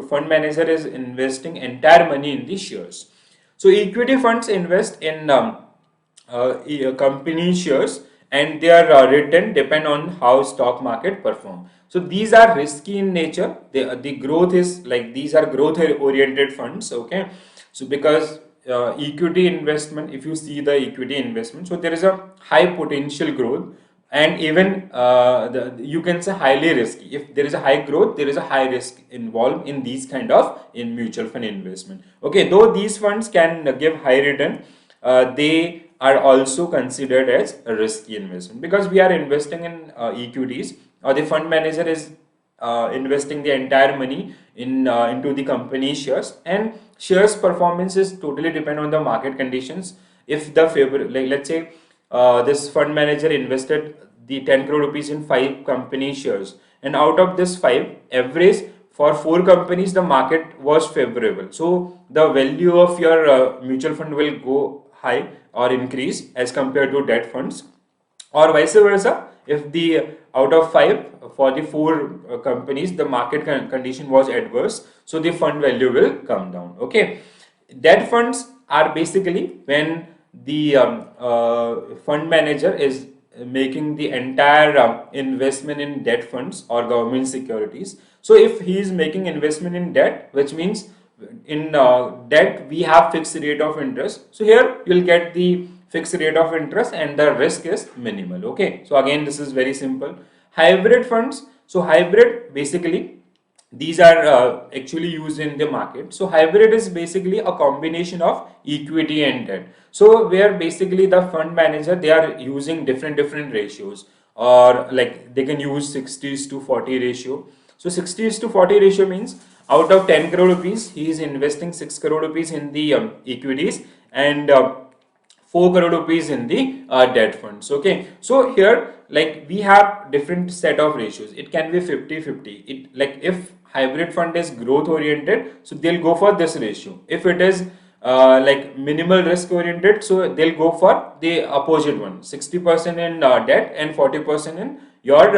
fund manager is investing entire money in the shares. So equity funds invest in company shares, and their return depend on how stock market perform. So these are risky in nature. The growth is like, these are growth oriented funds. Okay, so because equity investment, if you see the equity investment, so there is a high potential growth, and even you can say highly risky. If there is a high growth, there is a high risk involved in these kind of in mutual fund investment. Okay, though these funds can give high return, they are also considered as a risky investment, because we are investing in equities, or the fund manager is investing the entire money in into the company shares, and shares performance is totally depend on the market conditions. If the favor, like let's say this fund manager invested the 10 crore rupees in 5 company shares, and out of this 5, average for 4 companies the market was favorable, so the value of your mutual fund will go high or increase as compared to debt funds, or vice versa. If the out of 5, for the 4 companies the market condition was adverse, so the fund value will come down. Okay, debt funds are basically when the fund manager is making the entire investment in debt funds or government securities. So if he is making investment in debt, which means in debt we have fixed rate of interest, so here you'll get the fixed rate of interest and the risk is minimal. Okay, so again this is very simple. Hybrid funds, so hybrid basically these are actually used in the market. So hybrid is basically a combination of equity and debt, so where basically the fund manager, they are using different ratios, or like they can use 60:40 ratio. So 60:40 ratio means out of 10 crore rupees he is investing 6 crore rupees in the equities, and 4 crore rupees in the debt funds. Okay, so here like we have different set of ratios. It can be 50-50. It, like if hybrid fund is growth oriented, so they'll go for this ratio. If it is like minimal risk oriented, so they'll go for the opposite one, 60% in debt and 40% in your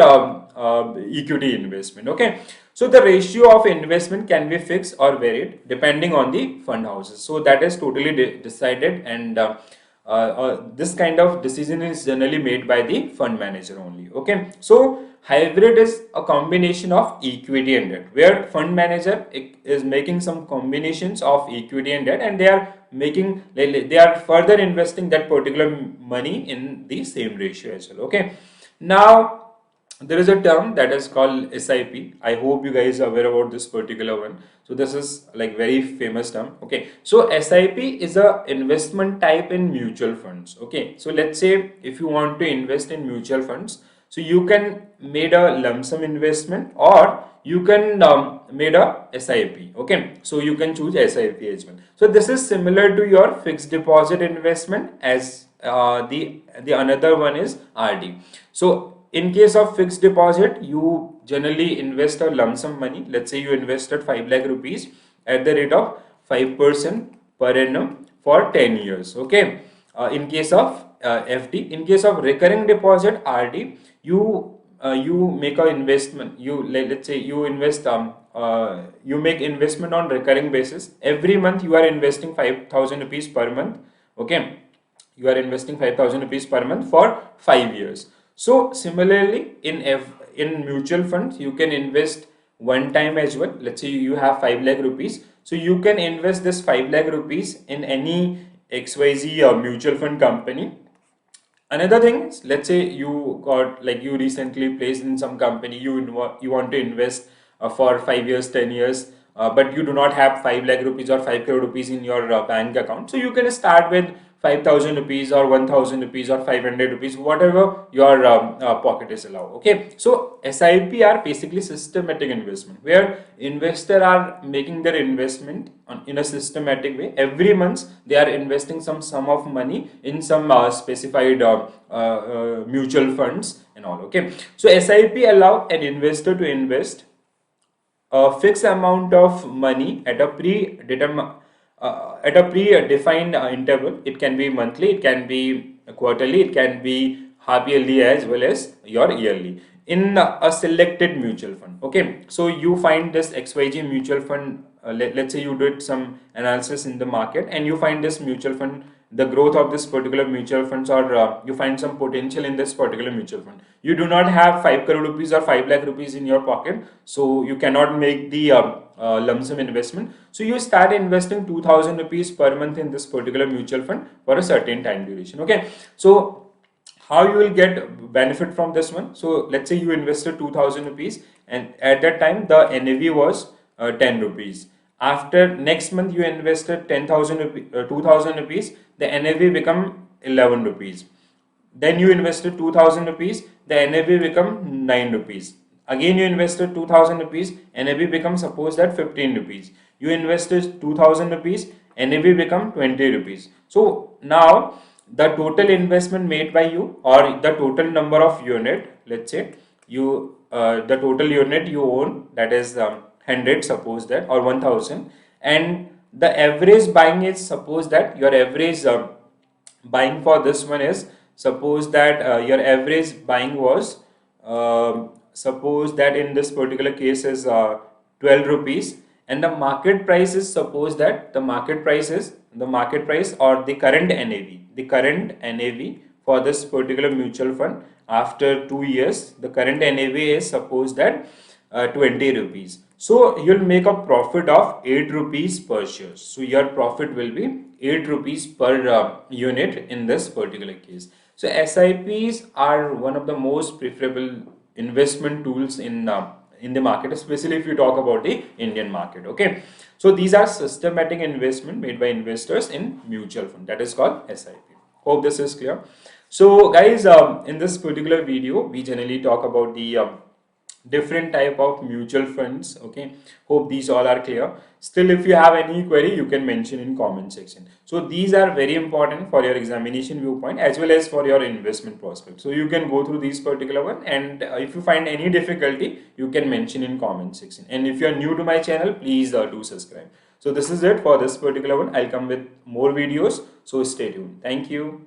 equity investment. Okay, so the ratio of investment can be fixed or varied depending on the fund houses. So that is totally decided, and this kind of decision is generally made by the fund manager only. Okay, so hybrid is a combination of equity and debt, where fund manager is making some combinations of equity and debt, and they are making, they are further investing that particular money in the same ratio as well. Okay, now there is a term that is called SIP. I hope you guys are aware about this particular one. So this is like very famous term. Okay, so SIP is a investment type in mutual funds. Okay, so let's say if you want to invest in mutual funds, So you can made a lump sum investment, or you can made a SIP. Okay, so you can choose SIP as well. So this is similar to your fixed deposit investment, as the another one is RD. So in case of fixed deposit, you generally invest a lump sum money. Let's say you invested 5 lakh rupees at the rate of 5% per annum for 10 years. Okay. In case of FD, in case of recurring deposit RD, you make a investment. Let's say you invest you make investment on recurring basis. Every month you are investing 5,000 rupees per month. Okay, you are investing 5,000 rupees per month for 5 years. So similarly in mutual funds, you can invest one time as well. Let's say you have 5 lakh rupees, so you can invest this 5 lakh rupees in any XYZ mutual fund company. Another thing is, let's say you got, like, you recently placed in some company, you want to invest for 5 years, 10 years, but you do not have 5 lakh rupees or 5 crore rupees in your bank account. So you can start with 5,000 rupees or 1,000 rupees or 500 rupees, whatever your pocket is allowed. Okay, so SIP are basically systematic investment, where investors are making their investment in a systematic way. Every month they are investing some sum of money in some specified mutual funds and all. Okay, so SIP allow an investor to invest a fixed amount of money at a predefined interval. It can be monthly, it can be quarterly, it can be half yearly as well as your yearly, in a selected mutual fund. Okay, so you find this XYZ mutual fund. Let's say you did some analysis in the market and you find this mutual fund, the growth of this particular mutual funds, or you find some potential in this particular mutual fund. You do not have 5 crore rupees or 5 lakh rupees in your pocket, so you cannot make the lump sum investment. So you start investing 2,000 rupees per month in this particular mutual fund for a certain time duration. Okay, so how you will get benefit from this one? So let's say you invested 2,000 rupees, and at that time the NAV was 10 rupees. After next month you invested 2,000 rupees, the NAV become 11 rupees. Then you invested 2,000 rupees, the NAV become 9 rupees. Again you invested 2,000 rupees, NAV becomes, suppose that, 15 rupees. You invested 2,000 rupees, NAV become 20 rupees. So now the total investment made by you, or the total number of unit, let's say you the total unit you own, that is 100, suppose that, or 1,000, and the average buying is, suppose that your average buying for this one is, suppose that your average buying was, suppose that in this particular case is 12 rupees, and the market price is, suppose that the market price is, the market price or the current NAV for this particular mutual fund after 2 years, the current NAV is, suppose that 20 rupees. So you'll make a profit of 8 rupees per share. So your profit will be 8 rupees per unit in this particular case. So SIPs are one of the most preferable investment tools in the market, especially if you talk about the Indian market. Okay, so these are systematic investment made by investors in mutual fund, that is called SIP. Hope this is clear. So guys, in this particular video we generally talk about the different type of mutual funds. Okay, hope these all are clear. Still, if you have any query, you can mention in comment section. So these are very important for your examination viewpoint as well as for your investment prospect. So you can go through these particular one, and if you find any difficulty, you can mention in comment section. And if you are new to my channel, please do subscribe. So this is it for this particular one. I'll come with more videos, so stay tuned. Thank you.